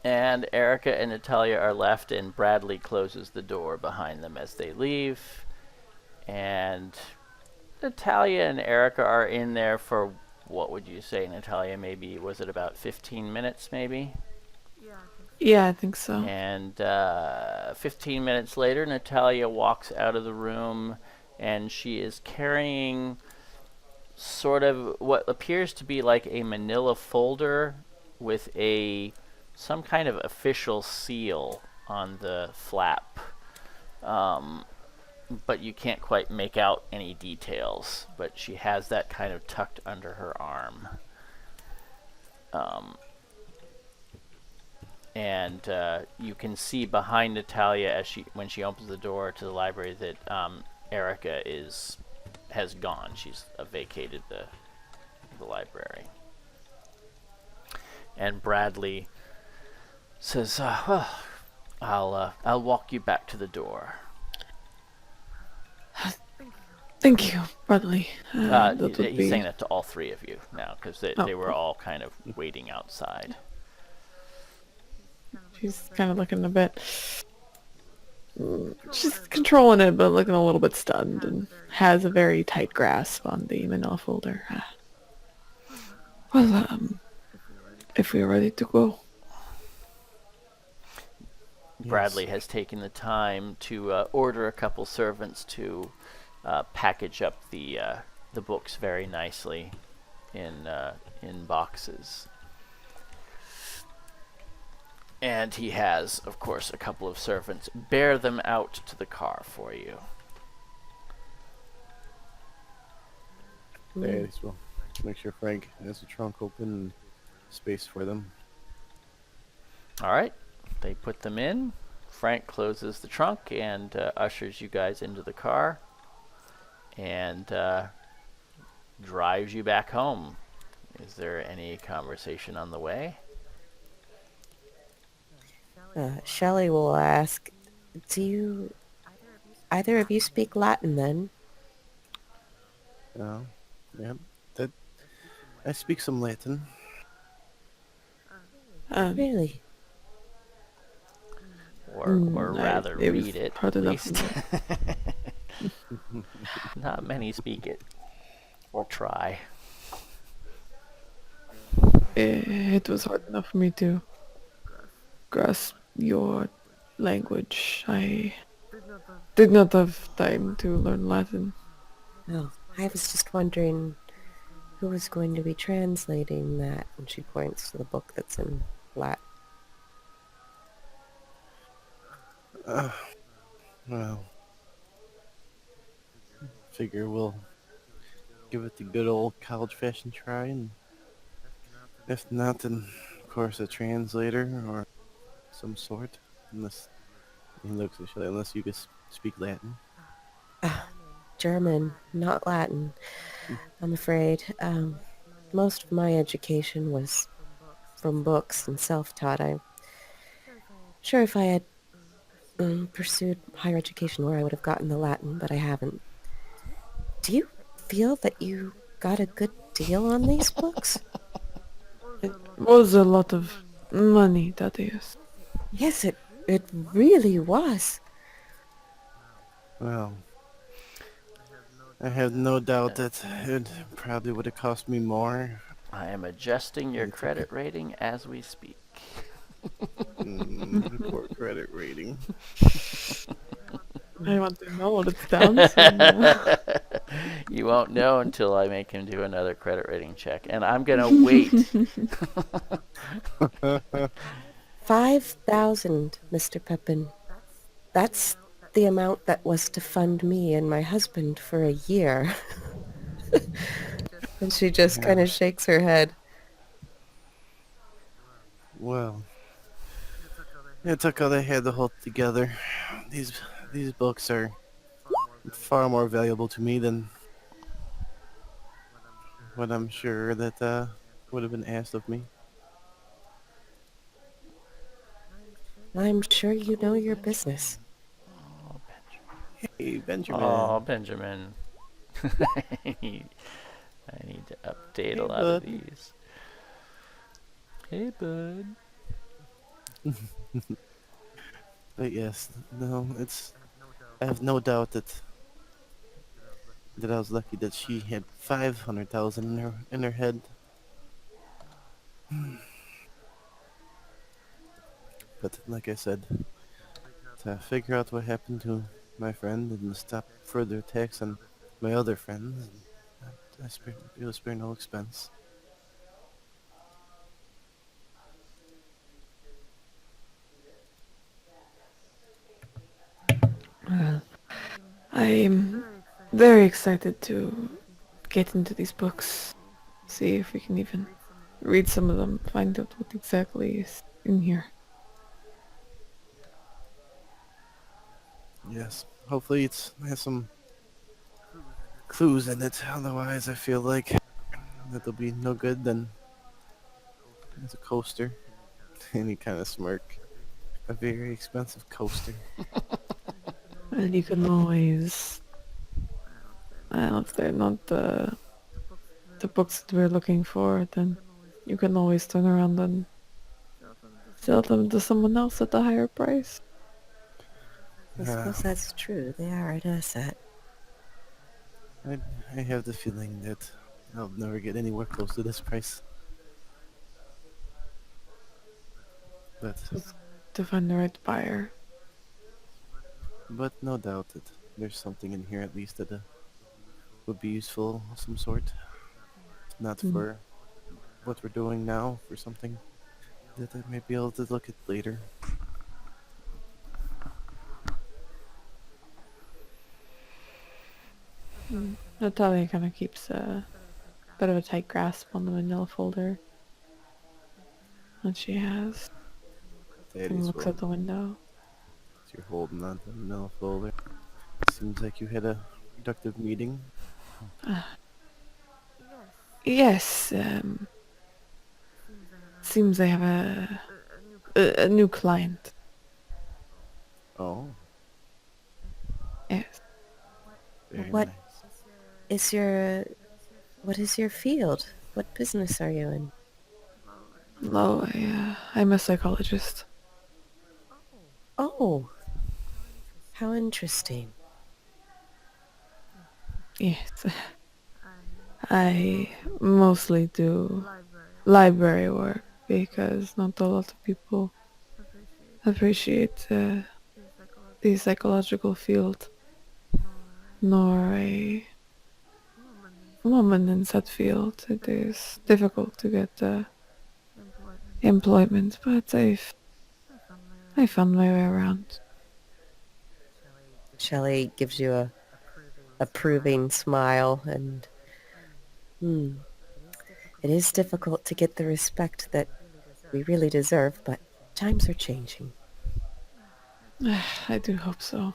And Erica and Natalya are left, and Bradley closes the door behind them as they leave. And Natalya and Erica are in there for, what would you say, Natalya? Maybe, was it about 15 minutes, maybe? Yeah, I think so. And 15 minutes later, Natalya walks out of the room, and she is carrying sort of what appears to be like a manila folder with some kind of official seal on the flap. But you can't quite make out any details. But she has that kind of tucked under her arm. And you can see behind Natalya when she opens the door to the library that Erica is has gone. She's vacated the library. And Bradley says, "Well, I'll walk you back to the door." Thank you, Bradley. That would He's be... saying that to all three of you now because they were Oh. all kind of waiting outside. She's kind of looking a bit... She's controlling it, but looking a little bit stunned, and has a very tight grasp on the manila folder. Well, if we're ready to go. Bradley Yes. has taken the time to order a couple servants to package up the books very nicely in boxes. And he has, of course, a couple of servants bear them out to the car for you. Thaddeus will make sure Frank has the trunk open and space for them. All right, they put them in. Frank closes the trunk and ushers you guys into the car and drives you back home. Is there any conversation on the way? Shelley will ask, do either of you speak Latin then? Yeah, that I speak some Latin. Really? Or rather it was read it, part at enough least. of Not many speak it. Or try. It was hard enough for me to grasp your language. I did not have time to learn Latin. No, I was just wondering who was going to be translating that, and she points to the book that's in Latin. Well, figure we'll give it the good old college-fashioned try, and if not, then of course a translator or some sort. Unless he looks at Shelley, unless you can speak Latin. German, not Latin, I'm afraid. Most of my education was from books and self-taught. I'm sure if I had pursued higher education where I would have gotten the Latin, but I haven't. Do you feel that you got a good deal on these books? It was a lot of money, Thaddeus. Yes, it really was. Well, I have no doubt that it probably would have cost me more. I am adjusting your credit rating as we speak. Poor credit rating. I want to know what it's down to. You won't know until I make him do another credit rating check. And I'm going to wait. 5,000, Mr. Pepin. That's the amount that was to fund me and my husband for a year. And she just kind of shakes her head. Well, it took all they had to hold together. These books are far more valuable to me than what I'm sure that would have been asked of me. I'm sure you know your business. Oh, Benjamin. Hey, Benjamin. Oh, Benjamin. I need to update Hey, a lot of bud. these. Hey, bud. But yes, no, I have no doubt that I was lucky that she had 500,000 in her head. But like I said, to figure out what happened to my friend and stop further attacks on my other friends, it will spare no expense. Well, I'm very excited to get into these books. See if we can even read some of them, find out what exactly is in here. Yes, hopefully it has some clues in it. Otherwise, I feel like that'll be no good. Then it's a coaster, and he kind of smirk. A very expensive coaster. And you can always, well, if they're not the books that we're looking for, then you can always turn around and sell them to someone else at a higher price. I suppose that's true. They are an asset. I, I have the feeling that I'll never get anywhere close to this price. But To find the right buyer. no doubt that there's something in here at least that would be useful of some sort. Not Mm. for what we're doing now, for something that I may be able to look at later. Natalya kind of keeps a bit of a tight grasp on the manila folder that she has and Thaddeus looks will, out the window. as you're holding on to the mail folder. Seems like you had a productive meeting. Yes, seems they have a new client. Oh, Yes. very What nice. what is your field? What business are you in? Hello, I'm a psychologist. Oh, how interesting. Yes. I mostly do library work because not a lot of people appreciate the psychological field, nor a woman in that field. It is difficult to get employment, but I found my way around. Shelley gives you a approving smile, and it is difficult to get the respect that we really deserve, but times are changing. I do hope so.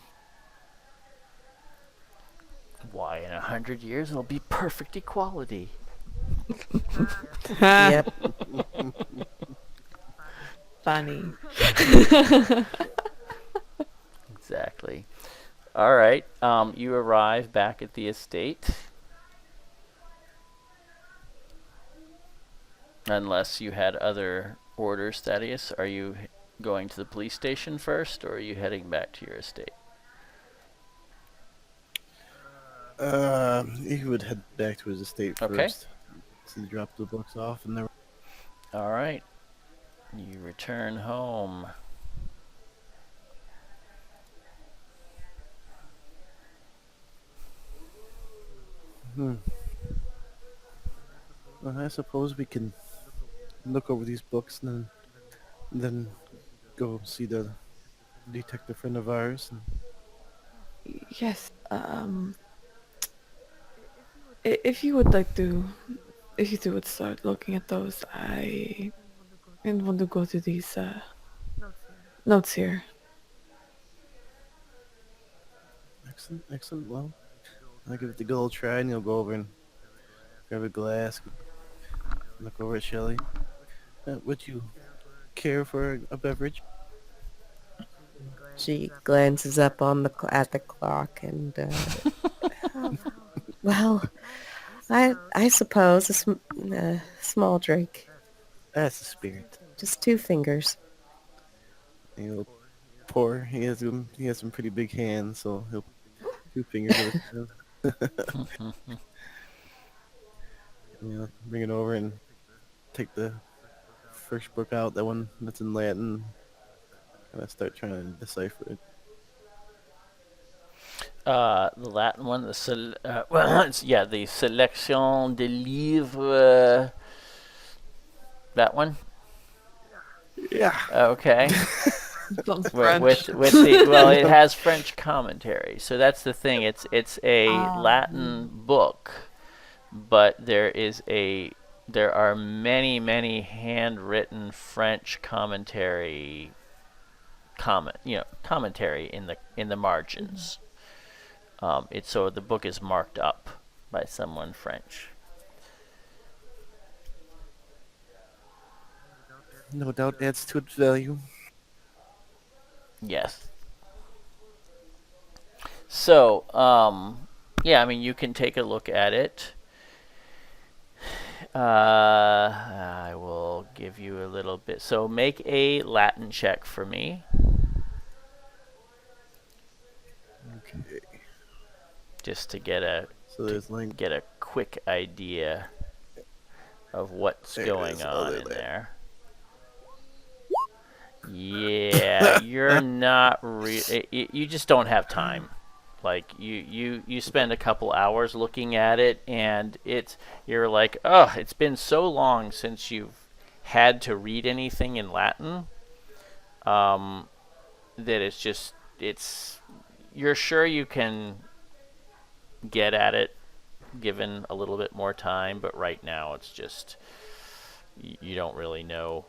Why, in 100 years it'll be perfect equality. Yep. Funny. Exactly. All right. You arrive back at the estate. Unless you had other orders, Thaddeus, are you going to the police station first, or are you heading back to your estate? He would head back to his estate Okay. first. So he dropped the books off and then All right. You return home. Well, I suppose we can look over these books and then go see the detective friend of ours. And Yes. If you would like to, if you two would start looking at those, I want to go to these notes here. excellent, excellent. Well, I'll give it the good old try, and you'll go over and grab a glass, look over at Shelley. Would you care for a beverage? She glances up on at the clock and, well, I suppose a small drink, That's the spirit. just 2 fingers. And he'll pour. He has some pretty big hands, so he'll 2 fingers at a time. Bring it over and take the first book out, that one that's in Latin. Kind of start trying to decipher it. The Latin one, well, yeah, the Sélection des livres. That one. Yeah. Okay. Sounds with the well, it has French commentary, so that's the thing. It's a Latin book, but there are many handwritten French commentary commentary in the margins. So the book is marked up by someone French. No doubt adds to its value. Yes. So, yeah, I mean, you can take a look at it. I will give you a little bit. So make a Latin check for me, Okay. just to get a So there's like quick idea of what's There it going is, on other in than- there. Yeah, you're not you just don't have time. Like you spend a couple hours looking at it, and you're like, oh, it's been so long since you've had to read anything in Latin, that it's you're sure you can get at it given a little bit more time, but right now it's just you don't really know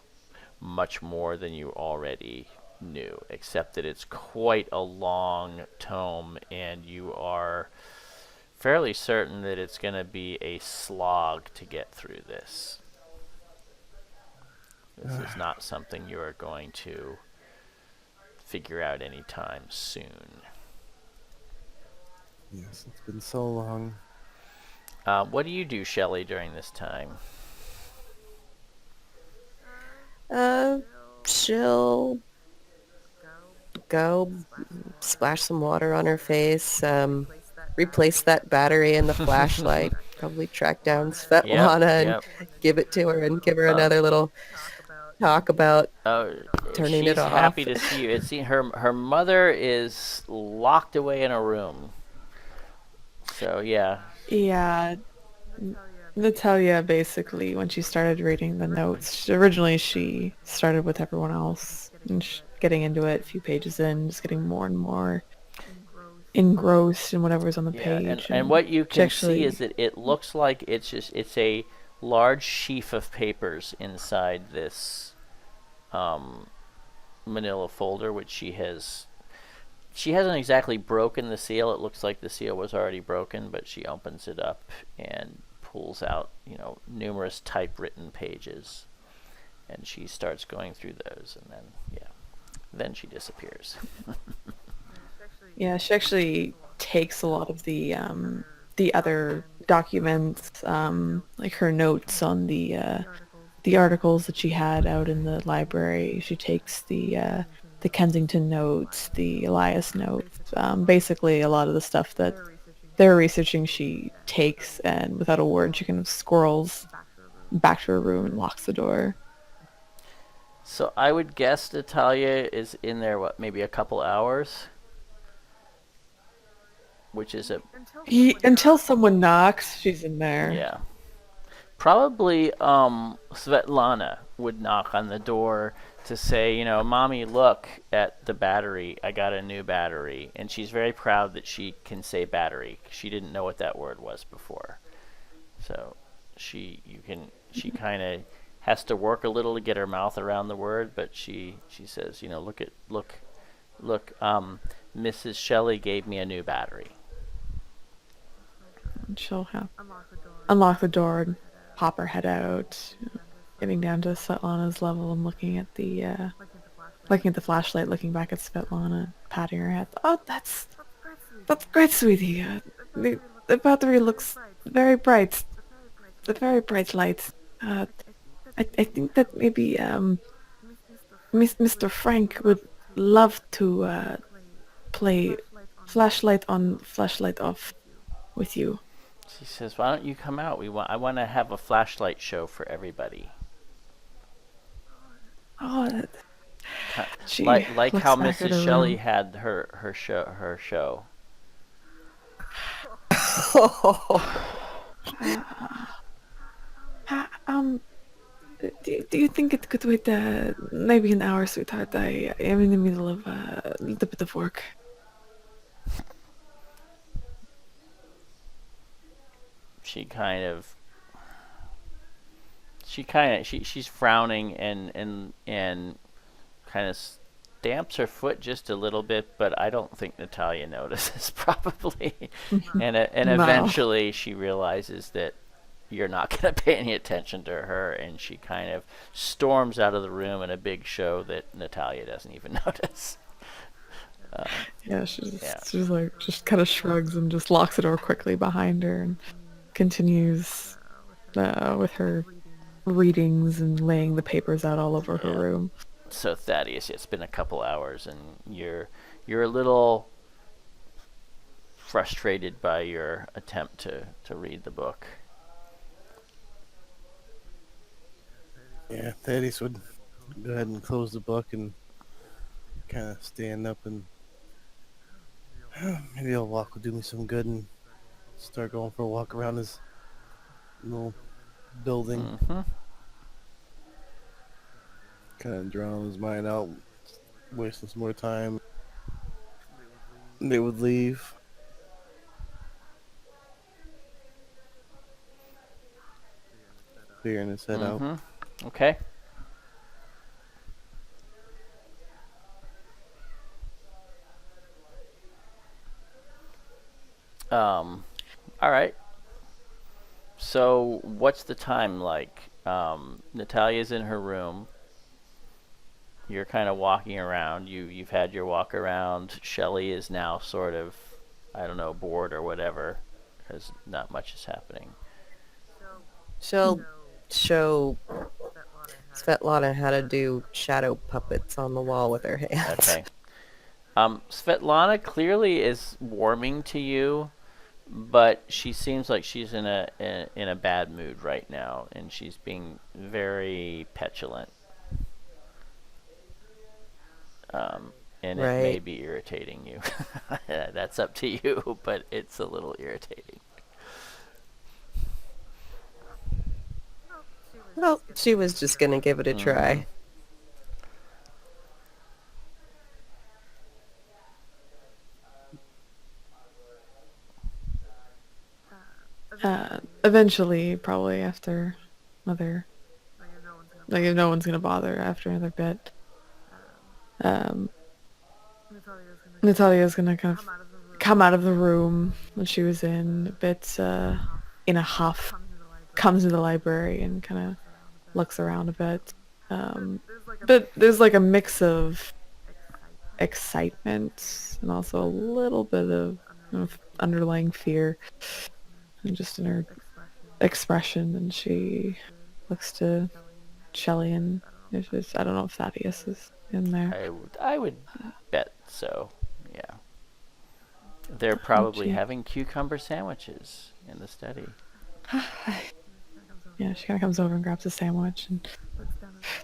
much more than you already knew, except that it's quite a long tome, and you are fairly certain that it's going to be a slog to get through this. This is not something you are going to figure out anytime soon. Yes, it's been so long. What do you do, Shelley, during this time? She'll go splash some water on her face, replace that battery in the flashlight, probably track down Svetlana and give it to her and give her another little talk about turning it She's off. happy to see you. Her mother is locked away in a room. So yeah. Yeah, Natalya basically, when she started reading the notes, originally she started with everyone else and getting into it a few pages in, just getting more and more engrossed in whatever's on the page. And what you can actually see is that it looks like it's a large sheaf of papers inside this manila folder, which she hasn't exactly broken the seal. It looks like the seal was already broken, but she opens it up and pulls out, numerous typewritten pages, and she starts going through those, and then she disappears. Yeah, she actually takes a lot of the other documents, like her notes on the articles that she had out in the library. She takes the Kensington notes, the Elias notes, basically a lot of the stuff that they're researching. She takes, and without a word, she kind of squirrels back to her room and locks the door. So I would guess Natalya is in there, maybe a couple hours? Which is until someone knocks, she's in there. Yeah. Probably Svetlana would knock on the door to say, Mommy, look at the battery. I got a new battery. And she's very proud that she can say battery. She didn't know what that word was before. So she kind of has to work a little to get her mouth around the word, but she says, look, Mrs. Shelley gave me a new battery. And she'll unlock the door and pop her head out, getting down to Svetlana's level and looking at the flashlight, looking back at Svetlana, patting her head. Oh, that's great, sweetie. The battery looks very bright. The very bright light. I think that maybe Mr. Frank would love to play flashlight on, flashlight off with you. She says, "Why don't you come out? I want to have a flashlight show for everybody." Oh, like how Mrs. Shelley had her show. Do you think it could wait maybe an hour, sweetheart? I am in the middle of a little bit of work. She's frowning and kind of stamps her foot just a little bit, but I don't think Natalya notices probably. And No. eventually she realizes that you're not going to pay any attention to her, and she kind of storms out of the room in a big show that Natalya doesn't even notice. Yeah, she's Yeah. she's like just kind of shrugs and just locks the door quickly behind her and continues with her readings and laying the papers out all over her Yeah. room. So Thaddeus, it's been a couple hours, and you're a little frustrated by your attempt to read the book. Yeah, Thaddeus would go ahead and close the book and kind of stand up and maybe a walk will do me some good and start going for a walk around his little building. Mm-hmm. Kind of drown his mind out, wasting some more time. They would leave. Clearing his head out. Mm-hmm. Okay. All right. So, what's the time like? Natalya's in her room. You're kind of walking around. You've had your walk around. Shelley is now sort of, I don't know, bored or whatever, because not much is happening. She'll show Svetlana how to do shadow puppets on the wall with her hands. Okay. Svetlana clearly is warming to you, but she seems like she's in a bad mood right now, and she's being very petulant. And it may Right. be irritating you. That's up to you, but it's a little irritating. Well, she was just gonna give it a try. Eventually, probably after another, like if no one's gonna bother after another bit, Natalya's gonna kind of come out of the room that she was in, a bit in a huff, comes to the library and kind of looks around a bit. But there's like a mix of excitement and also a little bit of underlying fear, and just in her expression. And she looks to Shelley, and I don't know if Thaddeus is in there. I would bet so. Yeah. They're probably gee. having cucumber sandwiches in the study. Yeah, she kind of comes over and grabs a sandwich and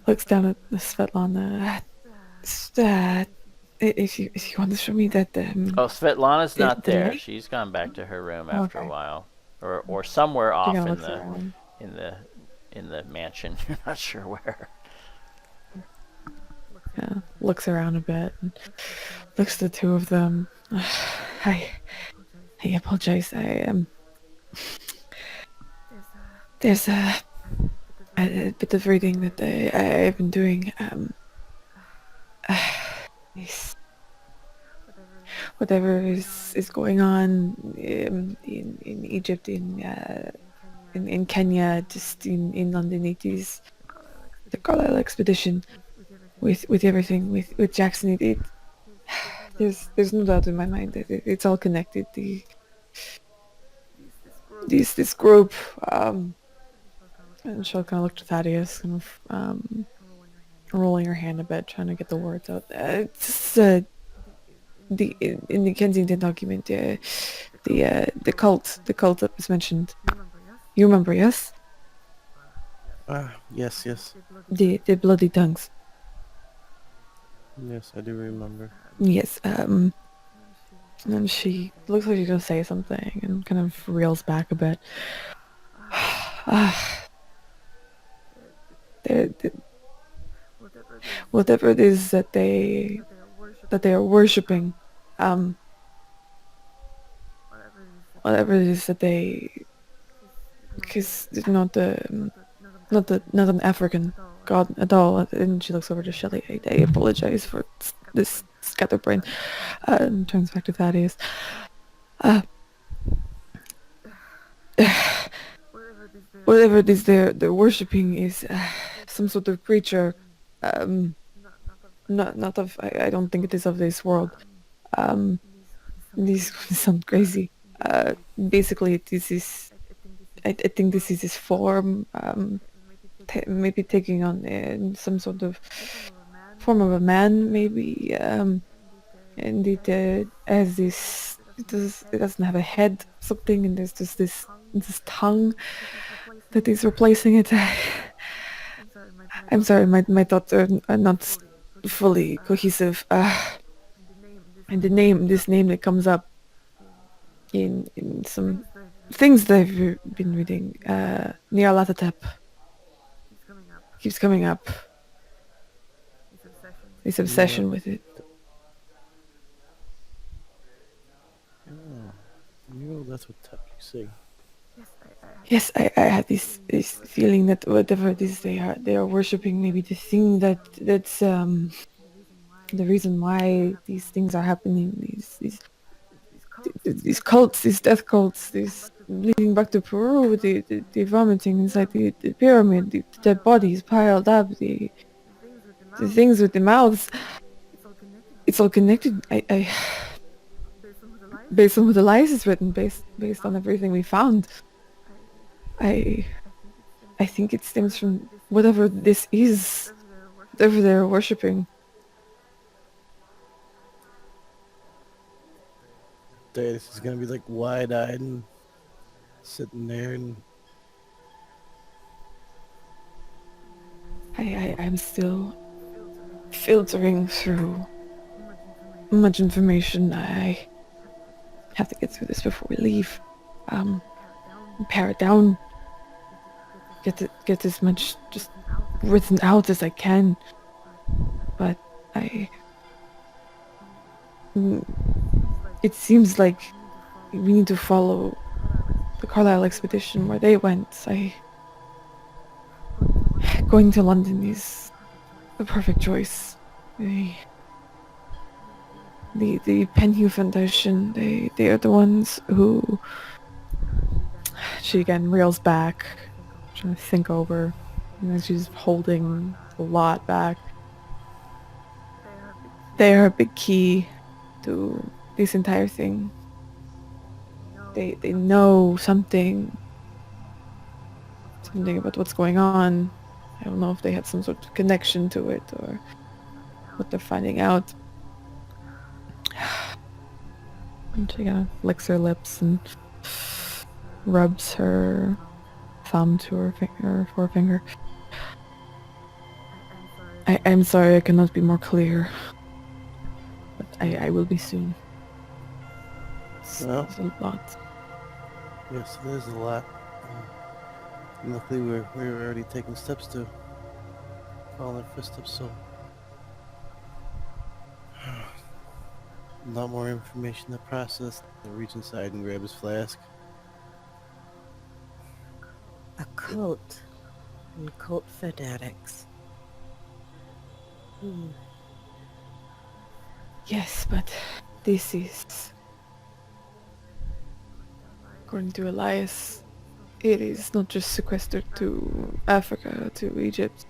looks down at the Svetlana. If you want to show me that Oh, Svetlana's not the there. light? She's gone back to her room after a Okay. while, or somewhere She off kind of in looks the around. in the in the mansion. You're not sure where. Yeah, looks around a bit and looks at the two of them. I apologize. There's a bit of reading that I've been doing. Yes. Whatever is going on in Egypt, in Kenya, just in London, it is the Carlyle expedition with everything with Jackson. There's no doubt in my mind that it's all connected. This group, and she'll kind of look to Thaddeus, kind of rolling her hand a bit, trying to get the words out. It's in the Kensington document, the cult that was mentioned. You remember, yes? Yes. The bloody tongues. Yes, I do remember. Yes. And then she looks like she's gonna say something and kind of reels back a bit. Whatever it is that they are worshipping, whatever it is that they, because it's not not an African god at all. And she looks over to Shelley. I apologize for this scatterbrain. Turns back to Thaddeus. Uh, whatever it is they're worshipping is some sort of creature. Um, not of. I don't think it is of this world. Um, these sound crazy. Basically, this is. I think this is his form. Maybe taking on some sort of form of a man. Maybe. And it has this. It doesn't have a head. Something, and there's just this tongue that is replacing it. I'm sorry, my thoughts are not fully cohesive. And this name that comes up in some things that I've been reading, Nyarlathotep keeps coming up. This obsession with it. Oh, Nyarlathotep, you say? Yes, I had this feeling that whatever it is they are worshipping, maybe the thing that's the reason why these things are happening, these cults, these death cults, these leading back to Peru, the vomiting inside the pyramid, the dead bodies piled up, the things with the mouths. It's all connected. I based on what Elias has written, based on everything we found, I think it stems from whatever this is, whatever they're worshipping. This is gonna be like wide-eyed and sitting there and I'm still filtering through much information. I have to get through this before we leave. Pare it down. Get as much just written out as I can. But it seems like we need to follow the Carlyle expedition where they went. Going to London is the perfect choice. The Penhew Foundation, they are the ones who... She again reels back, trying to think over, and then she's holding a lot back. They are a big key to this entire thing. They know something about what's going on. I don't know if they had some sort of connection to it or what they're finding out. And she kind of licks her lips and rubs her thumb to her forefinger. I'm sorry I cannot be more clear, but I will be soon. Well. It's a lot. yes, it is a lot. Luckily, we're already taking steps to follow our footsteps, so a lot more information to process. He'll reach inside and grab his flask. A cult. And cult fanatics. Yes, but this is... According to Elias, it is not just sequestered to Africa, to Egypt,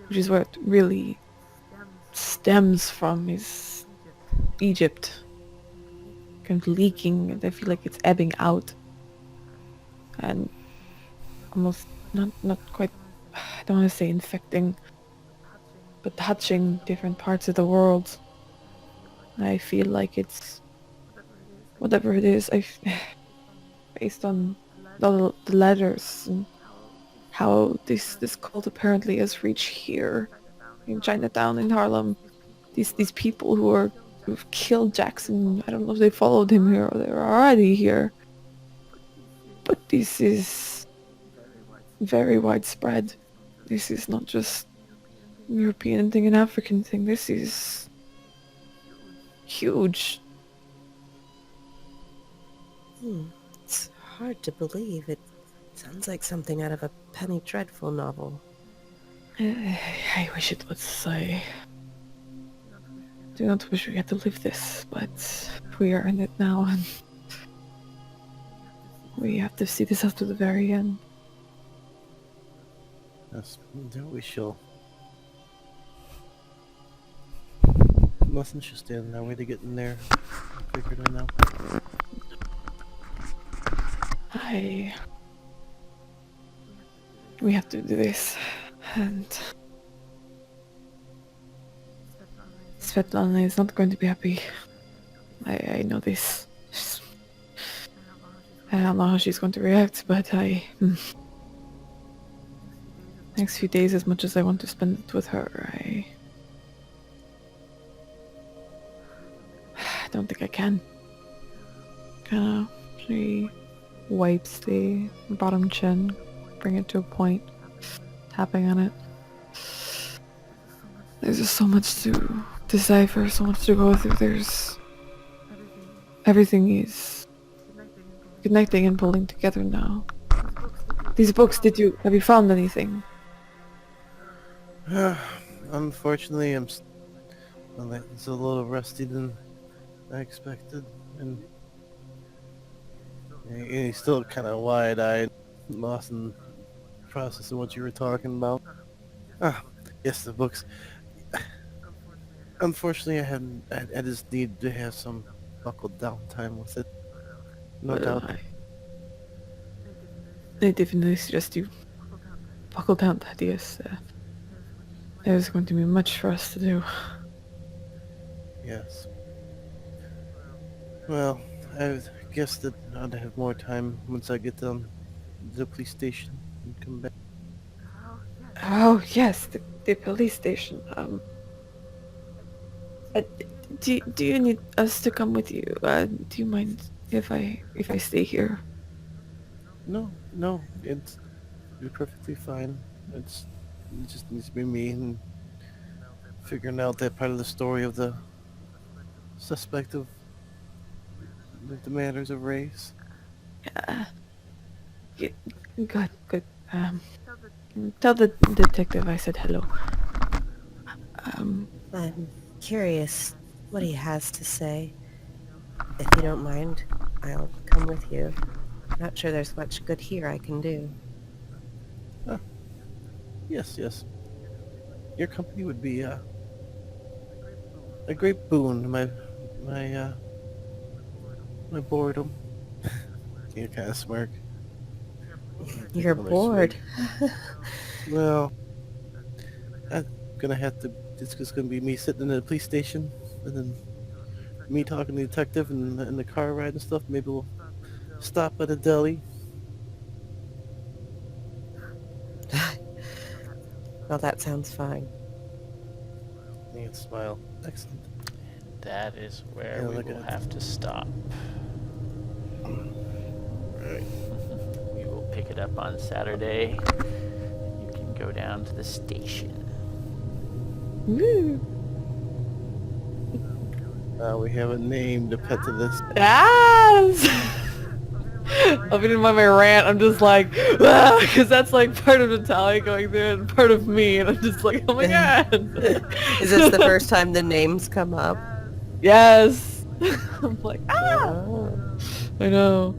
which is where it really stems from, is Egypt. Kind of leaking, and I feel like it's ebbing out. And almost not quite, I don't want to say infecting, but touching different parts of the world. I feel like it's... whatever it is, based on the letters and how this cult apparently has reached here in Chinatown in Harlem. These people who've killed Jackson, I don't know if they followed him here or they were already here. But this is very widespread. This is not just a European thing, an African thing. This is huge. It's hard to believe. It sounds like something out of a Penny Dreadful novel. I wish it was so. do not wish we had to live this, but we are in it now, and we have to see this up to the very end. Yes, then we shall. Mustn't just stand in our way to get in there. Figured it out. We have to do this, and Svetlana is not going to be happy. I know this. I don't know how she's going to react, but next few days, as much as I want to spend it with her, I don't think I can. She wipes the bottom chin, bring it to a point, tapping on it. There's just so much to decipher, so much to go through. Everything is connecting and pulling together now. These books, have you found anything? Unfortunately, it's a little rusty than I expected, and he's still kind of wide-eyed, lost in the process of what you were talking about. Yes, the books. Unfortunately, I just need to have some buckled down time with it. No doubt. I definitely suggest you buckle down, Thaddeus. There's going to be much for us to do. Yes. Well, I guess that I'd have more time once I get down to the police station and come back. Oh, yes, the police station. Do you need us to come with you? Do you mind if I stay here? No, it'd be perfectly fine. It just needs to be me and figuring out that part of the story of the suspect of the matters of race. Yeah, good. Tell the detective I said hello. I'm curious what he has to say. If you don't mind, I'll come with you. Not sure there's much good here I can do. Yes. Your company would be a great boon. My boredom. You kind of smirk. You're Another bored. swig. Well, I'm gonna have to. It's just gonna be me sitting in the police station, and then me talking to the detective and the car ride and stuff. Maybe we'll stop at a deli. Well, that sounds fine. And smile. Excellent. That is where Yeah, we look will at it. have to stop. Right. We will pick it up on Saturday. You can go down to the station. Woo! We have a name to pet to this. Yes! I'll be in my rant. I'm just like, because that's like part of Natalya going through it and part of me, and I'm just like, oh my god. Is this the first time the names come up? Yes. I'm like, Oh. I know.